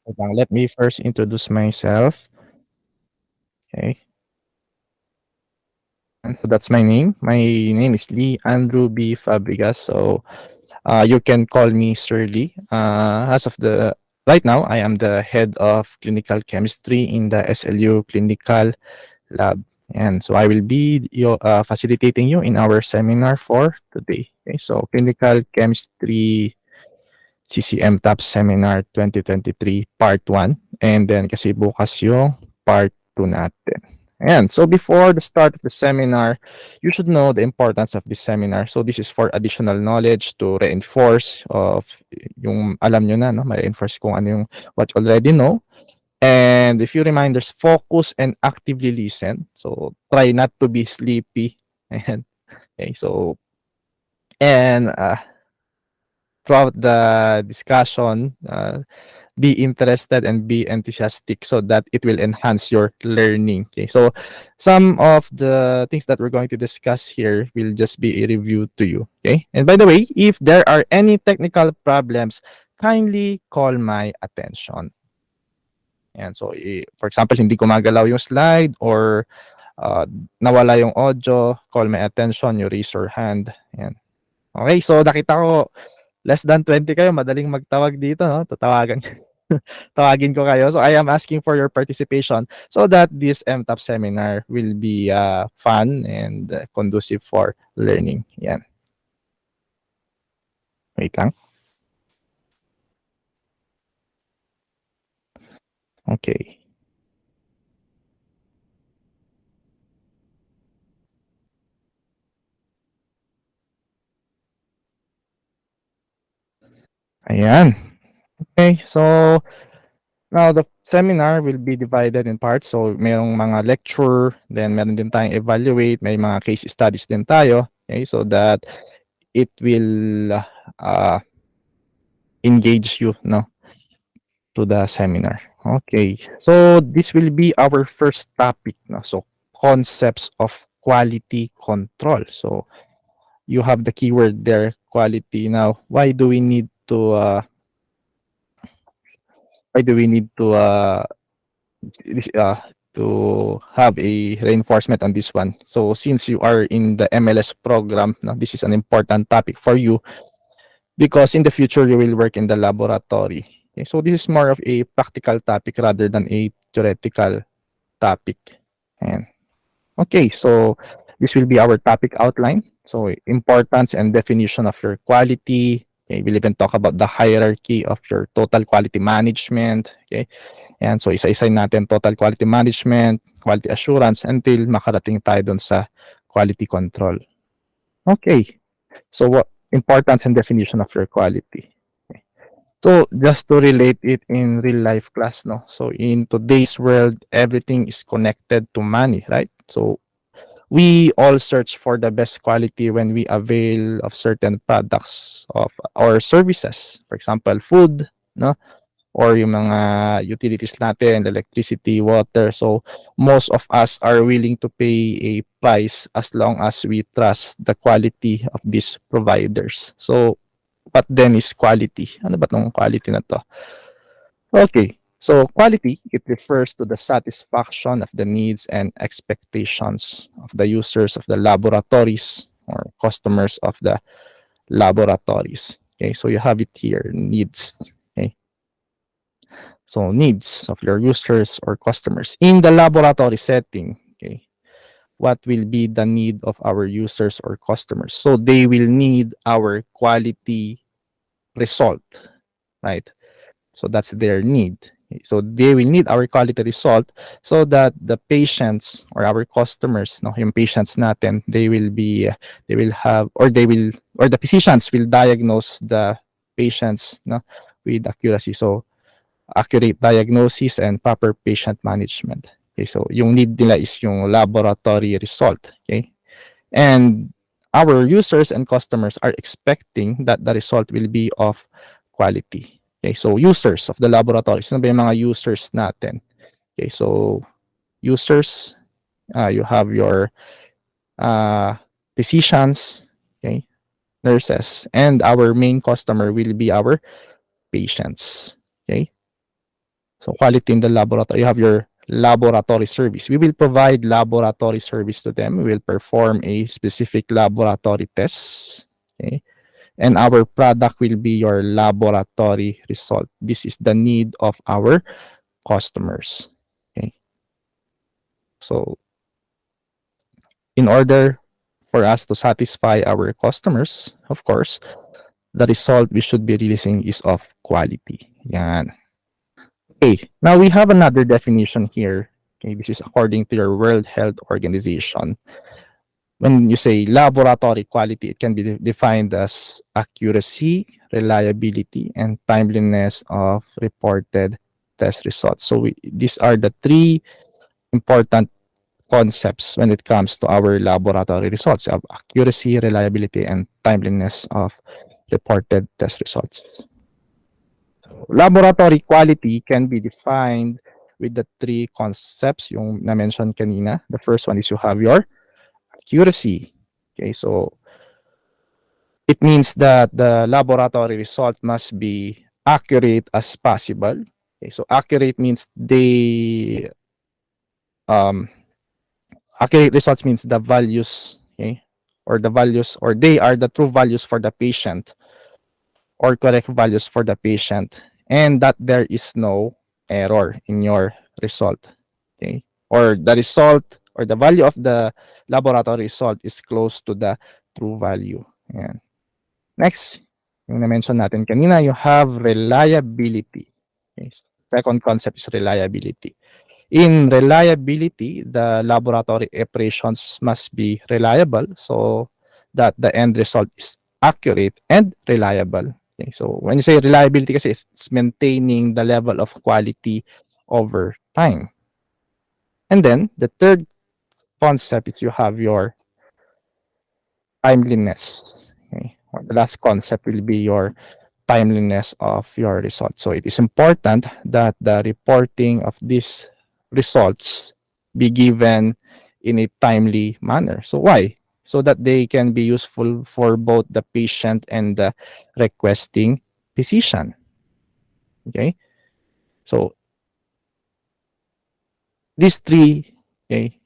Wait lang, let me first introduce myself. Okay. And so that's my name. My name is Lee Andrew B. Fabregas. So you can call me Sir Lee. As of the right now, I am the head of clinical chemistry in the SLU Clinical Lab. And so I will be facilitating you in our seminar for today. Okay, so clinical chemistry CCM Top Seminar 2023 Part 1. And then kasi bukas yung Part 2 natin. Ayan. So before the start of the seminar, you should know the importance of this seminar. So this is for additional knowledge to reinforce of yung alam nyo na, no? Ma-reinforce kung ano yung what you already know. And a few reminders, focus and actively listen. So try not to be sleepy. Ayan. Okay, so and throughout the discussion, be interested and be enthusiastic so that it will enhance your learning. Okay, so some of the things that we're going to discuss here will just be a review to you. Okay, and by the way, if there are any technical problems, kindly call my attention. And so, for example, hindi gumagalaw yung slide or uh, nawala yung audio, call my attention, you raise your hand. Ayan. Okay, so nakita ko less than 20 kayo, madaling magtawag dito, no? Tawagin ko kayo. So I am asking for your participation so that this MTOP seminar will be fun and conducive for learning. Yan. Wait lang. Okay. Ayan. Okay, so now the seminar will be divided in parts. So mayroong mga lecture, then meron din tayong evaluate, may mga case studies din tayo. Okay, so that it will engage you, no, to the seminar. Okay, so this will be our first topic, no? So concepts of quality control. So you have the keyword there, quality. Now, why do we need this, to have a reinforcement on this one? So since you are in the MLS program, no, this is an important topic for you because in the future you will work in the laboratory. Okay, so this is more of a practical topic rather than a theoretical topic. And okay, so this will be our topic outline. So importance and definition of your quality. Okay, we'll even talk about the hierarchy of your total quality management. Okay, and so isa-isa natin total quality management, quality assurance until makarating tayo dun sa quality control. Okay, so what importance and definition of your quality. Okay. So just to relate it in real life class, no? So in today's world, everything is connected to money, right? So we all search for the best quality when we avail of certain products of or services. For example, food, no? Or yung mga utilities natin, electricity, water. So most of us are willing to pay a price as long as we trust the quality of these providers. So what then is quality? Ano ba tong quality na to? Okay. So quality, it refers to the satisfaction of the needs and expectations of the users of the laboratories or customers of the laboratories. Okay, so you have it here, needs. Okay, so needs of your users or customers in the laboratory setting. Okay, what will be the need of our users or customers? So they will need our quality result, right? So that's their need. So they will need our quality result so that the patients or our customers, no, yung patients natin, they will have, or they will, or the physicians will diagnose the patients, no, with accuracy. So accurate diagnosis and proper patient management. Okay, so yung need nila is yung laboratory result. Okay, and our users and customers are expecting that the result will be of quality. Okay, so users of the laboratories, ano ba yung mga users natin? Okay, so users, you have your uh, physicians, okay, nurses, and our main customer will be our patients. Okay, So quality in the laboratory, you have your laboratory service. We will provide laboratory service to them. We will perform a specific laboratory test. Okay. And our product will be your laboratory result. This is the need of our customers. Okay. So in order for us to satisfy our customers, of course, the result we should be releasing is of quality. Yan. Okay, now we have another definition here. Okay, this is according to your World Health Organization. When you say laboratory quality, it can be defined as accuracy, reliability, and timeliness of reported test results. So these are the three important concepts when it comes to our laboratory results of accuracy, reliability, and timeliness of reported test results. Laboratory quality can be defined with the three concepts yung na-mention kanina. The first one is you have your accuracy. Okay, so it means that the laboratory result must be accurate as possible. Okay, so accurate means accurate results means the values, okay, or the values, or they are the true values for the patient, or correct values for the patient, and that there is no error in your result. Okay, or the result or the value of the laboratory result is close to the true value. Ayan. Next, yung na-mention natin kanina, you have reliability. Okay, so second concept is reliability. In reliability, the laboratory operations must be reliable so that the end result is accurate and reliable. Okay, so when you say reliability kasi it's maintaining the level of quality over time. And then the third concept is you have your timeliness. Okay, or the last concept will be your timeliness of your results. So it is important that the reporting of these results be given in a timely manner. So why? So that they can be useful for both the patient and the requesting physician. Okay? So these three, okay,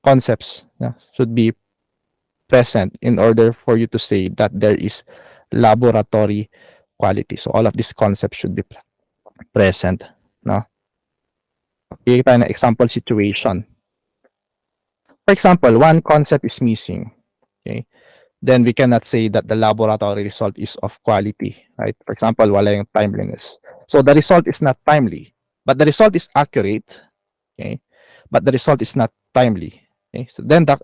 concepts should be present in order for you to say that there is laboratory quality. So all of these concepts should be present. No? Okay, tayo na example situation. For example, one concept is missing. Okay? Then we cannot say that the laboratory result is of quality, right? For example, wala yung timeliness. So the result is not timely, but the result is accurate, okay? But the result is not timely. Okay? So then the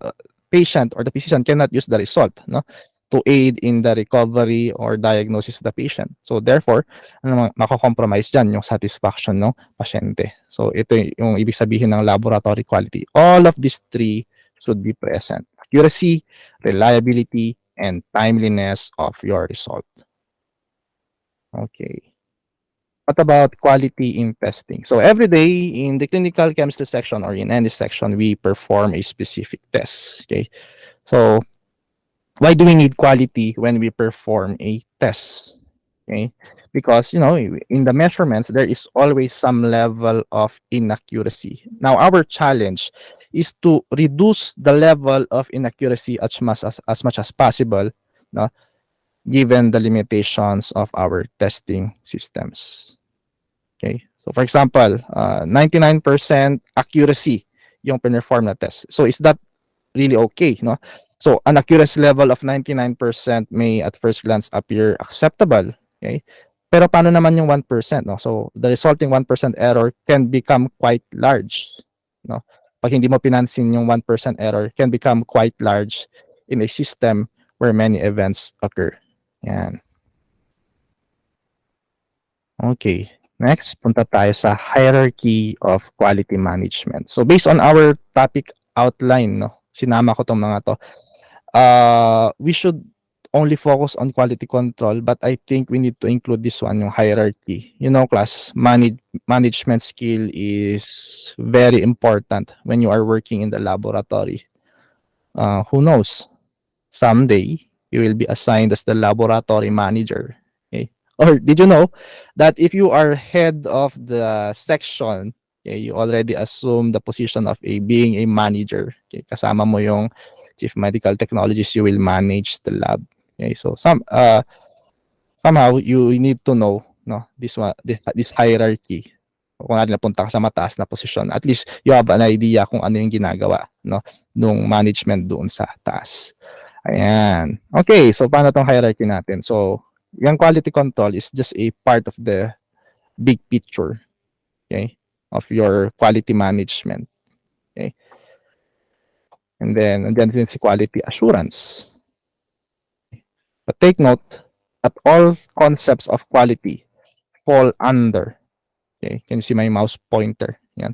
patient or the physician cannot use the result, no, to aid in the recovery or diagnosis of the patient. So therefore, mako-compromise dyan yung satisfaction ng pasyente. So ito yung ibig sabihin ng laboratory quality. All of these three should be present. Accuracy, reliability, and timeliness of your result. Okay. What about quality in testing? So every day in the clinical chemistry section or in any section, we perform a specific test. Okay. So why do we need quality when we perform a test? Okay. Because, in the measurements, there is always some level of inaccuracy. Now, our challenge is to reduce the level of inaccuracy as much as possible, no, given the limitations of our testing systems. Okay. So, for example, 99% accuracy yung perform na test. So, is that really okay? No? So, an accuracy level of 99% may at first glance appear acceptable. Okay? Pero paano naman yung 1%? No? So, the resulting 1% error can become quite large. No? Pag hindi mo pinansin yung 1% error can become quite large in a system where many events occur. Yan. Okay. Next, punta tayo sa hierarchy of quality management. So, based on our topic outline, no, sinama ko tong mga to. We should only focus on quality control, but I think we need to include this one, yung hierarchy. Class, management skill is very important when you are working in the laboratory. Who knows? Someday, you will be assigned as the laboratory manager. Okay? Or did you know that if you are head of the section, okay, you already assume the position of a being a manager. Okay, kasama mo yung chief medical technologist, you will manage the lab. Okay, so somehow you need to know no this hierarchy. Kung ano napunta ka sa mataas na posisyon, at least you have an idea kung ano yung ginagawa no nung management doon sa taas. Ayan. Okay, so paano tong hierarchy natin? So, yung quality control is just a part of the big picture, okay, of your quality management. Okay. And then, andyan din si quality assurance. But take note that all concepts of quality fall under, okay, can you see my mouse pointer? Yan.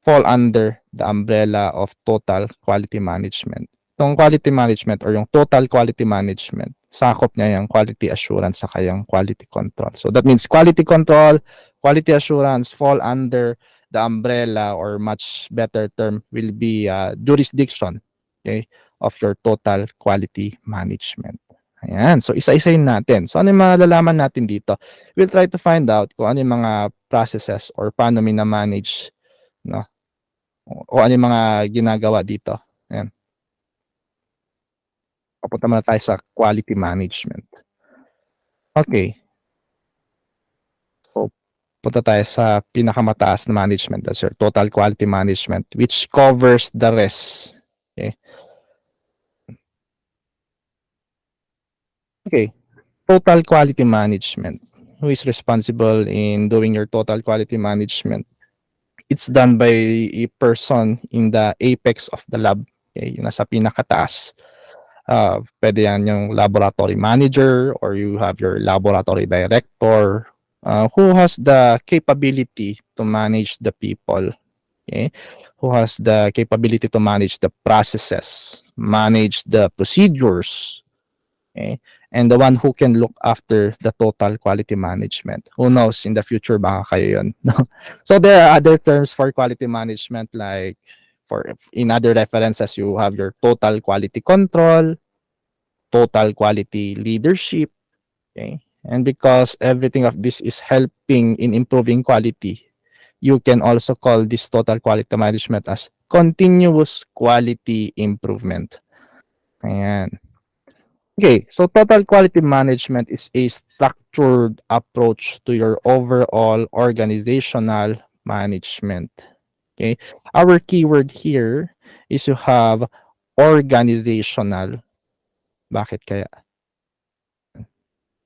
Fall under the umbrella of total quality management. Itong quality management or yung total quality management, sakop niya yung quality assurance sa kayang quality control. So that means quality control, quality assurance fall under the umbrella, or much better term will be jurisdiction, okay, of your total quality management. Ayan. So isa-isahin natin. So ano yung malalaman natin dito? We'll try to find out kung ano yung mga processes or paano mina-manage no, o ano yung mga ginagawa dito. Ayan. Papunta muna tayo sa quality management. Okay. So, punta tayo sa pinakamataas na management. That's your total quality management, which covers the rest. Okay. Okay. Total quality management. Who is responsible in doing your total quality management? It's done by a person in the apex of the lab. Okay, yung nasa pinakataas. Pwede yan yung laboratory manager, or you have your laboratory director who has the capability to manage the people, okay? Who has the capability to manage the processes, manage the procedures, okay? And the one who can look after the total quality management. Who knows, in the future baka kayo yun. So there are other terms for quality management, like in other references you have your total quality control, total quality leadership, okay? And because everything of this is helping in improving quality, you can also call this total quality management as continuous quality improvement. Ayan. Okay, so total quality management is a structured approach to your overall organizational management. Okay, our keyword here is you have organizational. Bakit kaya?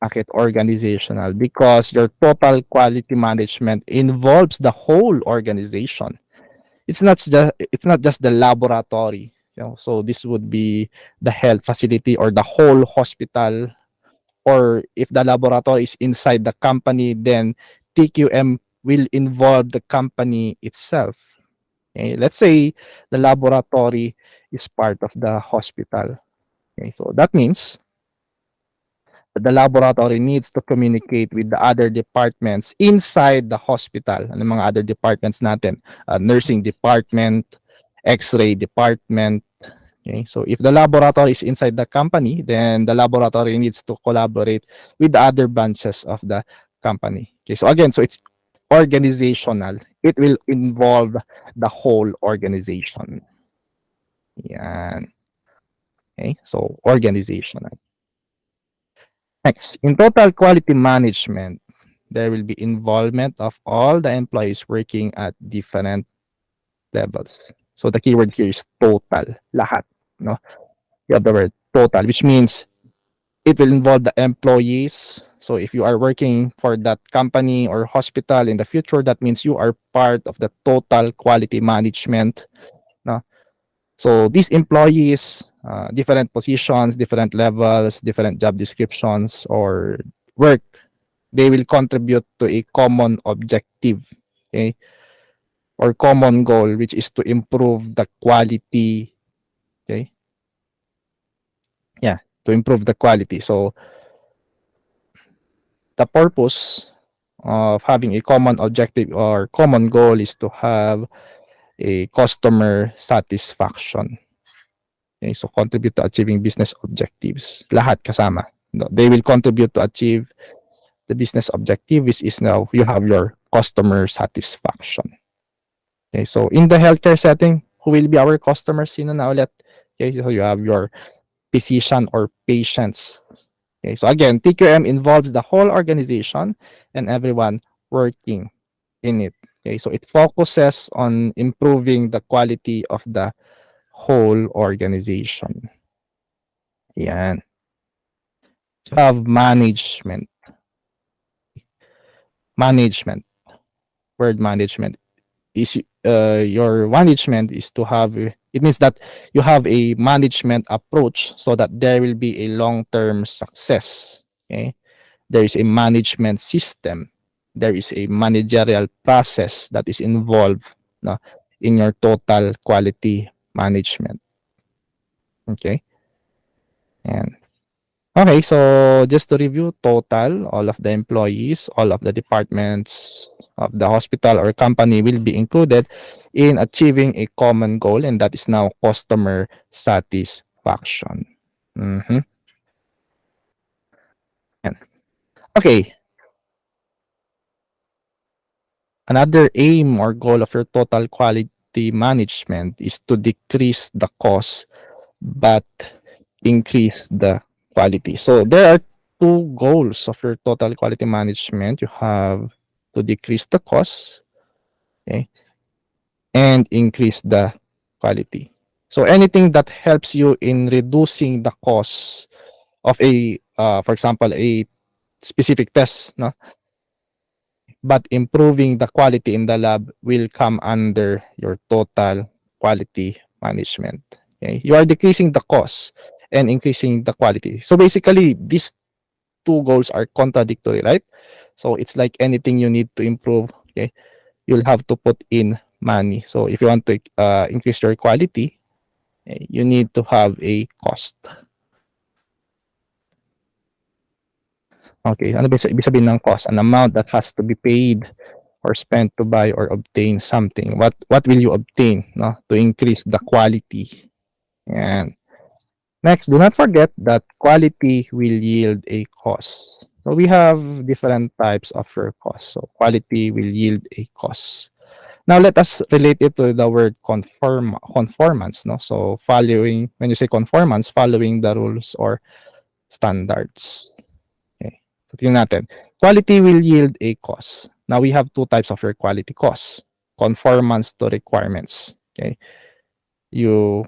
Bakit organizational? Because your total quality management involves the whole organization. It's not just the laboratory. So this would be the health facility or the whole hospital, or if the laboratory is inside the company, then TQM will involve the company itself. Okay? Let's say the laboratory is part of the hospital. Okay? So that means the laboratory needs to communicate with the other departments inside the hospital. Ano mga other departments natin? Nursing department, X-ray department. Okay, so if the laboratory is inside the company, then the laboratory needs to collaborate with the other branches of the company. Okay, so again, so it's organizational. It will involve the whole organization. Yan. Okay, so organizational. Next, in total quality management, there will be involvement of all the employees working at different levels. So the keyword here is total, lahat, no? You have the word total, which means it will involve the employees. So if you are working for that company or hospital in the future, that means you are part of the total quality management, no? So these employees, different positions, different levels, different job descriptions or work, they will contribute to a common objective, okay, or common goal, which is to improve the quality, okay? Yeah, to improve the quality. So the purpose of having a common objective or common goal is to have a customer satisfaction. Okay, so contribute to achieving business objectives. Lahat kasama. No, they will contribute to achieve the business objective is now you have your customer satisfaction. Okay, so in the healthcare setting, who will be our customers? Sino na ulit? Okay, so you have your physician or patients. Okay, so again, TQM involves the whole organization and everyone working in it. Okay, so it focuses on improving the quality of the whole organization. Yan. So have management. Management. Word management is your management is to have it means that you have a management approach so that there will be a long-term success. Okay, there is a management system, there is a managerial process that is involved, no, in your total quality management. Okay, and okay, so just to review, total, all of the employees, all of the departments of the hospital or company will be included in achieving a common goal, and that is now customer satisfaction. Mhm. Yan. Okay, another aim or goal of your total quality management is to decrease the cost but increase the quality. So there are two goals of your total quality management. You have to decrease the cost, okay, and increase the quality. So anything that helps you in reducing the cost of a, for example, a specific test, no, but improving the quality in the lab will come under your total quality management. Okay? You are decreasing the cost and increasing the quality. So basically, these two goals are contradictory, right? So it's like anything you need to improve, okay, you'll have to put in money. So if you want to increase your quality, you need to have a cost. Okay, ano ba ibig sabihin ng cost? An amount that has to be paid or spent to buy or obtain something. What will you obtain, no, to increase the quality? And next, do not forget that quality will yield a cost. So we have different types of your cost. So quality will yield a cost. Now let us relate it to the word conformance, no? So following, when you say conformance, following the rules or standards. Okay. So tingnan natin. Quality will yield a cost. Now we have two types of your quality costs. Conformance to requirements. Okay. You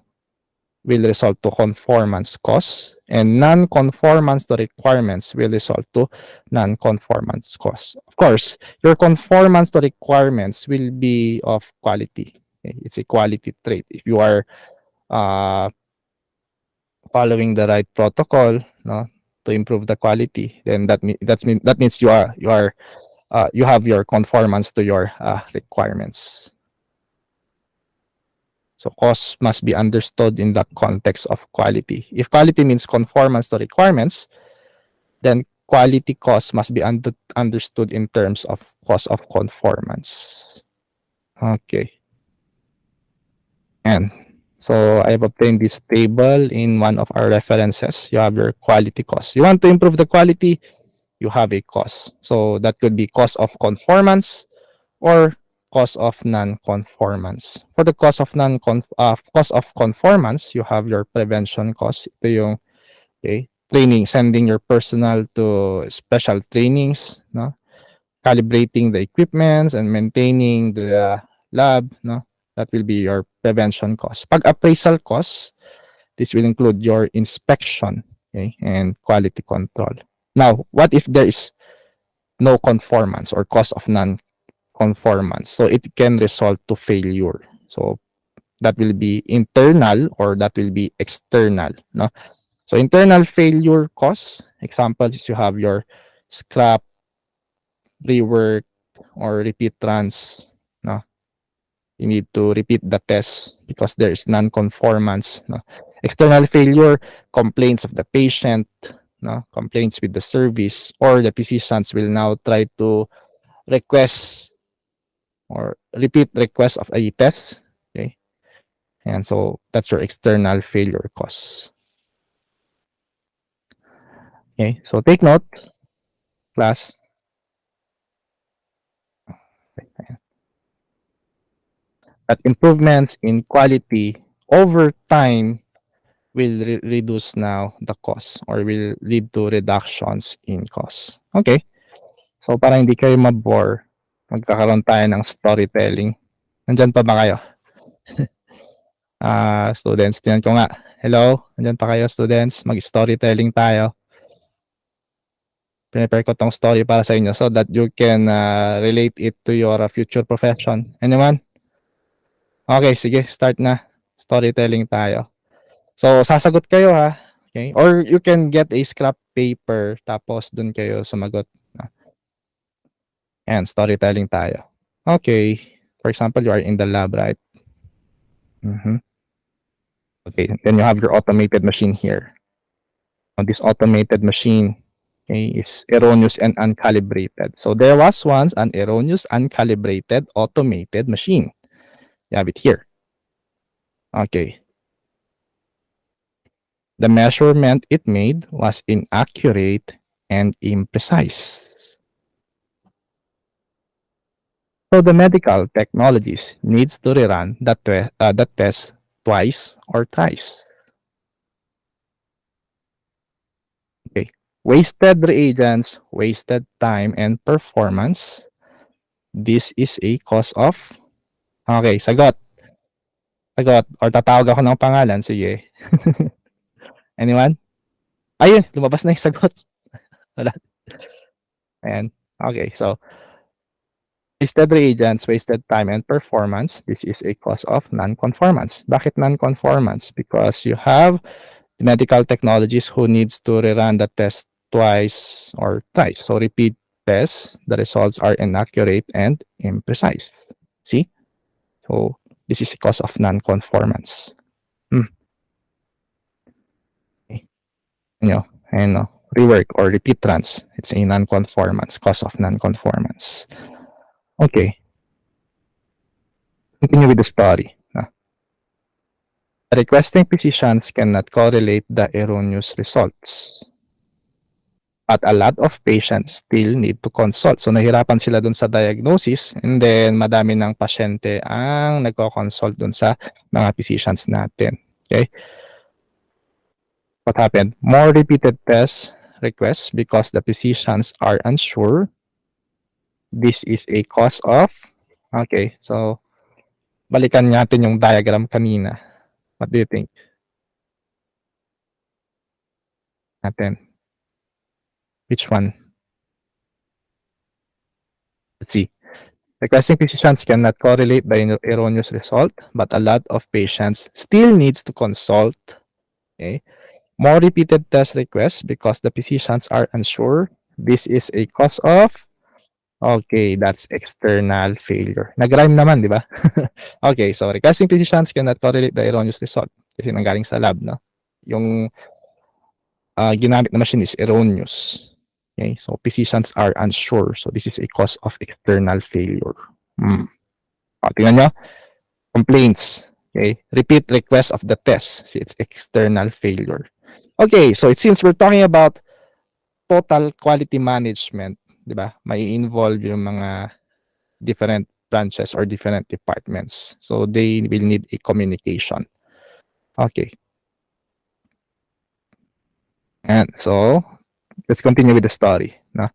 will result to conformance costs, and non-conformance to requirements will result to non-conformance costs. Of course, your conformance to requirements will be of quality. Okay? It's a quality trait. If you are uh, following the right protocol, no, to improve the quality, then that means you have your conformance to your requirements. So cost must be understood in the context of quality. If quality means conformance to requirements, then quality cost must be understood in terms of cost of conformance. Okay. And so I've obtained this table in one of our references. You have your quality cost. You want to improve the quality, you have a cost. So that could be cost of conformance or cost of non-conformance. For the cost of conformance, you have your prevention cost. Ito yung okay, training, sending your personnel to special trainings, no? Calibrating the equipments and maintaining the lab, no? That will be your prevention cost. Pag appraisal cost, this will include your inspection, okay, and quality control. Now, what if there is no conformance or cost of non-conformance? So it can result to failure. So that will be internal or that will be external, no? So internal failure costs, examples, you have your scrap, rework, or repeat runs, no? You need to repeat the test because there is non-conformance, no? External failure, complaints of the patient, no? Complaints with the service, or the physicians will now try to request or repeat request of a test, okay? And so that's your external failure costs. Okay, so take note, class. that improvements in quality over time will reduce now the cost or will lead to reductions in cost. Okay. So para hindi kayo mabore, magkakaroon tayo ng storytelling. Nandyan pa ba kayo? Students, tingnan ko nga. Hello? Nandyan pa kayo, students? Mag-storytelling tayo. Prepare ko tong story para sa inyo so that you can relate it to your future profession. Anyone? Okay, sige, start na. Storytelling tayo. So, sasagot kayo ha. Okay? Or you can get a scrap paper tapos dun kayo sumagot. And storytelling tayo. Okay. For example, you are in the lab, right? Okay, then you have your automated machine here. Now, this automated machine, okay, is erroneous and uncalibrated. So there was once an erroneous, uncalibrated, automated machine. You have it here. Okay. The measurement it made was inaccurate and imprecise. So the medical technologies needs to rerun the test twice or thrice. Okay. Wasted reagents, wasted time, and performance. This is a cause of... Okay, sagot. Sagot. Or tatawag ako ng pangalan. Sige. Anyone? Ayun, lumabas na yung sagot. Wala. Ayan. Okay, so wasted reagents, wasted time, and performance. This is a cause of non-conformance. Bakit non-conformance? Because you have the medical technologies who needs to rerun the test twice or thrice. So repeat tests, the results are inaccurate and imprecise. See? So this is a cause of non-conformance. Okay. And rework or repeat runs. It's a non-conformance, cause of non-conformance. Okay. Continue with the story. The requesting physicians cannot correlate the erroneous results. But a lot of patients still need to consult. So nahirapan sila dun sa diagnosis and then madami ng pasyente ang nagko-consult dun sa mga physicians natin. Okay? What happened? More repeated test requests because the physicians are unsure. This is a cause of... Okay, so balikan natin yung diagram kanina. What do you think? Natin. Which one? Let's see. Requesting physicians cannot correlate the erroneous result, but a lot of patients still needs to consult. Okay. More repeated test requests because the physicians are unsure. This is a cause of... Okay, that's external failure. Nag-rhyme naman, di ba? Okay, so requesting physicians cannot correlate the erroneous result. Kasi nanggaling sa lab, no? Yung ginamit na machine is erroneous. Okay, so physicians are unsure. So this is a cause of external failure. Tingnan nyo. Complaints. Okay, repeat request of the test. See, it's external failure. Okay, so since we're talking about total quality management, di ba? May involve yung mga different branches or different departments. So they will need a communication. Okay. And so let's continue with the story. No?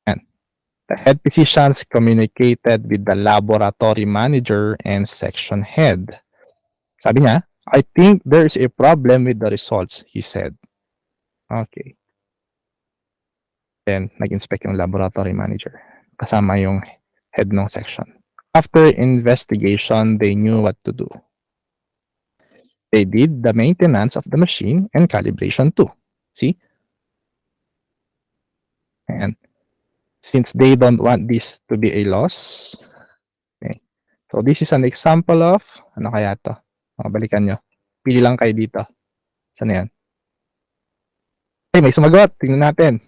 And the head physicians communicated with the laboratory manager and section head. Sabi niya, I think there's a problem with the results, he said. Okay. Then, nag-inspect yung laboratory manager. Kasama yung head ng section. After investigation, they knew what to do. They did the maintenance of the machine and calibration too. See? And since they don't want this to be a loss, okay. So this is an example of, ano kaya to? Balikan nyo. Pili lang kayo dito. Saan yan? Hey, may sumagot. Tingnan natin.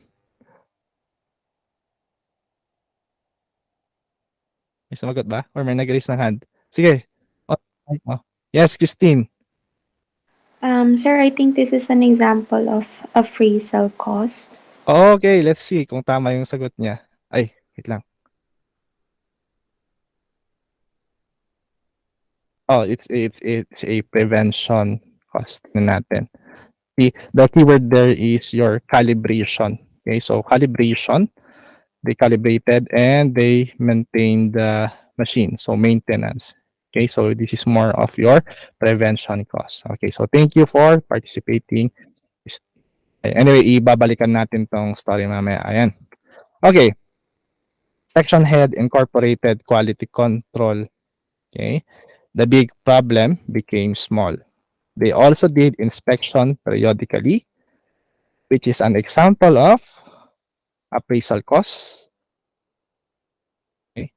May sumagot ba? Or may nag-raise ng hand? Sige. Yes, Christine. Sir, I think this is an example of appraisal cost. Okay, let's see kung tama yung sagot niya. Ay, wait lang. Oh, it's a prevention cost na natin. The keyword there is your calibration. Okay, so calibration, they calibrated and they maintain the machine. So maintenance. Okay, so this is more of your prevention cost. Okay, so thank you for participating. Anyway, ibabalikan natin tong story mamaya. Ayan. Okay, section head incorporated quality control. Okay, the big problem became small. They also did inspection periodically, which is an example of appraisal costs. Okay.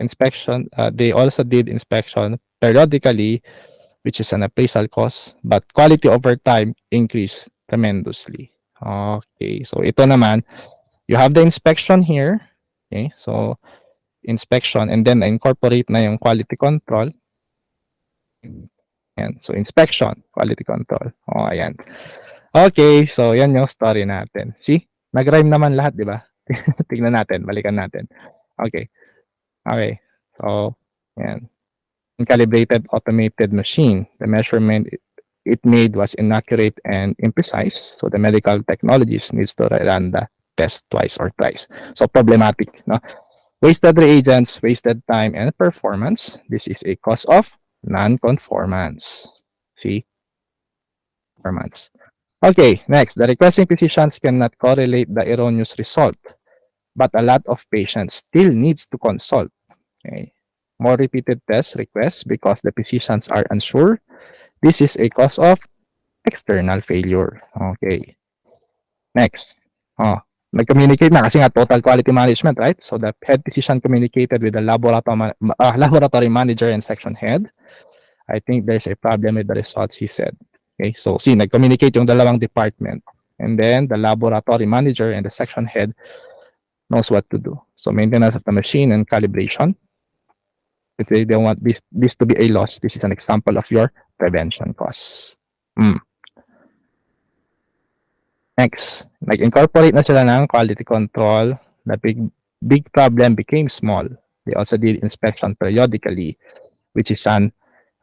Inspection, they also did inspection periodically, which is an appraisal cost, but quality over time increased tremendously. Okay, so ito naman, you have the inspection here. Okay, so inspection and then incorporate na yung quality control. Ayan, so inspection, quality control. Oh, ayan. Okay, so yan yung story natin. See? Nag-rhyme naman lahat, di ba? Tingnan natin, balikan natin. Okay. Okay. So, yan. Calibrated automated machine. The measurement it made was inaccurate and imprecise. So the medical technologies needs to run the test twice or thrice. So problematic, no? Wasted reagents, wasted time and performance. This is a cause of non-conformance. See? Performance. Okay, next. The requesting physicians cannot correlate the erroneous result, but a lot of patients still needs to consult. Okay. More repeated test requests because the physicians are unsure. This is a cause of external failure. Okay. Next. Oh, nag-communicate na kasi nga total quality management, right? So the head physician communicated with the laboratory manager and section head. I think there's a problem with the results, he said. Okay, so see, nag-communicate yung dalawang department. And then the laboratory manager and the section head knows what to do. So maintenance of the machine and calibration. If they don't want this to be a loss, this is an example of your prevention costs. Next, nag-incorporate na sila ng quality control. The big problem became small. They also did inspection periodically, which is an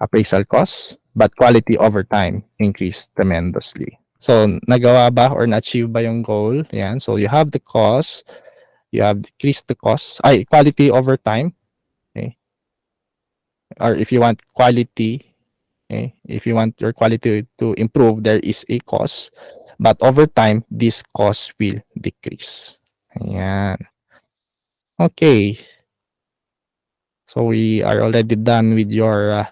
appraisal cost, but quality over time increased tremendously. So, nagawa ba or na-achieve ba yung goal? Yan. So, you have the cost, you have decreased the cost, quality over time. Okay. Or if you want quality, okay, if you want your quality to improve, there is a cost. But over time, this cost will decrease. Ayan. Okay. So we are already done with your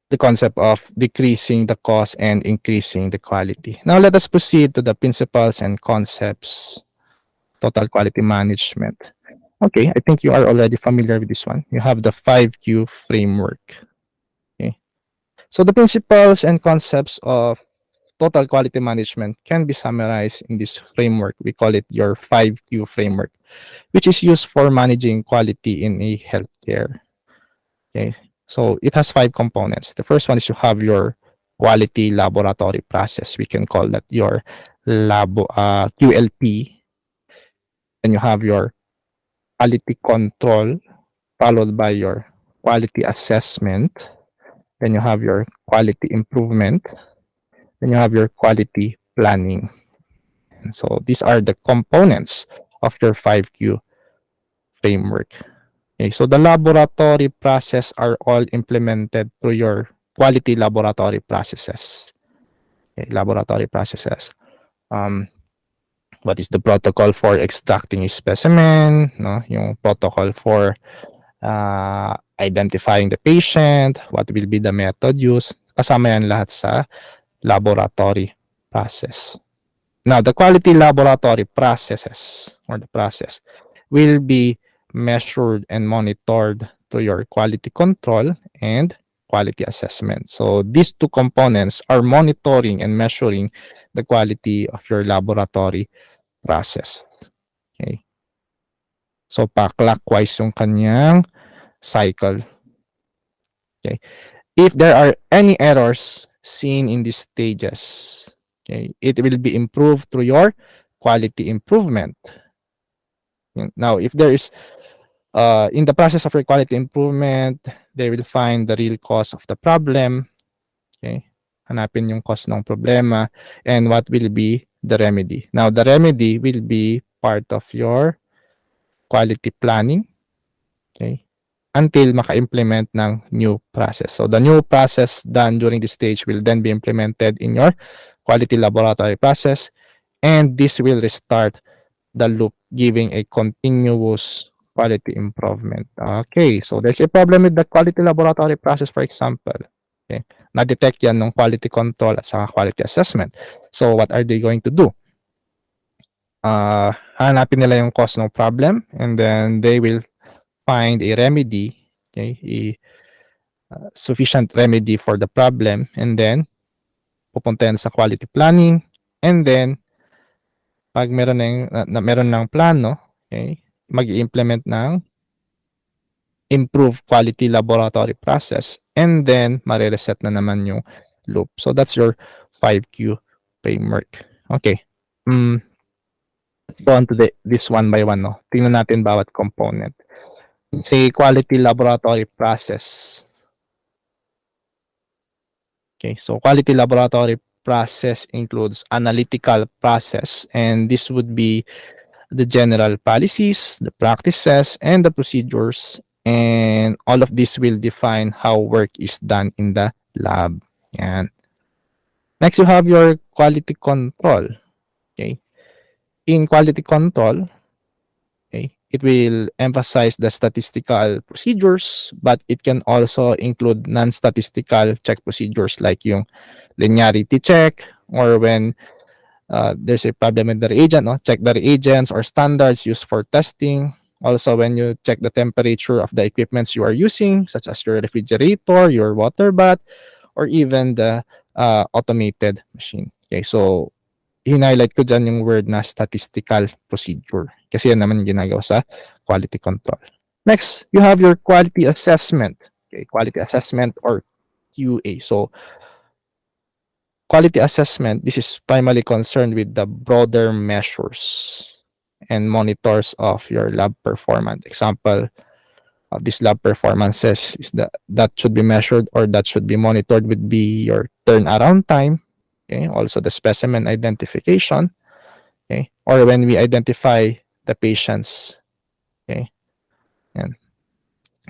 the concept of decreasing the cost and increasing the quality. Now let us proceed to the principles and concepts, total quality management. Okay, I think you are already familiar with this one. You have the 5Q framework. Okay. So the principles and concepts of total quality management can be summarized in this framework. We call it your 5Q framework, which is used for managing quality in a healthcare. Okay, so it has 5 components. The first one is you have your quality laboratory process. We can call that your QLP. Then you have your quality control, followed by your quality assessment. Then you have your quality improvement. Then you have your quality planning. And so these are the components of your 5Q framework. Okay, so the laboratory process are all implemented through your quality laboratory processes. Okay, laboratory processes. What is the protocol for extracting a specimen? No, yung protocol for identifying the patient, what will be the method used. Kasama yan lahat sa laboratory process. Now, the quality laboratory processes or the process will be measured and monitored through your quality control and quality assessment. So these two components are monitoring and measuring the quality of your laboratory process. Okay. So pa-clockwise yung kanyang cycle. Okay. If there are any errors seen in these stages, okay, it will be improved through your quality improvement. Now, if there is In the process of your quality improvement, they will find the real cause of the problem. Okay? Hanapin yung cause ng problema and what will be the remedy. Now, the remedy will be part of your quality planning. Okay? Until maka-implement ng new process. So, the new process done during this stage will then be implemented in your quality laboratory process, and this will restart the loop, giving a continuous quality improvement. Okay, so there's a problem with the quality laboratory process, for example. Okay, na-detect yan ng quality control at saka quality assessment. So, what are they going to do? Hanapin nila yung cause ng problem, and then they will find a remedy, okay, a sufficient remedy for the problem, and then pupunta yan sa quality planning, and then pag meron meron ng plano, okay, mag-i-implement ng improve quality laboratory process, and then mare-reset na naman yung loop. So that's your 5Q framework. Okay. Let's go on to this one by one. No? Tingnan natin bawat component. Say quality laboratory process. Okay, so quality laboratory process includes analytical process, and this would be the general policies, the practices, and the procedures, and all of this will define how work is done in the lab. Yan. Next, you have your quality control. Okay. In quality control, okay, it will emphasize the statistical procedures, but it can also include non-statistical check procedures like yung linearity check, or when there's a problem with the reagent, no? Check the reagents or standards used for testing. Also, when you check the temperature of the equipments you are using, such as your refrigerator, your water bath, or even the automated machine. Okay, so hinighlight ko dyan yung word na statistical procedure. Kasi yan naman yung ginagawa sa quality control. Next, you have your quality assessment. Okay, quality assessment or QA. So, quality assessment, this is primarily concerned with the broader measures and monitors of your lab performance. Example of this lab performances is that should be measured or that should be monitored would be your turnaround time, okay, also the specimen identification, okay, or when we identify the patients, okay, and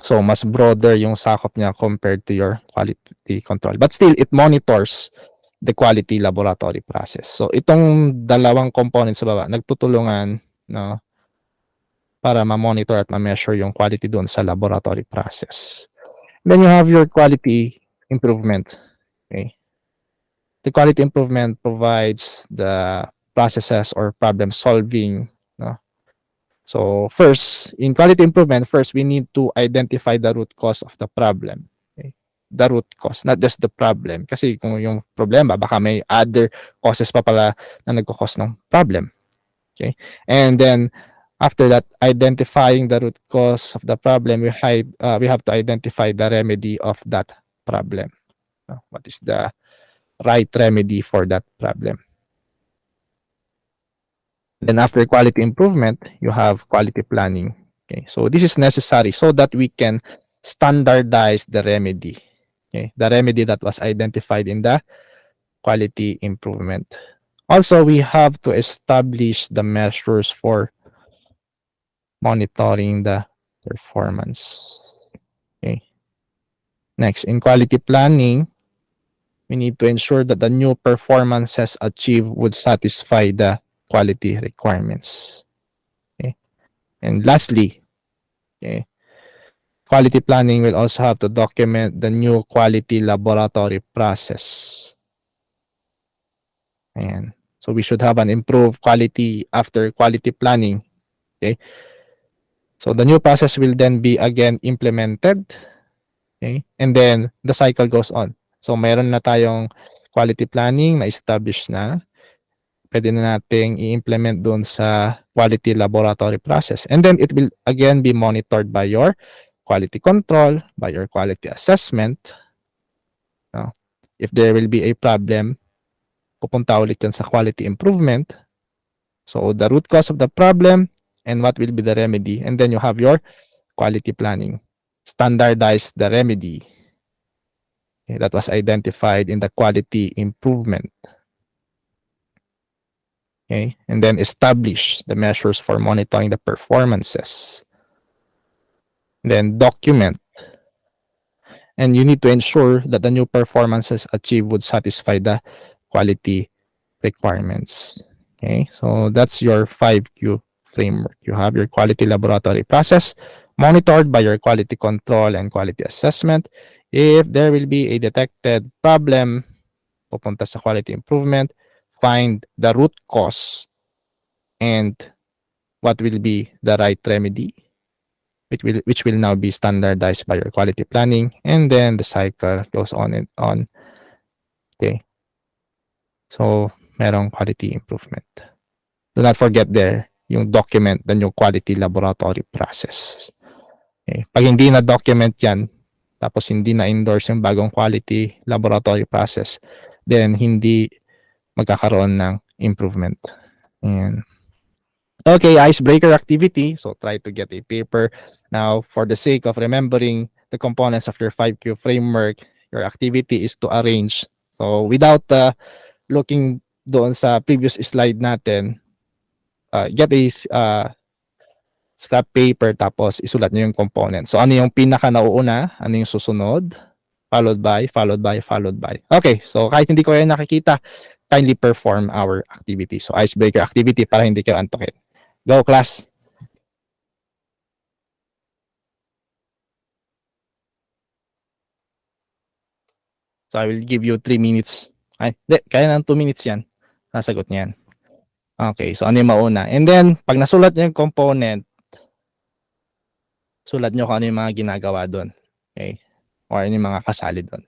so mas broader yung sakop niya compared to your quality control, but still it monitors the quality laboratory process. So itong dalawang components sa baba nagtutulungan, no, para ma-monitor at ma-measure yung quality doon sa laboratory process. Then you have your quality improvement. Okay. The quality improvement provides the processes or problem solving. No? So first, in quality improvement, first we need to identify the root cause of the problem. Okay. The root cause, not just the problem. Kasi kung yung problema, baka may other causes pa pala na nagko-cause ng problem. Okay. And then after that, identifying the root cause of the problem, we have to identify the remedy of that problem. What is the right remedy for that problem? Then after quality improvement, you have quality planning. Okay, so this is necessary so that we can standardize the remedy. Okay, the remedy that was identified in the quality improvement. Also, we have to establish the measures for monitoring the performance. Okay. Next, in quality planning, we need to ensure that the new performances achieved would satisfy the quality requirements. Okay. And lastly, okay, quality planning will also have to document the new quality laboratory process. And so we should have an improved quality after quality planning. Okay. So the new process will then be again implemented. Okay. And then the cycle goes on. So meron na tayong quality planning na established na. Pwede na nating i-implement doon sa quality laboratory process. And then it will again be monitored by your quality control, by your quality assessment. If there will be a problem, pupunta ulit yan sa quality improvement. So the root cause of the problem and what will be the remedy. And then you have your quality planning. Standardize the remedy that was identified in the quality improvement. Okay, and then establish the measures for monitoring the performances. Then document, and you need to ensure that the new performances achieved would satisfy the quality requirements. Okay, so that's your 5Q framework. You have your quality laboratory process monitored by your quality control and quality assessment. If there will be a detected problem, pupunta sa quality improvement, find the root cause and what will be the right remedy, which will now be standardized by your quality planning, and then the cycle goes on and on. Okay. So, merong quality improvement. Do not forget there, yung document the new quality laboratory process. Okay. Pag hindi na-document yan, tapos hindi na-endorse yung bagong quality laboratory process, then hindi magkakaroon ng improvement. And okay, icebreaker activity. So try to get a paper. Now, for the sake of remembering the components of your 5Q framework, your activity is to arrange. So without looking doon sa previous slide natin, get a scrap paper tapos isulat nyo yung components. So ano yung pinaka nauuna, ano yung susunod, followed by, followed by, followed by. Okay, so kahit hindi ko kayo nakikita, kindly perform our activity. So icebreaker activity para hindi kayo antokin. Go class! So I will give you 3 minutes. Ay, hindi, kaya ng 2 minutes yan. Nasagot niyan. Okay, so ano yung mauna? And then, pag nasulat niyo yung component, sulat niyo kung ano yung mga ginagawa doon. Okay? Or ano yung mga kasali doon.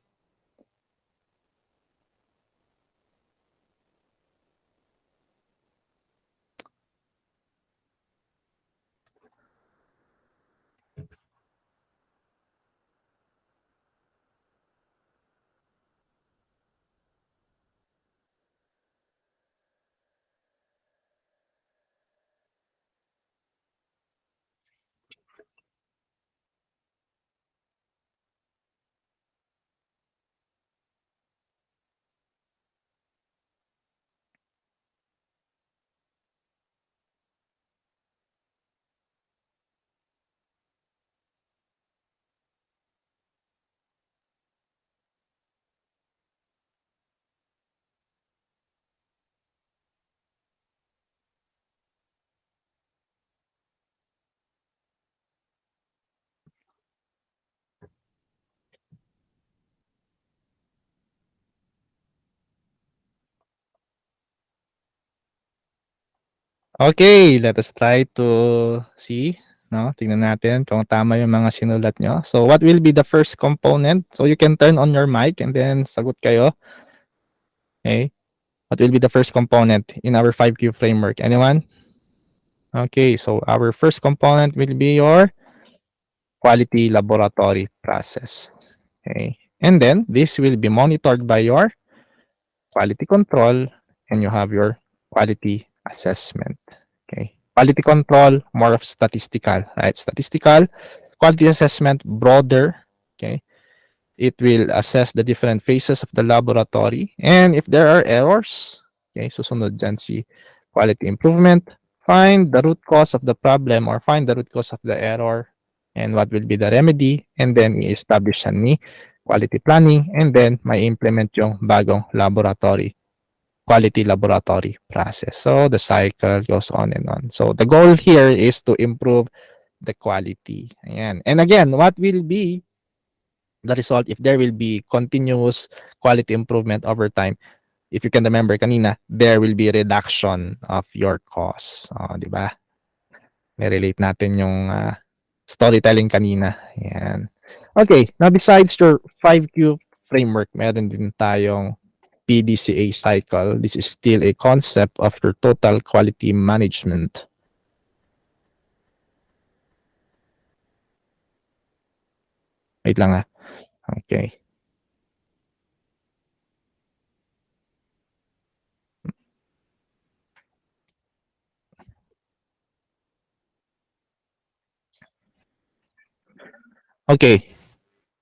Okay, let us try to see. No? Tingnan natin kung tama yung mga sinulat nyo. So what will be the first component? So you can turn on your mic and then sagot kayo. Okay. What will be the first component in our 5Q framework? Anyone? Okay, so our first component will be your quality laboratory process. Okay. And then this will be monitored by your quality control and you have your quality assessment. Okay. Quality control, more of statistical, right? Statistical. Quality assessment, broader. Okay. It will assess the different phases of the laboratory. And if there are errors, okay, susunod dyan si quality improvement, find the root cause of the problem or find the root cause of the error and what will be the remedy, and then i-establish ni quality planning, and then may implement yung bagong laboratory, quality laboratory process. So the cycle goes on and on. So the goal here is to improve the quality. Ayan. And again, what will be the result if there will be continuous quality improvement over time? If you can remember kanina, there will be reduction of your costs. Di ba? May-relate natin yung storytelling kanina. Ayan. Okay, now besides your 5Q framework, meron din tayong PDCA cycle. This is still a concept of your total quality management. Wait lang. Okay. Okay,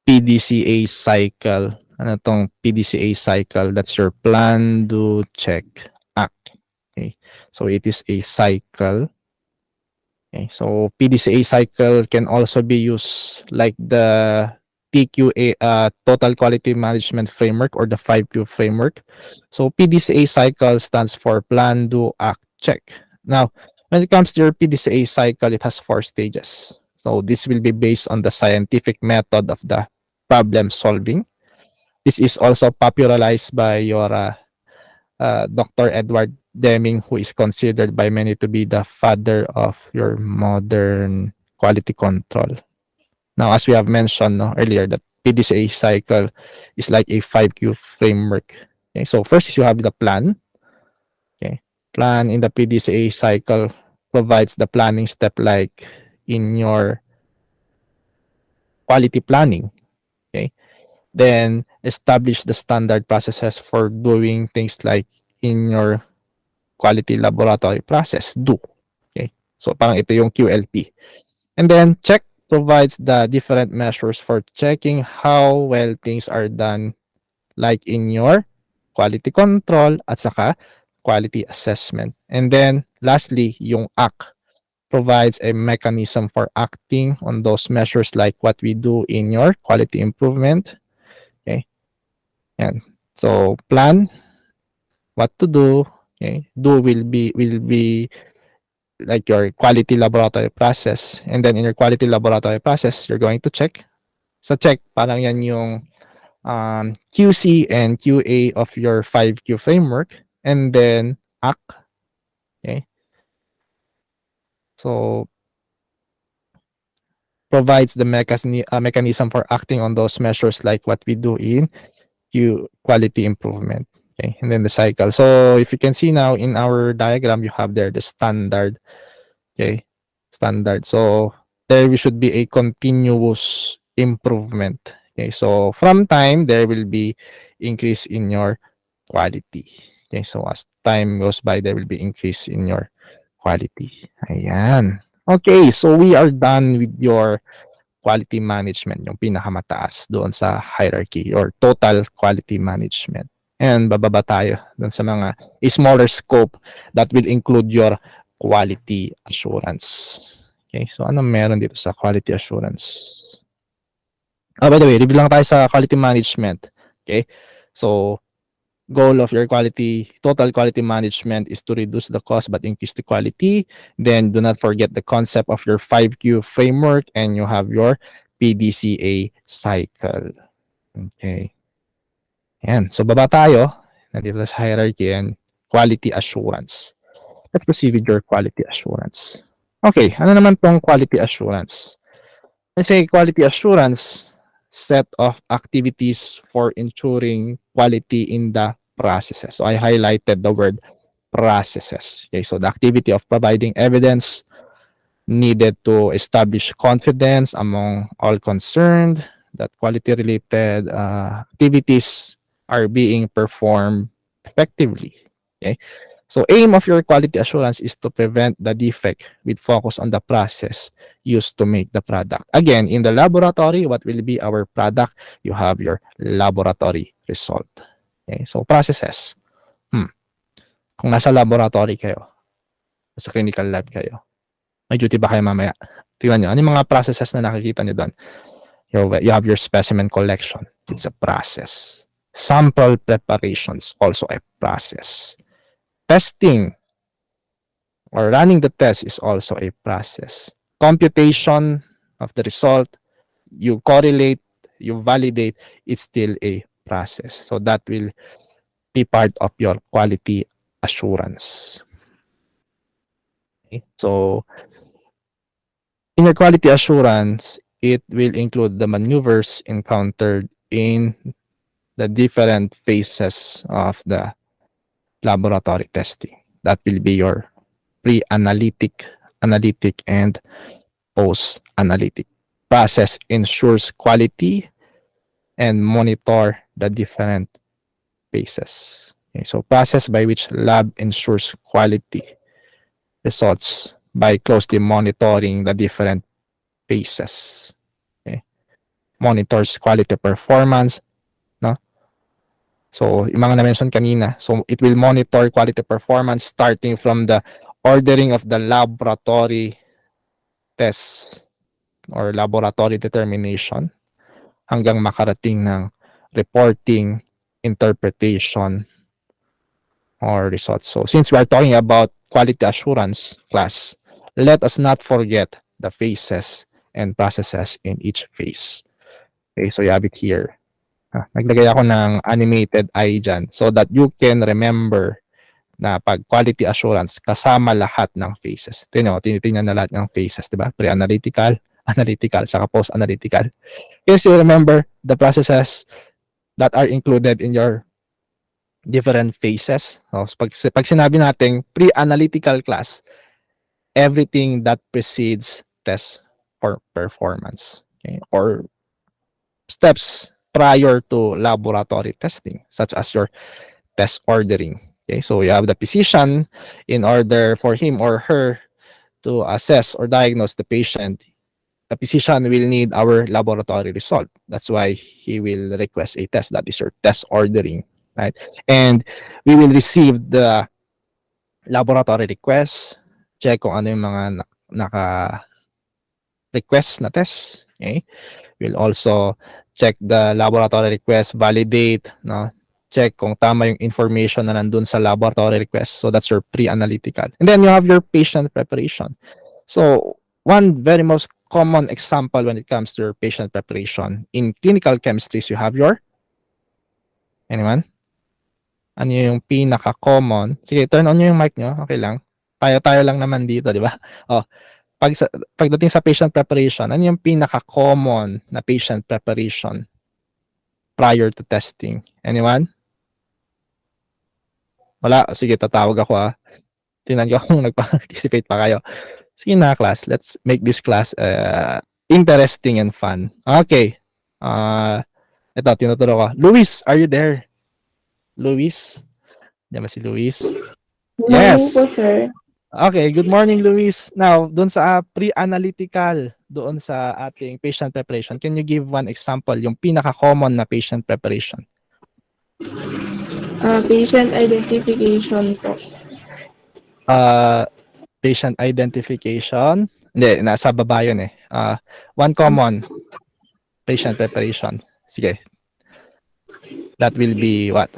PDCA cycle. Ano tong PDCA cycle? That's your plan, do, check, act. Okay. So it is a cycle. Okay. So PDCA cycle can also be used like the TQA, Total Quality Management Framework, or the 5Q framework. So PDCA cycle stands for plan, do, act, check. Now, when it comes to your PDCA cycle, it has 4 stages. So this will be based on the scientific method of the problem solving. This is also popularized by your Dr. Edward Deming, who is considered by many to be the father of your modern quality control. Now, as we have mentioned, no, earlier, that PDCA cycle is like a 5Q framework. Okay, so first is you have the plan. Okay, plan in the PDCA cycle provides the planning step like in your quality planning. Okay, then establish the standard processes for doing things like in your quality laboratory process, do. Okay, so parang ito yung QLP. And then check provides the different measures for checking how well things are done, like in your quality control at saka quality assessment. And then lastly, yung act provides a mechanism for acting on those measures, like what we do in your quality improvement. Okay, and so plan, what to do. Okay, do will be like your quality laboratory process, and then in your quality laboratory process, you're going to check. So check, parang yan yung QC and QA of your 5Q framework, and then act. Okay, so provides the mechanism for acting on those measures, like what we do in quality improvement. Okay, and then the cycle. So if you can see now in our diagram, you have there the standard. Okay, standard. So there we should be a continuous improvement. Okay, so from time there will be increase in your quality. Okay, so as time goes by, there will be increase in your quality. Ayan. Okay, so we are done with your quality management, yung pinakamataas doon sa hierarchy, or total quality management. And bababa tayo doon sa mga a smaller scope that will include your quality assurance. Okay, so ano meron dito sa quality assurance? By the way, review lang tayo sa quality management. Okay, so goal of your total quality management is to reduce the cost but increase the quality. Then do not forget the concept of your 5Q framework, and you have your PDCA cycle. Okay. Ayan. So baba tayo. Nandito sa hierarchy and quality assurance. Let's proceed with your quality assurance. Okay. Ano naman tong quality assurance? Let's say quality assurance, set of activities for ensuring quality in the processes. So I highlighted the word processes. Okay, so the activity of providing evidence needed to establish confidence among all concerned that quality related activities are being performed effectively. Okay, so aim of your quality assurance is to prevent the defect with focus on the process used to make the product. Again, in the laboratory, what will be our product? You have your laboratory result. Okay, so processes. Kung nasa laboratory kayo, nasa clinical lab kayo, may duty ba kayo mamaya? Tingnan nyo, ano yung mga processes na nakikita nyo doon? You have your specimen collection. It's a process. Sample preparations, also a process. Testing or running the test is also a process. Computation of the result, you correlate, you validate, it's still a process. So that will be part of your quality assurance. Okay. So in your quality assurance, it will include the maneuvers encountered in the different phases of the laboratory testing. That will be your pre-analytic, analytic, and post-analytic. Process ensures quality and monitor the different phases. Okay, so process by which lab ensures quality results by closely monitoring the different phases. Okay. monitors quality performance, no? So, yung mga na-mention kanina. So, it will monitor quality performance starting from the ordering of the laboratory tests or laboratory determination hanggang makarating ng reporting, interpretation, or results. So, since we are talking about quality assurance class, let us not forget the phases and processes in each phase. Okay, so you have it here. Naglagay ako ng animated eye dyan so that you can remember na pag quality assurance, kasama lahat ng phases. Tinitingnan na lahat ng phases, di ba? Pre-analytical, analytical, saka post-analytical. Can you still remember the processes that are included in your different phases? So, pag sinabi natin pre-analytical class, everything that precedes test for performance, okay? Or steps prior to laboratory testing, such as your test ordering. Okay, so you have the physician in order for him or her to assess or diagnose the patient. The physician will need our laboratory result. That's why he will request a test. That is your test ordering, right? And we will receive the laboratory request, check kung ano yung mga naka-request na test. Okay? We'll also check the laboratory request, validate, no? Check kung tama yung information na nandun sa laboratory request. So that's your pre-analytical. And then you have your patient preparation. So one very most common example when it comes to your patient preparation in clinical chemistries, you have your, anyone? Ano yung pinaka-common? Sige, turn on nyo yung mic nyo. Okay lang. Tayo-tayo lang naman dito, di ba? Oh, pagdating sa patient preparation, ano yung pinaka-common na patient preparation prior to testing? Anyone? Wala? Sige, tatawag ako . Tingnan ko kung nagpa-participate pa kayo. Sige na, class. Let's make this class interesting and fun. Okay. Ito, tinuturo ko. Luis, are you there? Luis? Diyan ba si Luis? Yes. Morning po, sir. Okay, good morning, Luis. Now, doon sa pre-analytical, doon sa ating patient preparation, can you give one example, yung pinaka-common na patient preparation? Patient identification po. Patient identification. Hindi, nasa baba yun . One common patient preparation. Sige. That will be what?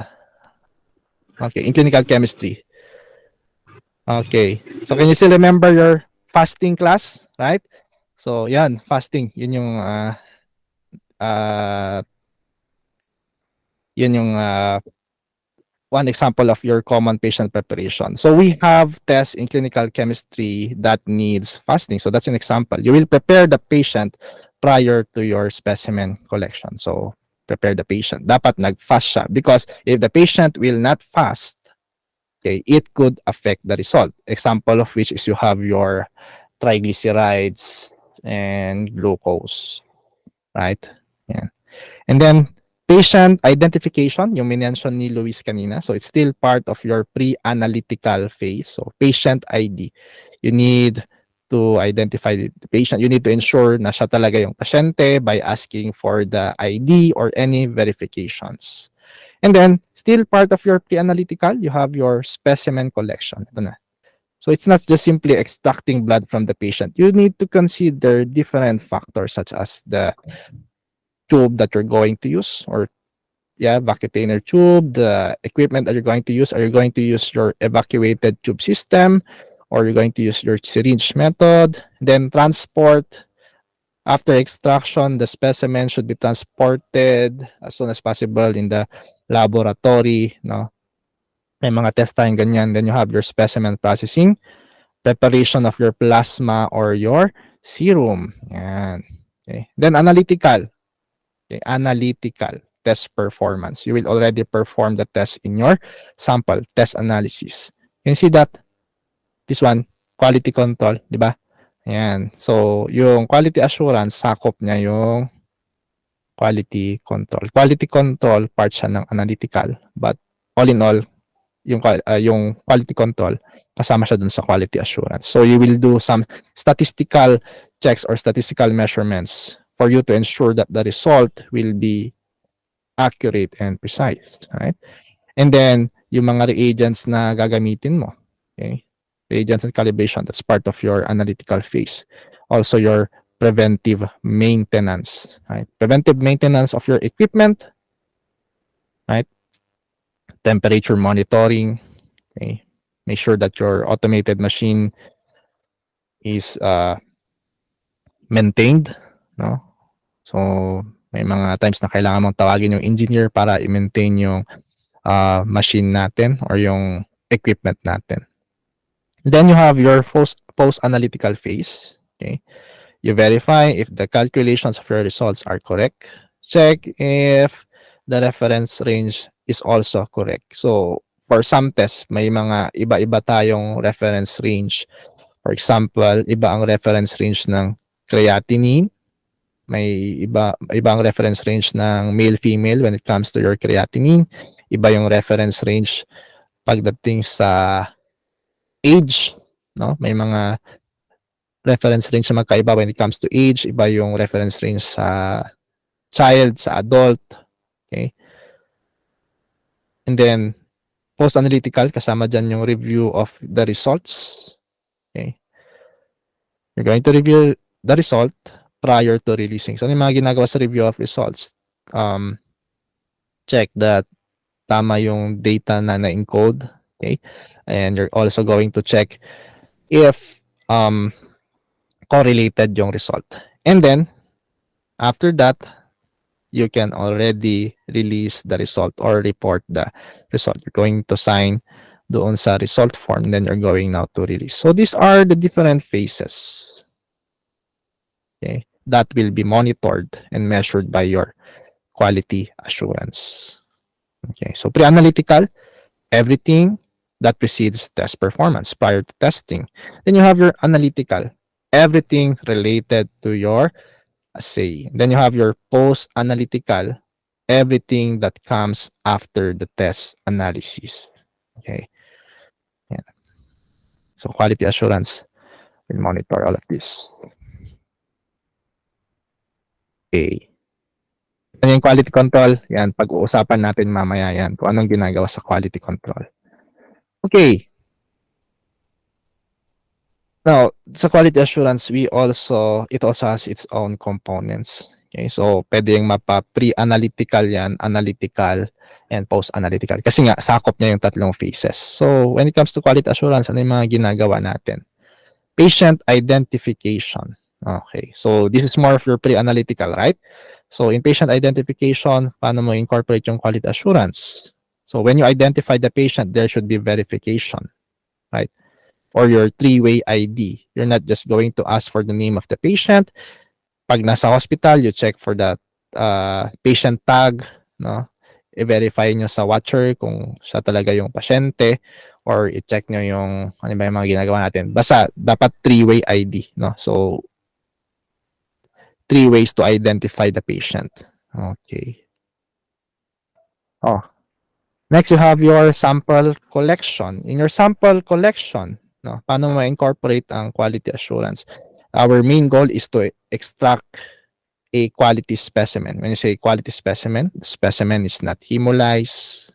Okay, in clinical chemistry. Okay. So can you still remember your fasting class, right? So yan, fasting, yun yung one example of your common patient preparation. So we have tests in clinical chemistry that needs fasting. So that's an example. You will prepare the patient prior to your specimen collection. So prepare the patient. Dapat nag-fast siya because if the patient will not fast, okay, it could affect the result. Example of which is you have your triglycerides and glucose, right? Yeah. And then patient identification, yung minention ni Luis kanina. So it's still part of your pre-analytical phase. So patient ID. You need to identify the patient. You need to ensure na siya talaga yung pasyente by asking for the ID or any verifications. And then, still part of your pre-analytical, you have your specimen collection. Ito na. So it's not just simply extracting blood from the patient. You need to consider different factors such as the tube that you're going to use, or vacutainer tube, the equipment that you're going to use. Are you going to use your evacuated tube system, or you're going to use your syringe method? Then transport. After extraction, the specimen should be transported as soon as possible in the laboratory, no? May mga test tayong ganyan. Then you have your specimen processing, preparation of your plasma or your serum. Yan. Okay. Then analytical. Okay. Analytical test performance. You will already perform the test in your sample test analysis. You can see that this one, quality control, di ba? Ayan. So, yung quality assurance, sakop niya yung quality control. Quality control, part siya ng analytical. But all in all, yung quality control, kasama siya dun sa quality assurance. So, you will do some statistical checks or statistical measurements for you to ensure that the result will be accurate and precise, right? And then, yung mga reagents na gagamitin mo, okay? Reagents and calibration, that's part of your analytical phase. Also, your preventive maintenance, right? Preventive maintenance of your equipment, right? Temperature monitoring, okay? Make sure that your automated machine is maintained, no? So, may mga times na kailangan mong tawagin yung engineer para i-maintain yung machine natin or yung equipment natin. Then you have your post-analytical phase. Okay. You verify if the calculations of your results are correct. Check if the reference range is also correct. So, for some tests, may mga iba-iba tayong reference range. For example, iba ang reference range ng creatinine. May iba ang reference range ng male-female when it comes to your creatinine. Iba yung reference range pagdating sa age, no? May mga reference range na magkaiba when it comes to age, iba yung reference range sa child, sa adult, okay? And then post-analytical, kasama dyan yung review of the results, okay? You're going to review the result prior to releasing. So, ano yung mga ginagawa sa review of results? Check that tama yung data na na-encode, okay? And you're also going to check if correlated yung result. And then, after that, you can already release the result or report the result. You're going to sign doon sa result form, then you're going now to release. So, these are the different phases, okay, that will be monitored and measured by your quality assurance. Okay, so pre-analytical, everything that precedes test performance prior to testing. Then you have your analytical, everything related to your assay. Then you have your post-analytical, everything that comes after the test analysis. Okay. Yeah. So quality assurance will monitor all of this. Okay. Ano yung quality control? Yan, pag-uusapan natin mamaya yan kung anong ginagawa sa quality control. Okay. Now, sa quality assurance, it also has its own components. Okay, so pwede yung mapa-pre-analytical yan, analytical, and post-analytical. Kasi nga, sakop niya yung tatlong phases. So, when it comes to quality assurance, ano yung mga ginagawa natin? Patient identification. Okay, so this is more of your pre-analytical, right? So, in patient identification, paano mo incorporate yung quality assurance? So, when you identify the patient, there should be verification, right? Or your three-way ID. You're not just going to ask for the name of the patient. Pag nasa hospital, you check for the patient tag, no? I-verify nyo sa watcher kung siya talaga yung pasyente or i-check nyo yung ano ba yung mga ginagawa natin. Basta dapat three-way ID, no? So 3 ways to identify the patient. Okay. Oh. Next, you have your sample collection. In your sample collection, no, paano ma-incorporate ang quality assurance? Our main goal is to extract a quality specimen. When you say quality specimen, the specimen is not hemolyzed.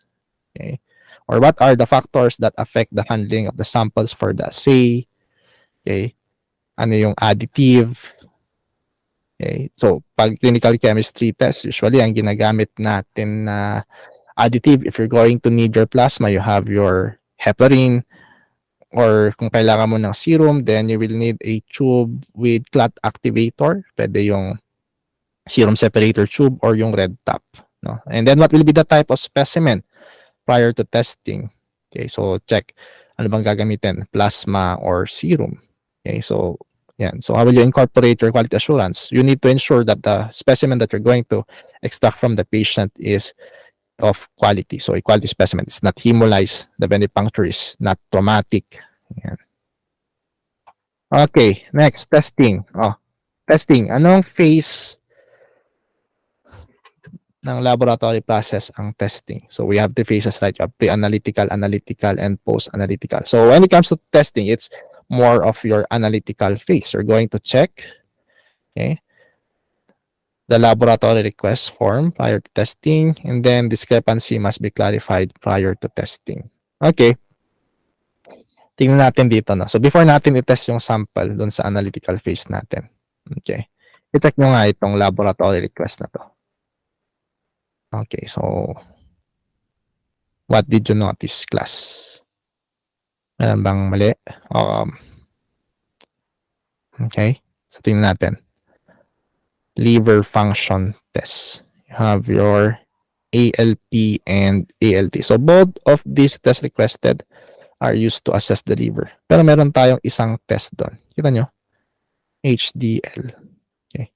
Okay? Or what are the factors that affect the handling of the samples for the assay? Okay? Ano yung additive? Okay? So, pag clinical chemistry test, usually ang ginagamit natin na additive, if you're going to need your plasma, you have your heparin, or kung kailangan mo ng serum, then you will need a tube with clot activator. Pwede yung serum separator tube or yung red top. No? And then what will be the type of specimen prior to testing? Okay, so check ano bang gagamitin, plasma or serum. Okay, so yan. So how will you incorporate your quality assurance? You need to ensure that the specimen that you're going to extract from the patient is of quality. So a quality specimen is not hemolyzed, the venipuncture is not traumatic. Yan. Okay, next, testing. Testing. Anong phase ng laboratory process ang testing? So we have 3 phases, right? You have pre-analytical, analytical, and post-analytical. So when it comes to testing, it's more of your analytical phase. You're going to check, okay, the laboratory request form prior to testing, and then discrepancy must be clarified prior to testing. Okay. Tingnan natin dito, no? So, before natin i-test yung sample dun sa analytical phase natin. Okay. I-check nyo nga itong laboratory request na to. Okay, so, what did you notice, class? Meron bang mali? Okay, so tingnan natin. Liver function test. You have your ALP and ALT. So, both of these tests requested are used to assess the liver. Pero meron tayong isang test doon. Kita nyo? HDL. Okay.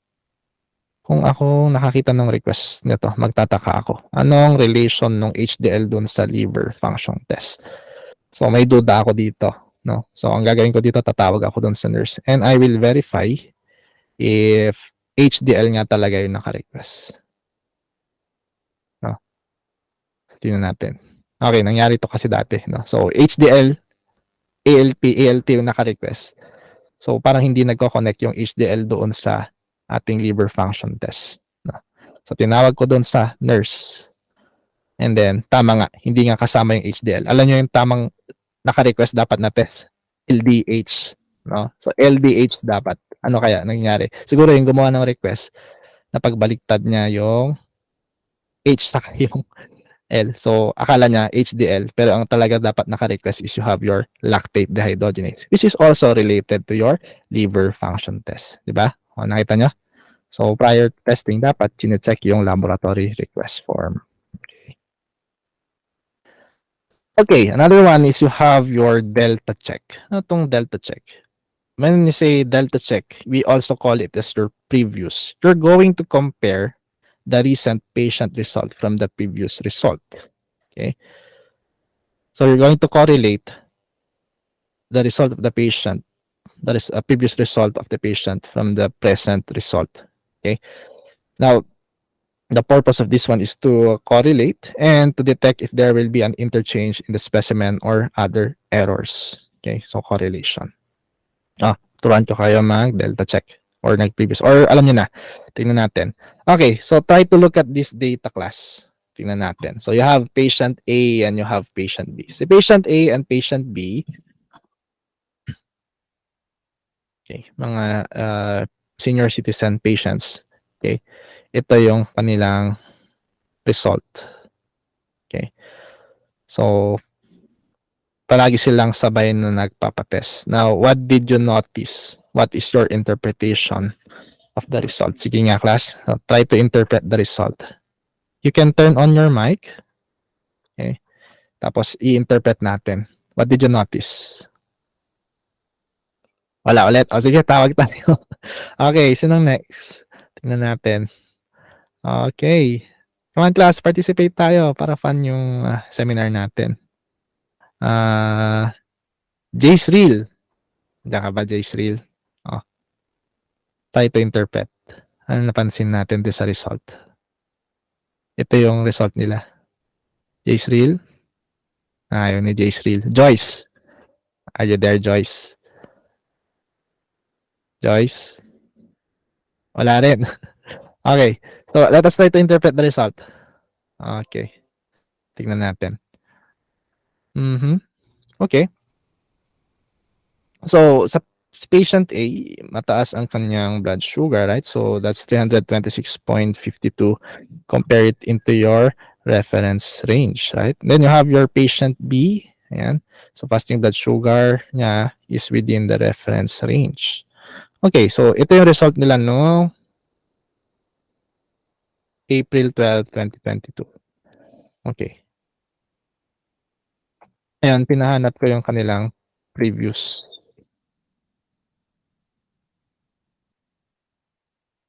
Kung ako nakakita ng request nito, magtataka ako. Anong relation ng HDL doon sa liver function test? So, may duda ako dito. No? So, ang gagawin ko dito, tatawag ako doon sa nurse. And I will verify if HDL nga talaga yung naka-request. No? So, tingnan natin. Okay, nangyari to kasi dati. No? So, HDL, ALP, ALT yung naka-request. So, parang hindi nagko-connect yung HDL doon sa ating liver function test. No? So, tinawag ko doon sa nurse. And then, tama nga, hindi nga kasama yung HDL. Alam nyo yung tamang naka-request dapat na test? LDH. No? So, LDH dapat. Ano kaya nangyari? Siguro yung gumawa ng request, napagbaliktad niya yung H saka yung L. So, akala niya HDL, pero ang talaga dapat naka-request is you have your lactate dehydrogenase, which is also related to your liver function test. Diba? O, nakita nyo? So, prior to testing, dapat chine-check yung laboratory request form. Okay, another one is you have your delta check. Ano itong delta check? When you say delta check, we also call it as your previous. You're going to compare the recent patient result from the previous result. Okay. So you're going to correlate the result of the patient, that is a previous result of the patient from the present result. Okay. Now, the purpose of this one is to correlate and to detect if there will be an interchange in the specimen or other errors. Okay, so correlation. Turuan ko kayo mag-delta check or nag-previous. Or alam niyo na, tingnan natin. Okay, so try to look at this data class. Tingnan natin. So you have patient A and you have patient B. So patient A and patient B, okay, mga senior citizen patients. Okay, ito yung kanilang result. Okay. So, palagi silang sabay na nagpapatest. Now, what did you notice? What is your interpretation of the result? Sige nga, class. So, try to interpret the result. You can turn on your mic. Okay. Tapos, i-interpret natin. What did you notice? Wala ulit. O, sige, tawag tayo. Okay, sinong next? Tingnan natin. Okay. Come on, class. Participate tayo para fun yung seminar natin. Jace-Reel. Diyan ka ba, Jace-Reel? Oh. Try to interpret. Ano napansin natin din sa result? Ito yung result nila. Jace-Reel? Ayaw ni Jace-Reel. Joyce. Are you there, Joyce? Joyce? Wala rin. Okay. So, let us try to interpret the result. Okay. Tingnan natin. Okay. So, sa patient A, mataas ang kanyang blood sugar, right? So, that's 326.52. Compare it into your reference range, right? Then you have your patient B. Ayan. So, fasting blood sugar niya is within the reference range. Okay, so ito yung result nila no April 12, 2022. Okay. Ayan, pinahanap ko yung kanilang previous.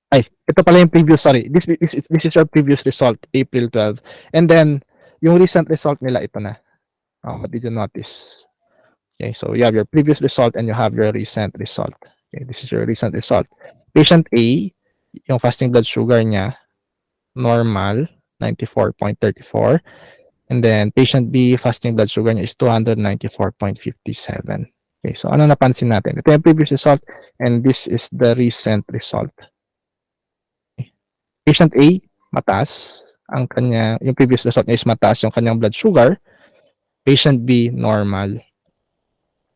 Ay, ito pala yung previous, sorry. This is your previous result, April 12. And then, yung recent result nila, ito na. What did you notice? Okay, so you have your previous result and you have your recent result. Okay, this is your recent result. Patient A, yung fasting blood sugar niya, normal, 94.34. And then, patient B, fasting blood sugar niya is 294.57. Okay, so ano napansin natin? Ito yung previous result and this is the recent result. Patient A, mataas ang kanya, yung previous result niya is mataas yung kanyang blood sugar. Patient B, normal.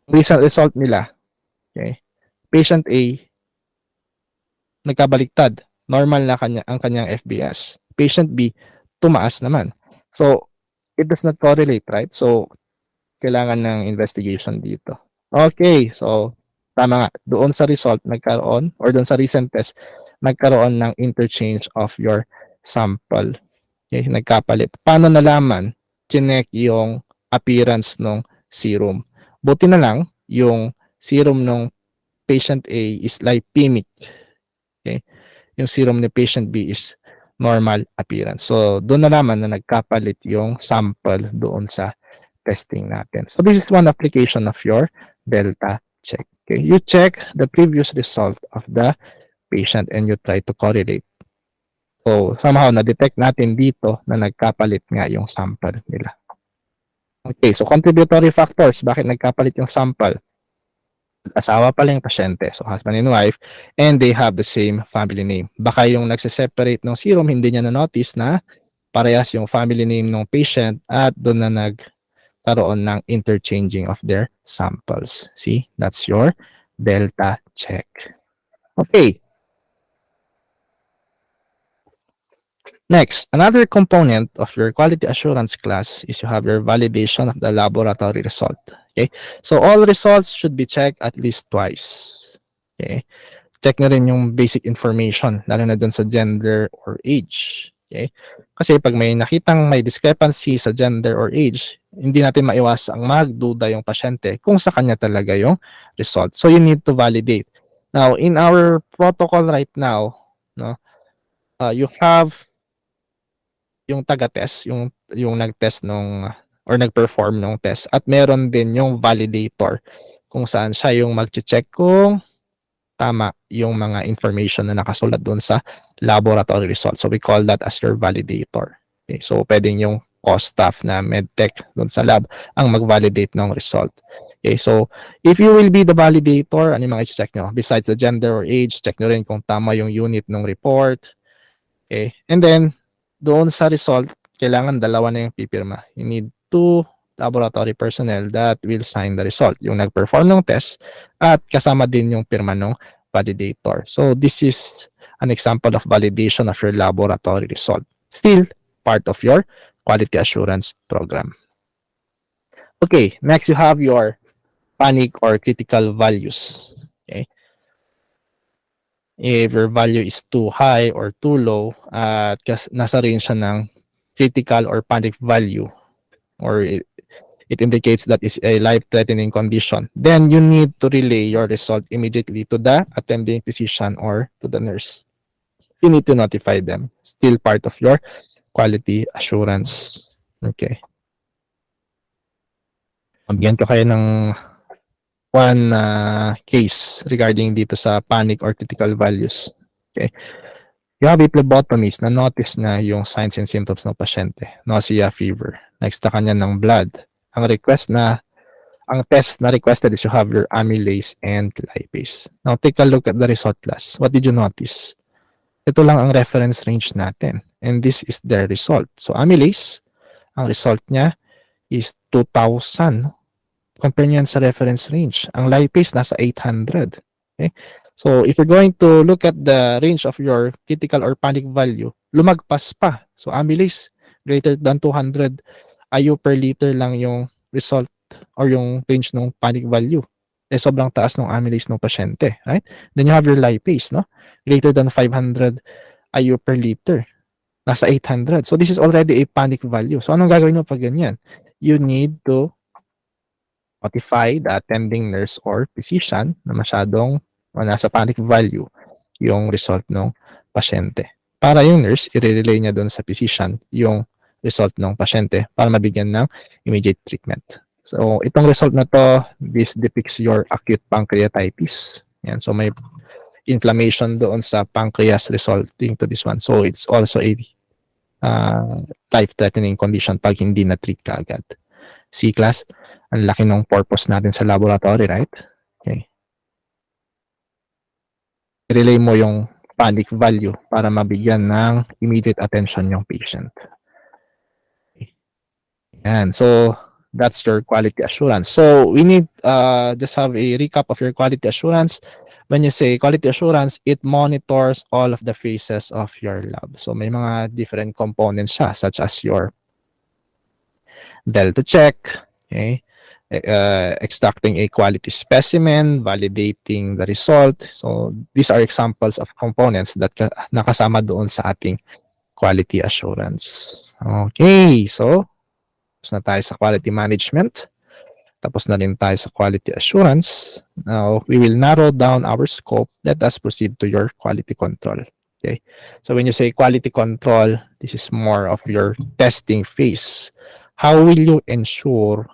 Recent result nila, okay? Patient A, nagkabaliktad. Normal na ang kanyang FBS. Patient B, tumaas naman. So, it does not correlate, right? So, kailangan ng investigation dito. Okay, so tama nga. Doon sa result nagkaroon or doon sa recent test, nagkaroon ng interchange of your sample. Okay, nagkapalit. Paano nalaman? Chinek yung appearance ng serum. Buti na lang yung serum ng patient A is lipemic. Okay? Yung serum ni patient B is normal appearance. So, doon nalaman na nagkapalit yung sample doon sa testing natin. So, this is one application of your delta check. Okay? You check the previous result of the patient and you try to correlate. So, somehow, na-detect natin dito na nagkapalit nga yung sample nila. Okay, so contributory factors. Bakit nagkapalit yung sample? Asawa pala yung pasyente, so husband and wife, and they have the same family name. Baka yung nagse-separate ng serum, hindi niya na-notice na parehas yung family name ng patient at doon na nagkaroon ng interchanging of their samples. See, that's your delta check. Okay. Next, another component of your quality assurance class is you have your validation of the laboratory result. Okay? So all results should be checked at least twice. Okay? Check nyo rin yung basic information, lalo na dun sa gender or age. Okay? Kasi pag may nakitang may discrepancy sa gender or age, hindi natin maiwas ang magduda yung pasyente kung sa kanya talaga yung result. So you need to validate. Now, in our protocol right now, no, you have yung taga-test, yung nag-test nung or nag-perform ng test at meron din yung validator kung saan siya yung mag-check kung tama yung mga information na nakasulat doon sa laboratory result. So we call that as your validator. Okay, so pwedeng yung cost staff na medtech doon sa lab ang mag-validate ng result. Okay, so if you will be the validator, ano yung mga i-check nyo? Besides the gender or age, check nyo rin kung tama yung unit ng report. Okay, and then doon sa result, kailangan dalawa na yung pipirma. You need 2 laboratory personnel that will sign the result. Yung nag-perform ng test at kasama din yung pirma ng validator. So this is an example of validation of your laboratory result. Still part of your quality assurance program. Okay, next you have your panic or critical values. Okay. If your value is too high or too low at nasa range siya ng critical or panic value or it indicates that is a life-threatening condition, then you need to relay your result immediately to the attending physician or to the nurse. You need to notify them. Still part of your quality assurance. Okay. Mabigyan ko kayo ng one case regarding dito sa panic or critical values. Okay. You have a phlebotomist na notice na yung signs and symptoms ng pasyente. Nausea, fever. Next na kanya ng blood. Ang test na requested is you have your amylase and lipase. Now, take a look at the result class. What did you notice? Ito lang ang reference range natin. And this is their result. So, amylase, ang result niya is 2,000. Compare niyan sa reference range. Ang lipase nasa 800. Okay? So, if you're going to look at the range of your critical or panic value, lumagpas pa. So, amylase greater than 200 IU per liter lang yung result or yung range ng panic value. Eh, sobrang taas ng amylase ng pasyente, right? Then you have your lipase, no? Greater than 500 IU per liter. Nasa 800. So, this is already a panic value. So, anong gagawin mo pag ganyan? You need to notify the attending nurse or physician na masyadong nasa panic value yung result ng pasyente. Para yung nurse, i-relay niya doon sa physician yung result ng pasyente para mabigyan ng immediate treatment. So, itong result na to, this depicts your acute pancreatitis. Yan. So, may inflammation doon sa pancreas resulting to this one. So, it's also a life-threatening condition pag hindi na-treat ka agad. C class, ang laki ng purpose natin sa laboratory, right? Okay. Relay mo yung panic value para mabigyan ng immediate attention yung patient. And so that's your quality assurance. So we need just have a recap of your quality assurance. When you say quality assurance, it monitors all of the phases of your lab. So may mga different components siya, such as your Delta check, okay, extracting a quality specimen, validating the result. So these are examples of components that nakasama doon sa ating quality assurance. Okay, so tapos na tayo sa quality management. Tapos na rin tayo sa quality assurance. Now, we will narrow down our scope. Let us proceed to your quality control. Okay. So when you say quality control, this is more of your testing phase. How will you ensure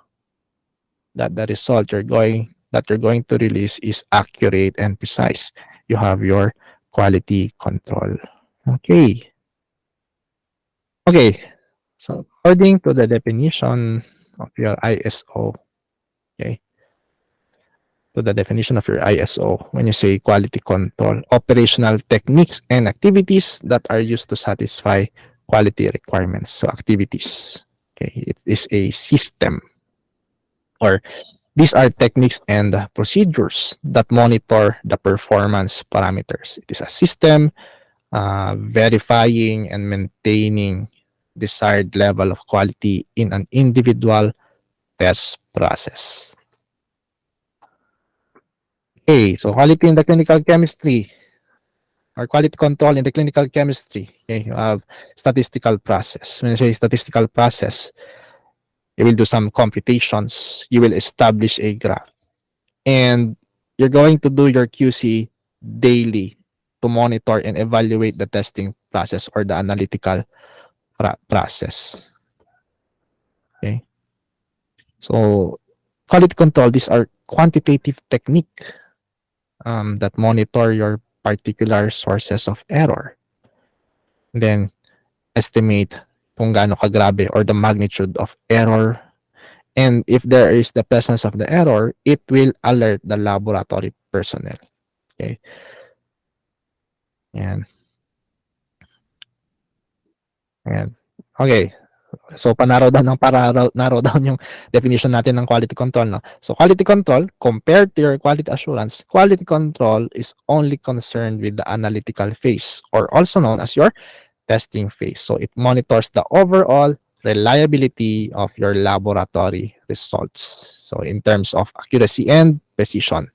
that the result you're going to release is accurate and precise? You have your quality control. Okay. Okay. So according to the definition of your ISO, okay, to the definition of your ISO, when you say quality control, operational techniques and activities that are used to satisfy quality requirements. So activities, okay, it is a system, or these are techniques and procedures that monitor the performance parameters. It is a system verifying and maintaining desired level of quality in an individual test process. Okay, so quality in the clinical chemistry or quality control in the clinical chemistry. Okay, you have statistical process. When you say statistical process, you will do some computations. You will establish a graph. And you're going to do your QC daily to monitor and evaluate the testing process or the analytical process. Okay. So quality control, these are quantitative technique that monitor your particular sources of error. And then estimate kung gaano kagrabe or the magnitude of error. And if there is the presence of the error, it will alert the laboratory personnel. Okay. Yan. Ayan. Okay. So, narrow down yung definition natin ng quality control. No? So, quality control, compared to your quality assurance, quality control is only concerned with the analytical phase, or also known as your testing phase. So, it monitors the overall reliability of your laboratory results. So, in terms of accuracy and precision,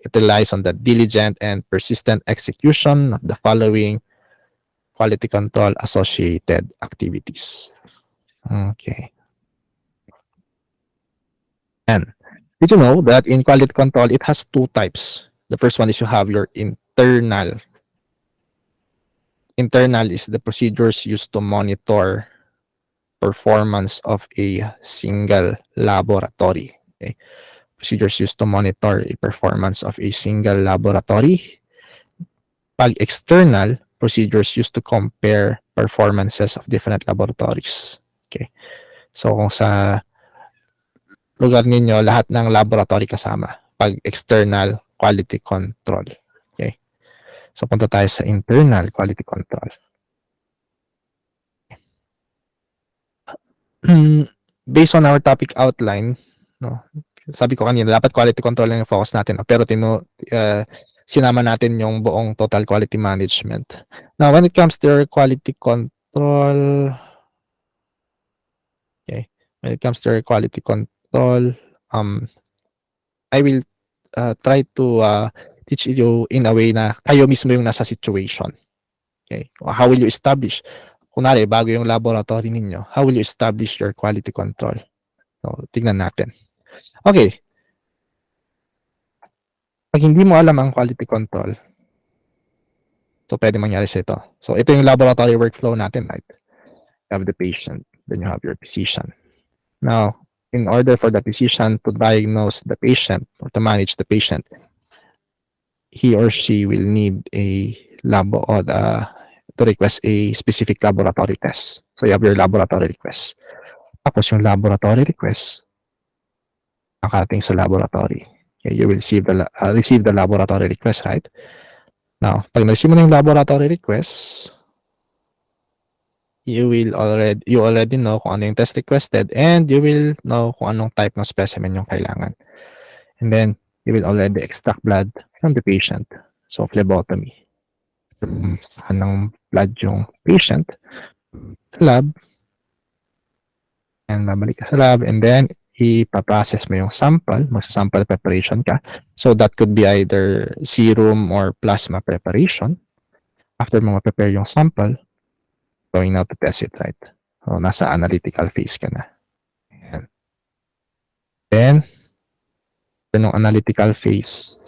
it relies on the diligent and persistent execution of the following quality control associated activities. Okay. And did you know that in quality control, it has two types? The first one is you have your internal. Internal is the procedures used to monitor performance of a single laboratory. Okay. Procedures used to monitor a performance of a single laboratory. Pag external, procedures used to compare performances of different laboratories. Okay. So kung sa lugar ninyo, lahat ng laboratory kasama pag external quality control. Okay. So punta tayo sa internal quality control. Based on our topic outline, no, sabi ko kanina, dapat quality control lang yung focus natin. Pero sinama natin yung buong total quality management. Now, when it comes to your quality control, okay, when it comes to your quality control, I will try to teach you in a way na kayo mismo yung nasa situation. Okay, how will you establish? Kunwari, bago yung laboratory ninyo, how will you establish your quality control? So, tignan natin. Okay. Pag hindi mo alam ang quality control, so pwede mangyari sa ito. So ito yung laboratory workflow natin, right? You have the patient, then you have your physician. Now, in order for the physician to diagnose the patient or to manage the patient, he or she will need a lab or to request a specific laboratory test. So you have your laboratory request. Tapos yung laboratory request, nakarating sa laboratory. Okay, you will receive the laboratory request, right? Now, pag na-receive mo na yung laboratory request, you already know kung ano yung test requested and you will know kung anong type ng specimen yung kailangan. And then, you will already extract blood from the patient. So, phlebotomy. Anong blood yung patient sa lab, and babalik ka sa lab, and then ipaprocess mo yung sample, magsa-sample preparation ka. So that could be either serum or plasma preparation. After mo ma-prepare yung sample, going now to test it, right? So nasa analytical phase ka na. Ayan. Then, nung analytical phase,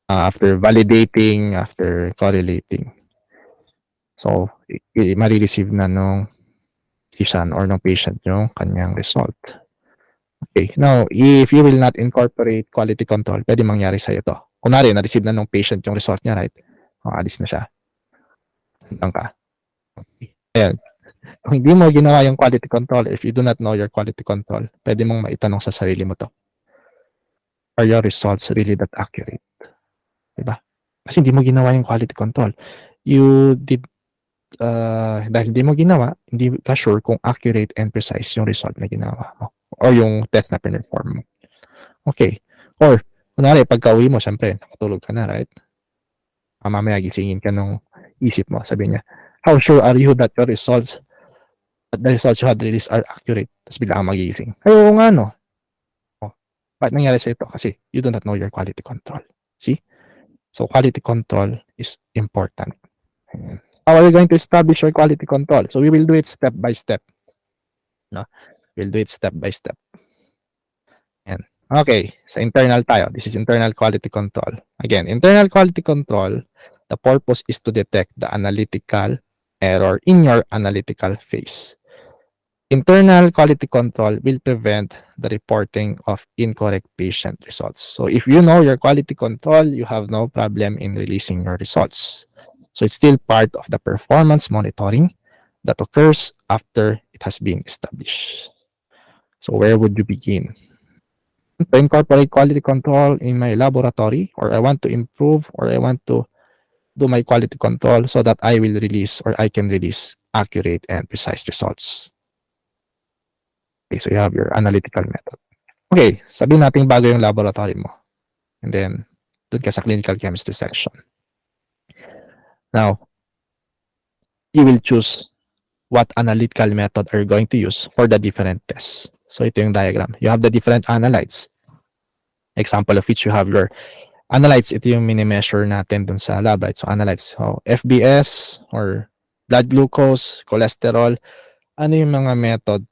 after validating, after correlating, so ma-receive na nung physician or ng patient yung kanyang result. Okay, now, if you will not incorporate quality control, pwede mangyari sa'yo to. Kunwari, na-receive na nung patient yung result niya, right? Alis na siya. Hanggang ka. Okay. Ayan. Kung hindi mo ginawa yung quality control, if you do not know your quality control, pwede mong maitanong sa sarili mo to. Are your results really that accurate? Diba? Kasi hindi mo ginawa yung quality control. You did, dahil hindi mo ginawa, hindi ka sure kung accurate and precise yung result na ginawa mo or yung test na pinperform mo. Okay. Or, kunwari, pagka-uwi mo, syempre, nakatulog ka na, right? Mamaya gisingin ka nung isip mo, sabi niya, how sure are you that your results, that the results you had released are accurate? Tapos bigla kang magigising. Ay, oo nga, no? Oh, bakit nangyari sa ito? Kasi you do not know your quality control. See? So, quality control is important. How are you going to establish your quality control? So, we will do it step by step. No? We'll do it step by step. Yan. Okay, sa internal tayo. This is internal quality control. Again, internal quality control, the purpose is to detect the analytical error in your analytical phase. Internal quality control will prevent the reporting of incorrect patient results. So if you know your quality control, you have no problem in releasing your results. So it's still part of the performance monitoring that occurs after it has been established. So where would you begin? To incorporate quality control in my laboratory, or I want to improve, or I want to do my quality control so that I will release, or I can release accurate and precise results. Okay, so you have your analytical method. Okay, sabihin natin bago yung laboratory mo. And then, doon ka sa clinical chemistry section. Now, you will choose what analytical method are you going to use for the different tests. So ito yung diagram. You have the different analytes. Example of which you have your analytes. Ito yung mini-measure natin dun sa lab, right? So analytes. So FBS or blood glucose, cholesterol. Ano yung mga method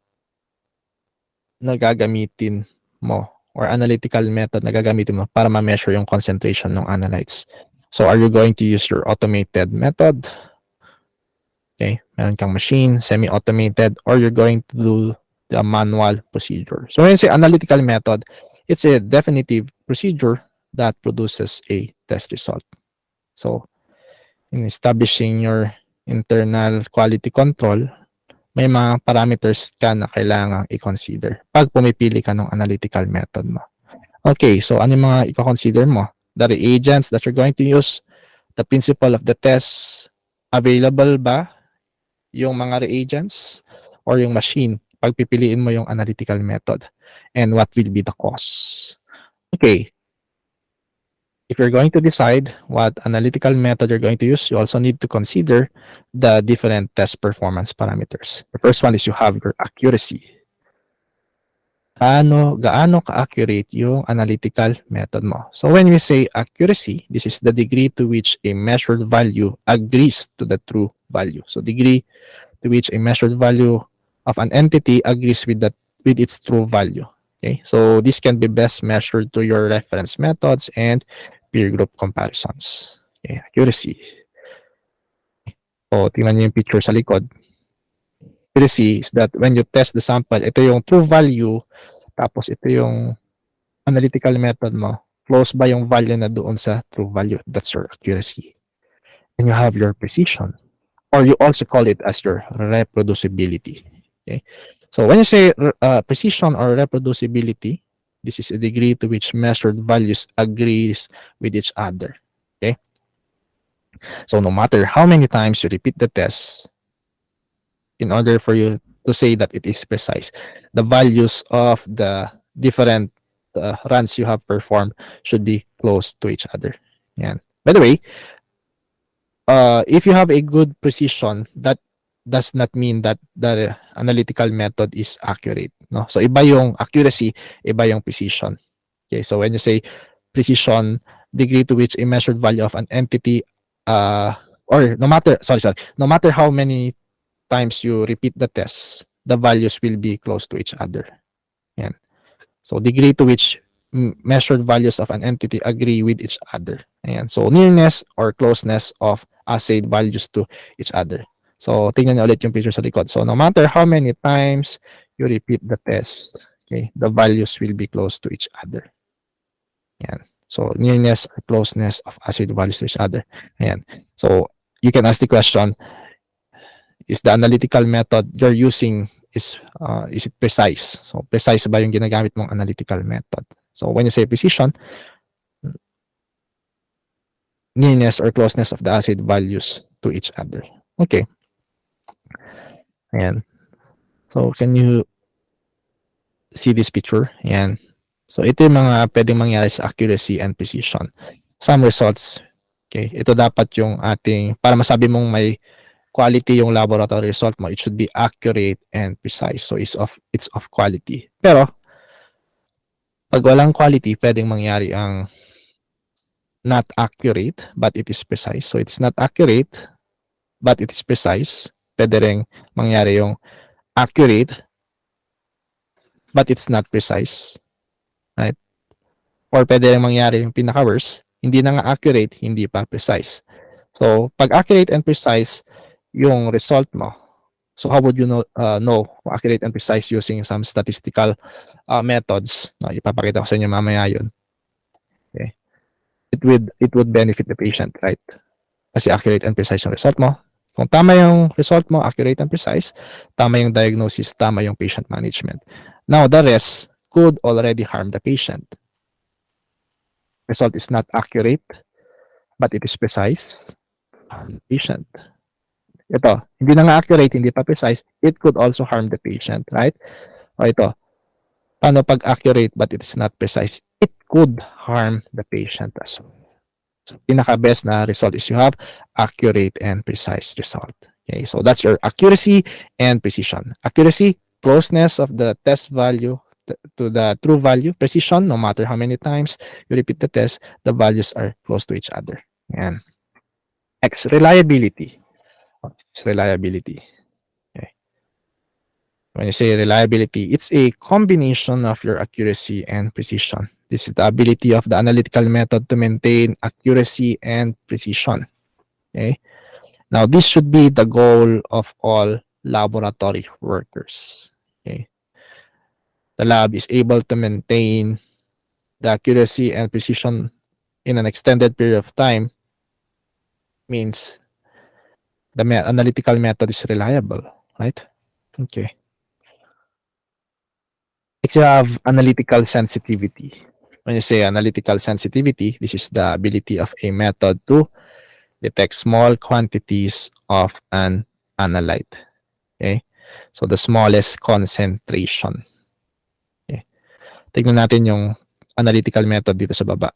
na gagamitin mo or analytical method na gagamitin mo para ma-measure yung concentration ng analytes? So are you going to use your automated method? Okay, meron kang machine, semi-automated, or you're going to do the manual procedure. So when you say analytical method, it's a definitive procedure that produces a test result. So in establishing your internal quality control, may mga parameters ka na kailangang i-consider pag pumipili ka ng analytical method mo. Okay, so ano yung mga i-consider mo? The reagents that you're going to use, the principle of the test, available ba yung mga reagents or yung machine pag pipiliin mo yung analytical method, and what will be the cost. Okay, if you're going to decide what analytical method you're going to use, you also need to consider the different test performance parameters. The first one is you have your accuracy. Gaano ka-accurate yung analytical method mo. So when we say accuracy, this is the degree to which a measured value agrees to the true value. So degree to which a measured value of an entity agrees with its true value. Okay, so this can be best measured through your reference methods and peer group comparisons. Okay, accuracy. So tingnan niyo yung picture sa likod. Accuracy is that when you test the sample, ito yung true value, tapos ito yung analytical method mo, close ba yung value na doon sa true value? That's your accuracy. And you have your precision, or you also call it as your reproducibility. Okay, so when you say precision or reproducibility, This is a degree to which measured values agrees with each other. Okay? So no matter how many times you repeat the test, in order for you to say that it is precise, the values of the different runs you have performed should be close to each other. Yan. By the way, if you have a good precision, that does not mean that the analytical method is accurate. No? So iba yung accuracy, iba yung precision. Okay, so when you say precision, degree to which a measured value of an entity, or no matter how many times you repeat the test, the values will be close to each other. Yan. So degree to which measured values of an entity agree with each other. Ayan. So nearness or closeness of assayed values to each other. So tingnan niyo ulit yung picture sa likod. So no matter how many times you repeat the test, okay, the values will be close to each other. Ayan. So nearness or closeness of assayed values to each other. Ayan. So you can ask the question, is the analytical method you're using is it precise? So precise ba yung ginagamit mong analytical method? So when you say precision, nearness or closeness of the assayed values to each other. Okay. Ayan. So can you see this picture? Ayan. So ito yung mga pwedeng mangyari sa accuracy and precision. Some results, okay, ito dapat yung ating, para masabi mong may quality yung laboratory result mo, it should be accurate and precise. So it's of quality. Pero pag walang quality, pwedeng mangyari ang not accurate but it is precise. So it's not accurate but it is precise. Pwede ring mangyari yung accurate but it's not precise. Right? Or pwede ring mangyari yung pinaka-worst, hindi na nga accurate, hindi pa precise. So pag accurate and precise yung result mo, so how would you know accurate and precise using some statistical methods? No, ipapakita ko sa inyo mamaya yun. Okay. It would benefit the patient, right? Kasi accurate and precise yung result mo. Kung tama yung result mo, accurate and precise, tama yung diagnosis, tama yung patient management. Now, the rest could already harm the patient. Result is not accurate, but it is precise. Harm the patient. Ito, hindi na nga accurate, hindi pa precise, it could also harm the patient, right? O ito, paano pag accurate but it is not precise? It could harm the patient as well. So, pinaka-best na result is you have accurate and precise result. Okay, so that's your accuracy and precision. Accuracy, closeness of the test value to the true value. Precision, no matter how many times you repeat the test, the values are close to each other. Yan. X, reliability. It's reliability. Okay. When you say reliability, it's a combination of your accuracy and precision. This is the ability of the analytical method to maintain accuracy and precision. Okay. Now, this should be the goal of all laboratory workers. Okay. The lab is able to maintain the accuracy and precision in an extended period of time means the analytical method is reliable, right? Okay. Next, you have analytical sensitivity. When you say analytical sensitivity, this is the ability of a method to detect small quantities of an analyte. Okay? So, the smallest concentration. Okay. Tignan natin yung analytical method dito sa baba.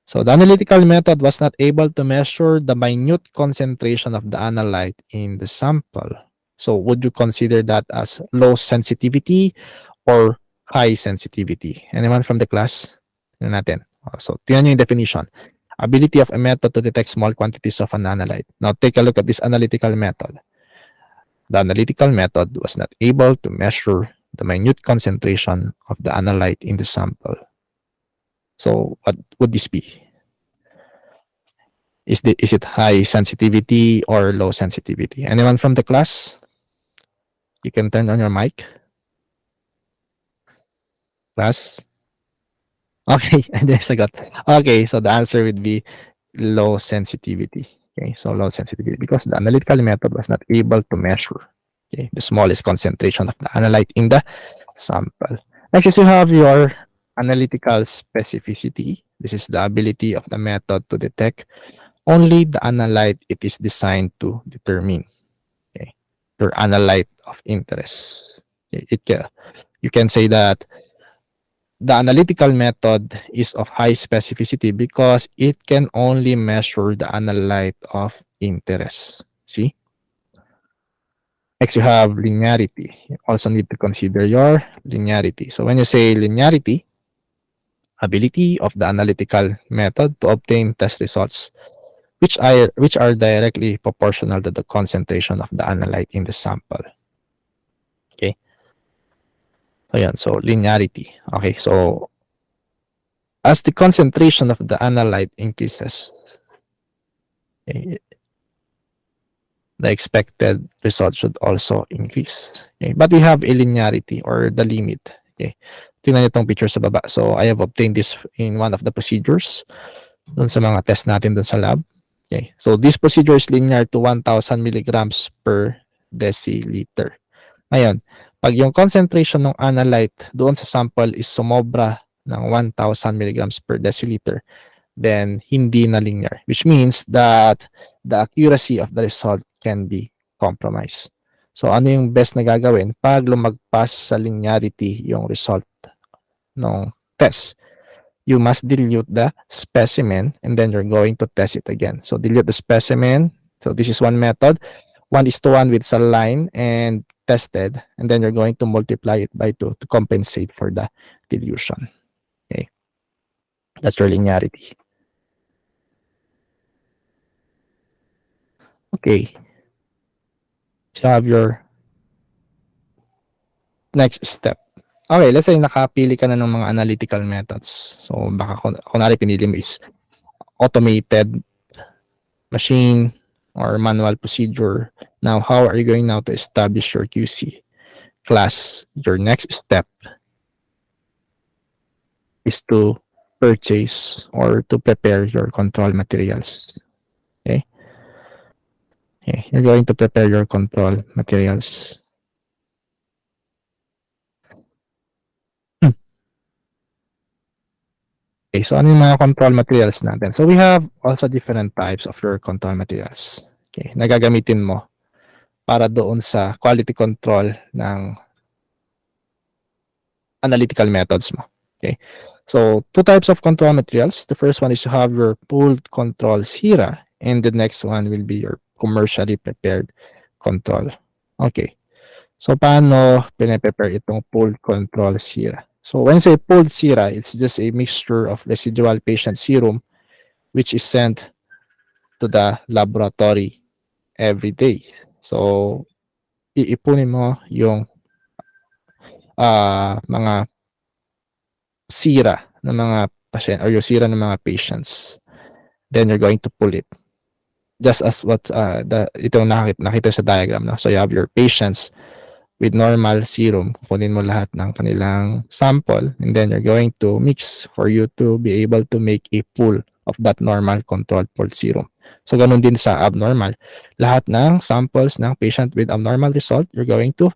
So, the analytical method was not able to measure the minute concentration of the analyte in the sample. So, would you consider that as low sensitivity or high sensitivity? Anyone from the class? Tignan natin. So, tingnan nyo yung definition. Ability of a method to detect small quantities of an analyte. Now, take a look at this analytical method. The analytical method was not able to measure the minute concentration of the analyte in the sample. So, what would this be? Is it high sensitivity or low sensitivity? Anyone from the class? You can turn on your mic. Class? Okay, and I got. Okay, so the answer would be low sensitivity. Okay, so low sensitivity because the analytical method was not able to measure the smallest concentration of the analyte in the sample. Next is you have your analytical specificity. This is the ability of the method to detect only the analyte it is designed to determine. Okay. Your analyte of interest. Okay. You can say that the analytical method is of high specificity because it can only measure the analyte of interest. See? Next, you have linearity. You also need to consider your linearity. So when you say linearity, ability of the analytical method to obtain test results which are directly proportional to the concentration of the analyte in the sample. Okay. So yan, so linearity. Okay, so as the concentration of the analyte increases, okay, the expected result should also increase. Okay, but we have a linearity or the limit. Okay, tingnan niyo itong picture sa baba. So I have obtained this in one of the procedures dun sa mga test natin dun sa lab. Okay, so this procedure is linear to 1,000 milligrams per deciliter. Ngayon, pag yung concentration ng analyte doon sa sample is sumobra ng 1,000 milligrams per deciliter, then hindi na linear, which means that the accuracy of the result can be compromised. So ano yung best na gagawin pag lumagpas sa linearity yung result ng test? You must dilute the specimen and then you're going to test it again. So dilute the specimen. So this is one method. 1:1 with saline and tested, and then you're going to multiply it by 2 to compensate for the dilution. Okay. That's your linearity. Okay. So you have your next step. Okay, let's say nakapili ka na ng mga analytical methods. So baka kunwari pinili mo is automated machine or manual procedure. Now, how are you going now to establish your QC class? Your next step is to purchase or to prepare your control materials. Okay? Okay, you're going to prepare your control materials. Okay, so ano yung mga control materials natin? So we have also different types of your control materials. Okay, nagagamitin mo para doon sa quality control ng analytical methods mo. Okay, so two types of control materials. The first one is you have your pooled control sera, and the next one will be your commercially prepared control. Okay, so paano pinaprepare itong pooled control sera? So when you say pooled sera, it's just a mixture of residual patient serum which is sent to the laboratory every day. So iipunin mo yung mga sera ng mga patient or yung sera ng mga patients. Then you're going to pull it. Just as what itong nakita sa diagram. No? So you have your patients with normal serum, kunin mo lahat ng kanilang sample, and then you're going to mix for you to be able to make a pool of that normal controlled pooled serum. So, ganun din sa abnormal. Lahat ng samples ng patient with abnormal result, you're going to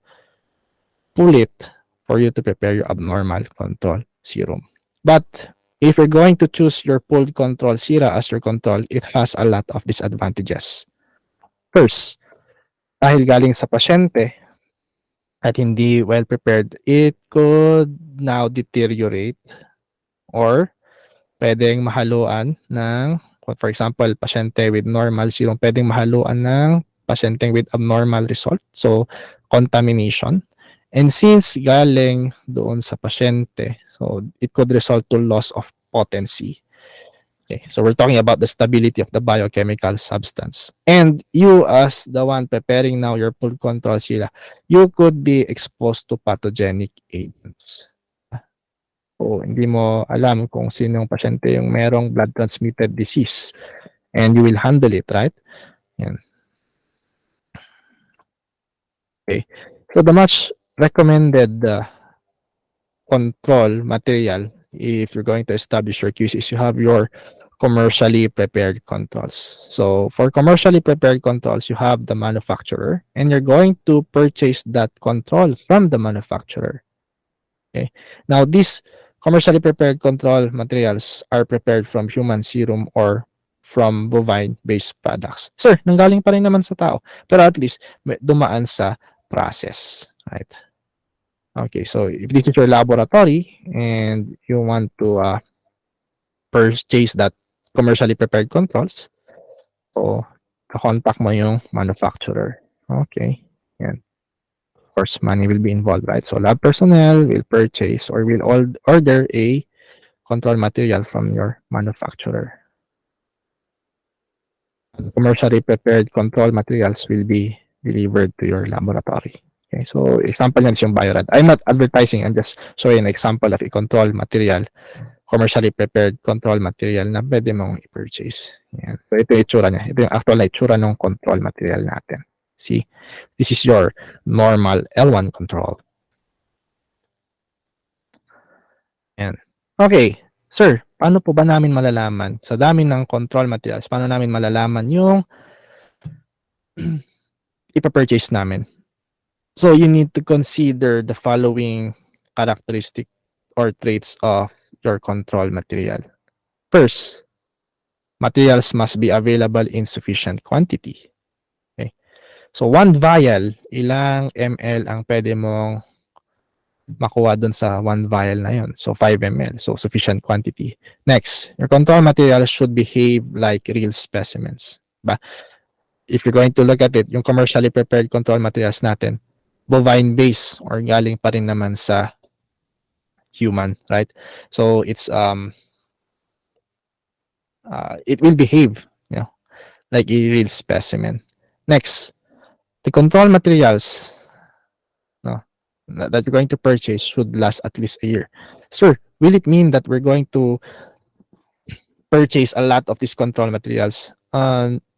pool it for you to prepare your abnormal control serum. But, if you're going to choose your pooled control sera as your control, it has a lot of disadvantages. First, dahil galing sa pasyente, at hindi well prepared, it could now deteriorate or pwedeng mahaluan ng, for example, pasyente with normal serum, pwedeng mahaluan ng pasyente with abnormal result. So, contamination. And since galing doon sa pasyente, so it could result to loss of potency. Okay, so we're talking about the stability of the biochemical substance. And you as the one preparing now your pool control sera, you could be exposed to pathogenic agents. O hindi mo alam kung sinong pasyente yung merong blood transmitted disease. And you will handle it, right? Yan. Okay. So the much recommended control material if you're going to establish your QC is you have your commercially prepared controls. So for commercially prepared controls, you have the manufacturer and you're going to purchase that control from the manufacturer. Okay. Now, these commercially prepared control materials are prepared from human serum or from bovine-based products. Sir, nanggaling pa rin naman sa tao, pero at least dumaan sa process, right? Okay, so if this is your laboratory and you want to purchase that commercially prepared controls, so contact mo yung manufacturer. Okay, yan. Of course, money will be involved, right? So lab personnel will purchase or will order a control material from your manufacturer. Commercially prepared control materials will be delivered to your laboratory. Okay, so example yan is yung Biorad. I'm not advertising, I'm just showing an example of a control material, commercially prepared control material na pwede mong i-purchase. Yan. So ito yung itsura niya. Ito yung actual na itsura ng control material natin. See, this is your normal L1 control. Yan. Okay, sir, paano po ba namin malalaman sa dami ng control materials, paano namin malalaman yung ipa-purchase namin? So you need to consider the following characteristic or traits of your control material. First, materials must be available in sufficient quantity. Okay. So one vial, ilang ml ang pwede mong makuha dun sa one vial na yun. So 5 ml. So sufficient quantity. Next, your control material should behave like real specimens. Ba? If you're going to look at it, yung commercially prepared control materials natin, bovine base or galing pa rin naman sa human, right? So it's it will behave, you know, like a real specimen. Next, the control materials, no, that you're going to purchase should last at least a year. Sir, will it mean that we're going to purchase a lot of these control materials?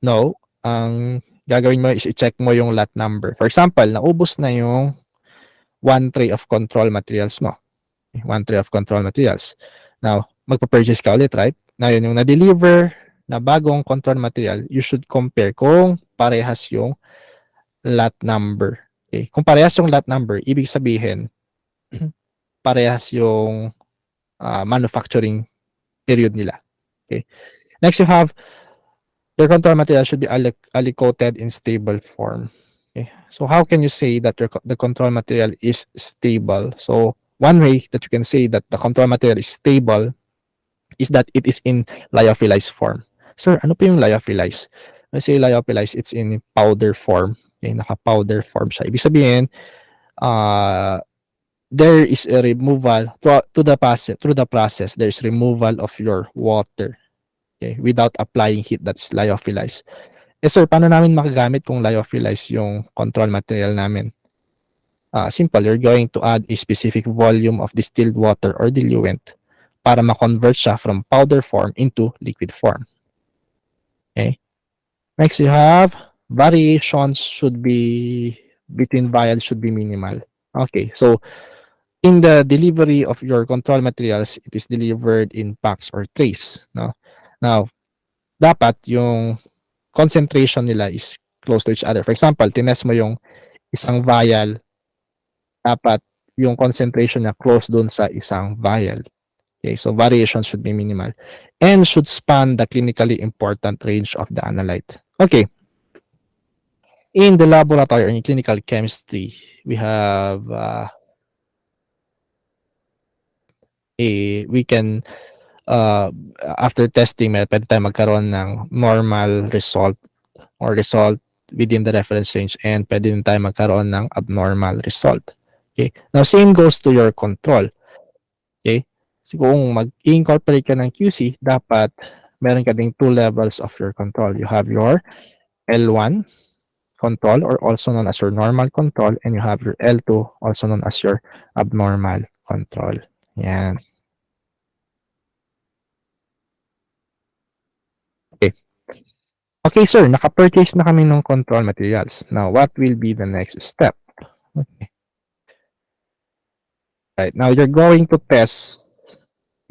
No. Ang gagawin mo is i-check mo yung lot number. For example, naubos na yung one tray of control materials mo. One tray of control materials. Now, magpa-purchase ka ulit, right? Now, yun yung na-deliver na bagong control material, you should compare kung parehas yung lot number. Okay? Kung parehas yung lot number, ibig sabihin, parehas yung manufacturing period nila. Okay? Next, you have your control material should be aliquoted in stable form. Okay? So how can you say that the control material is stable? So one way that you can say that the control material is stable is that it is in lyophilized form. Sir, ano po yung lyophilized? When I say lyophilized, it's in powder form. Okay, naka-powder form siya. Ibig sabihin, there is a removal through the process, there's removal of your water. Okay, without applying heat, that's lyophilized. Eh sir, paano namin makagamit kung lyophilized yung control material namin? Simple, you're going to add a specific volume of distilled water or diluent para ma-convert siya from powder form into liquid form. Okay? Next, you have variations should be between vials should be minimal. Okay, so in the delivery of your control materials, it is delivered in packs or trays. No? Now, dapat yung concentration nila is close to each other. For example, tinest mo yung isang vial, dapat yung concentration niya close dun sa isang vial. Okay, so variations should be minimal and should span the clinically important range of the analyte. Okay. In the laboratory or in clinical chemistry, we have we can after testing, pwede tayo magkaroon ng normal result or result within the reference range and pwede din tayo magkaroon ng abnormal result. Okay. Now, same goes to your control. Okay. So, kung mag-incorporate ka ng QC, dapat meron ka ding two levels of your control. You have your L1 control or also known as your normal control and you have your L2 also known as your abnormal control. Yan. Okay. Okay, sir. Naka-purchase na kami ng control materials. Now, what will be the next step? Okay. Right. Now, you're going to test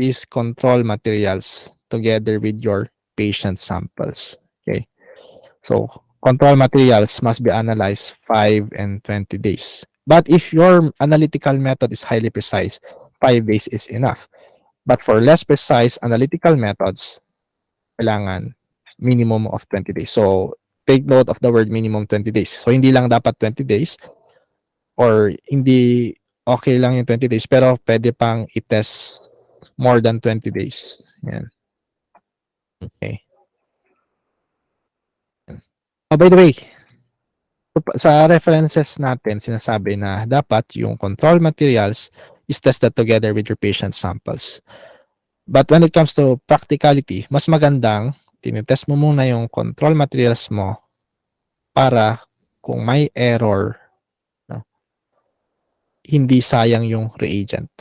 these control materials together with your patient samples. Okay. So, control materials must be analyzed 5 and 20 days. But if your analytical method is highly precise, 5 days is enough. But for less precise analytical methods, kailangan minimum of 20 days. So, take note of the word minimum 20 days. So, hindi lang dapat 20 days or hindi okay lang yung 20 days pero pwede pang i-test more than 20 days. Yan. Okay. Oh, by the way, sa references natin, sinasabi na dapat yung control materials is tested together with your patient samples. But when it comes to practicality, mas magandang tinitest mo muna yung control materials mo para kung may error, no, hindi sayang yung reagent.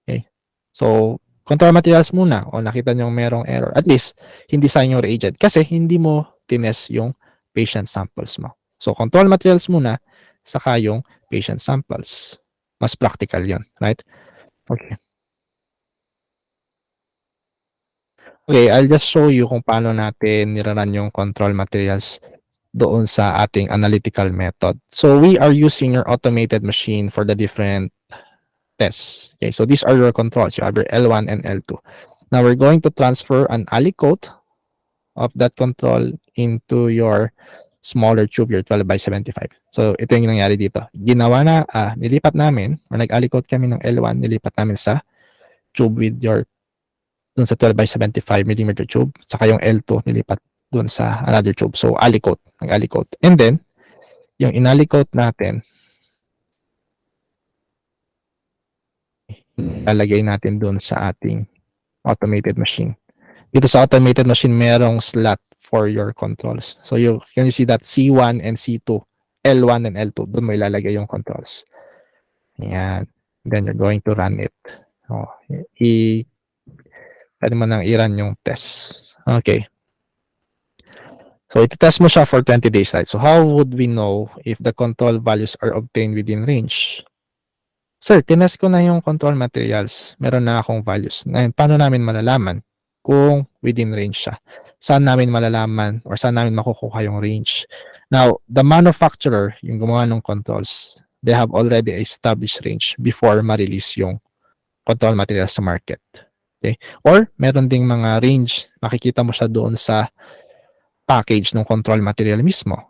Okay? So, control materials muna o nakita nyo merong error. At least, hindi sayang yung reagent kasi hindi mo tinest yung patient samples mo. So, control materials muna, saka yung patient samples. Mas practical yun, right? Okay. Okay, I'll just show you kung paano natin niraran yung control materials doon sa ating analytical method. So we are using your automated machine for the different tests. Okay, so these are your controls. You have your L1 and L2. Now we're going to transfer an aliquot of that control into your smaller tube, your 12 by 75. So ito yung nangyari dito. Nilipat namin, or nag-aliquot kami ng L1, nilipat namin sa tube with your dun sa 12 by 75 millimeter tube, saka yung L2 nilipat dun sa another tube. So, aliquot, nag-aliquot. And then, yung inalikot natin, lalagay natin dun sa ating automated machine. Dito sa automated machine, merong slot for your controls. So, can you see that C1 and C2, L1 and L2, dun mo ilalagay yung controls. Ayan. Then, you're going to run it. Oh, pwede mo nang i-run yung test. Okay. So, iti-test mo siya for 20 days, right? So, how would we know if the control values are obtained within range? Sir, tinest ko na yung control materials. Meron na akong values. Ngayon, paano namin malalaman kung within range siya? Saan namin malalaman or saan namin makukuha yung range? Now, the manufacturer, yung gumawa ng controls, they have already established range before ma-release yung control materials sa market. Okay? Or, meron ding mga range, makikita mo siya doon sa package ng control material mismo.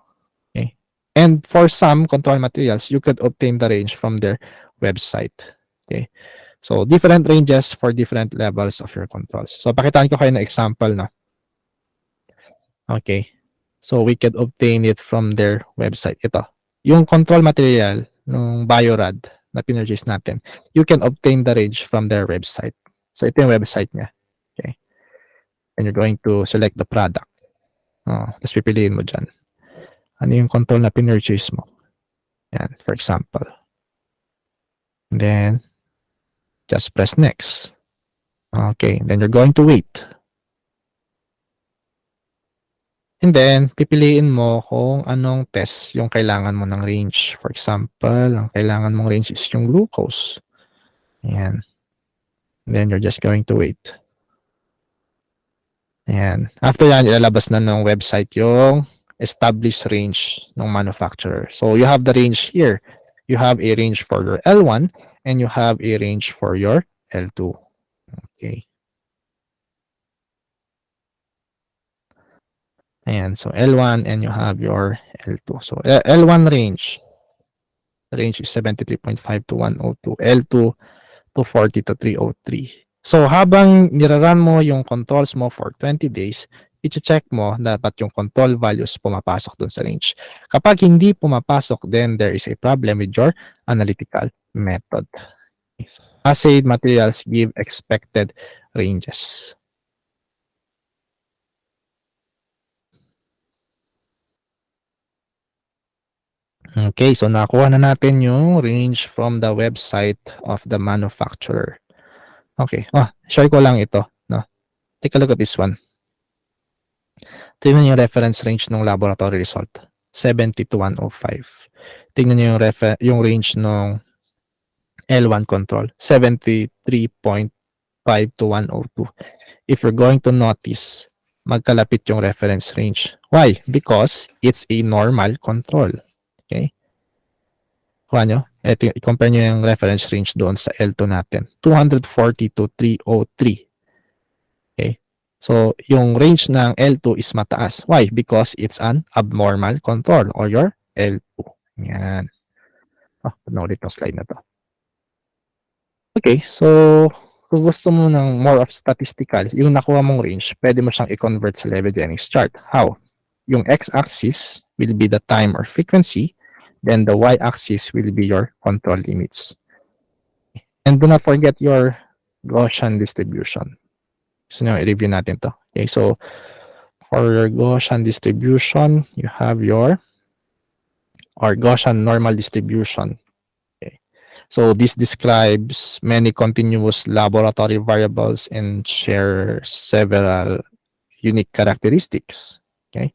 Okay? And for some control materials, you could obtain the range from their website. Okay? So, different ranges for different levels of your controls. So, pakitaan ko kayo ng example, no? Okay. So, we could obtain it from their website. Ito. Yung control material ng Biorad na pinurchase natin, you can obtain the range from their website. So, ito yung website niya. Okay. And you're going to select the product. Tapos pipiliin mo dyan. Ano yung control na pinurchase mo? Yan, for example. And then, just press next. Okay, then you're going to wait. And then, pipiliin mo kung anong test yung kailangan mo ng range. For example, ang kailangan mong range is yung glucose. Ayan. And then, you're just going to wait. Ayan. After yan, ilalabas na ng website yung established range ng manufacturer. So, you have the range here. You have a range for your L1 and you have a range for your L2. Okay. Ayan. So, L1 and you have your L2. So, L1 range. The range is 73.5 to 102. L2, 240 to 303. So, habang niraran mo yung controls mo for 20 days, i-check mo dapat yung control values pumapasok dun sa range. Kapag hindi pumapasok, then there is a problem with your analytical method. Assayed materials give expected ranges. Okay, so nakuha na natin yung range from the website of the manufacturer. Okay, share ko lang ito. No? Take a look at this one. Tingnan yung reference range ng laboratory result. 70 to 105. Tingnan nyo yung range ng L1 control. 73.5 to 102. If you're going to notice, magkalapit yung reference range. Why? Because it's a normal control. Okay? Kuha nyo, ito, i-compare nyo yung reference range doon sa L2 natin. 240 to 303. Okay? So, yung range ng L2 is mataas. Why? Because it's an abnormal control or your L2. Yan. Panoorin yung slide na to. Okay, so kung gusto mo ng more of statistical, yung nakuha mong range, pwede mo siyang i-convert sa Leibniz chart. How? Yung x-axis will be the time or frequency, then the y-axis will be your control limits. And do not forget your Gaussian distribution. So, i-review natin to. Okay, so for your Gaussian distribution, you have your Gaussian normal distribution. Okay. So this describes many continuous laboratory variables and share several unique characteristics. Okay.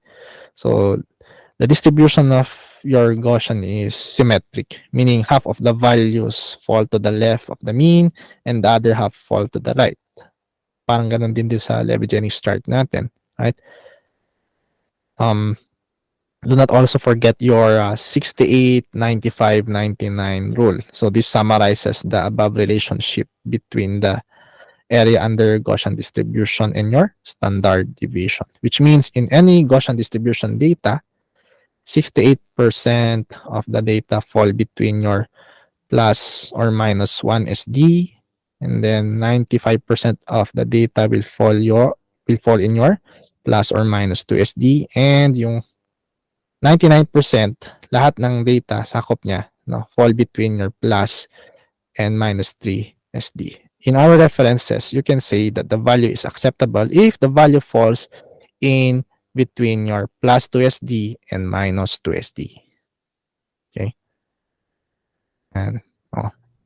So the distribution of your Gaussian is symmetric, meaning half of the values fall to the left of the mean and the other half fall to the right. Parang ganun din sa Leibniz chart natin, right? Do not also forget your 68, 95, 99 rule. So this summarizes the above relationship between the area under Gaussian distribution and your standard deviation, which means in any Gaussian distribution data, 68% of the data fall between your plus or minus 1 SD, and then 95% of the data will fall in your plus or minus 2 SD, and yung 99% lahat ng data sakop niya fall between your plus and minus 3 SD. In our references, you can say that the value is acceptable if the value falls in between your plus 2 SD and minus 2 SD. Okay? And,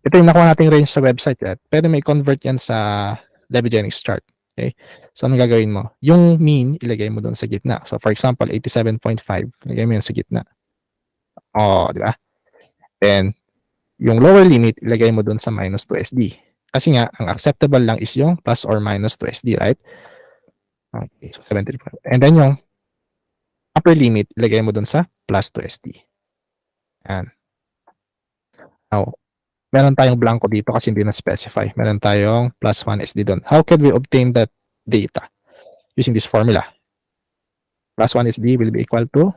ito yung nakuha nating range sa website. Pwede may convert yan sa Leibniz chart. Okay? So, anong gagawin mo? Yung mean, ilagay mo doon sa gitna. So, for example, 87.5, ilagay mo yan sa gitna. Di ba? Then, yung lower limit, ilagay mo doon sa minus 2 SD. Kasi nga, ang acceptable lang is yung plus or minus 2 SD, right? Okay, so 75. And then yung upper limit, ilagay mo doon sa plus 2 SD. Yan. Now, meron tayong blanco dito kasi hindi na-specify. Meron tayong plus 1 SD doon. How can we obtain that data? Using this formula. Plus 1 SD will be equal to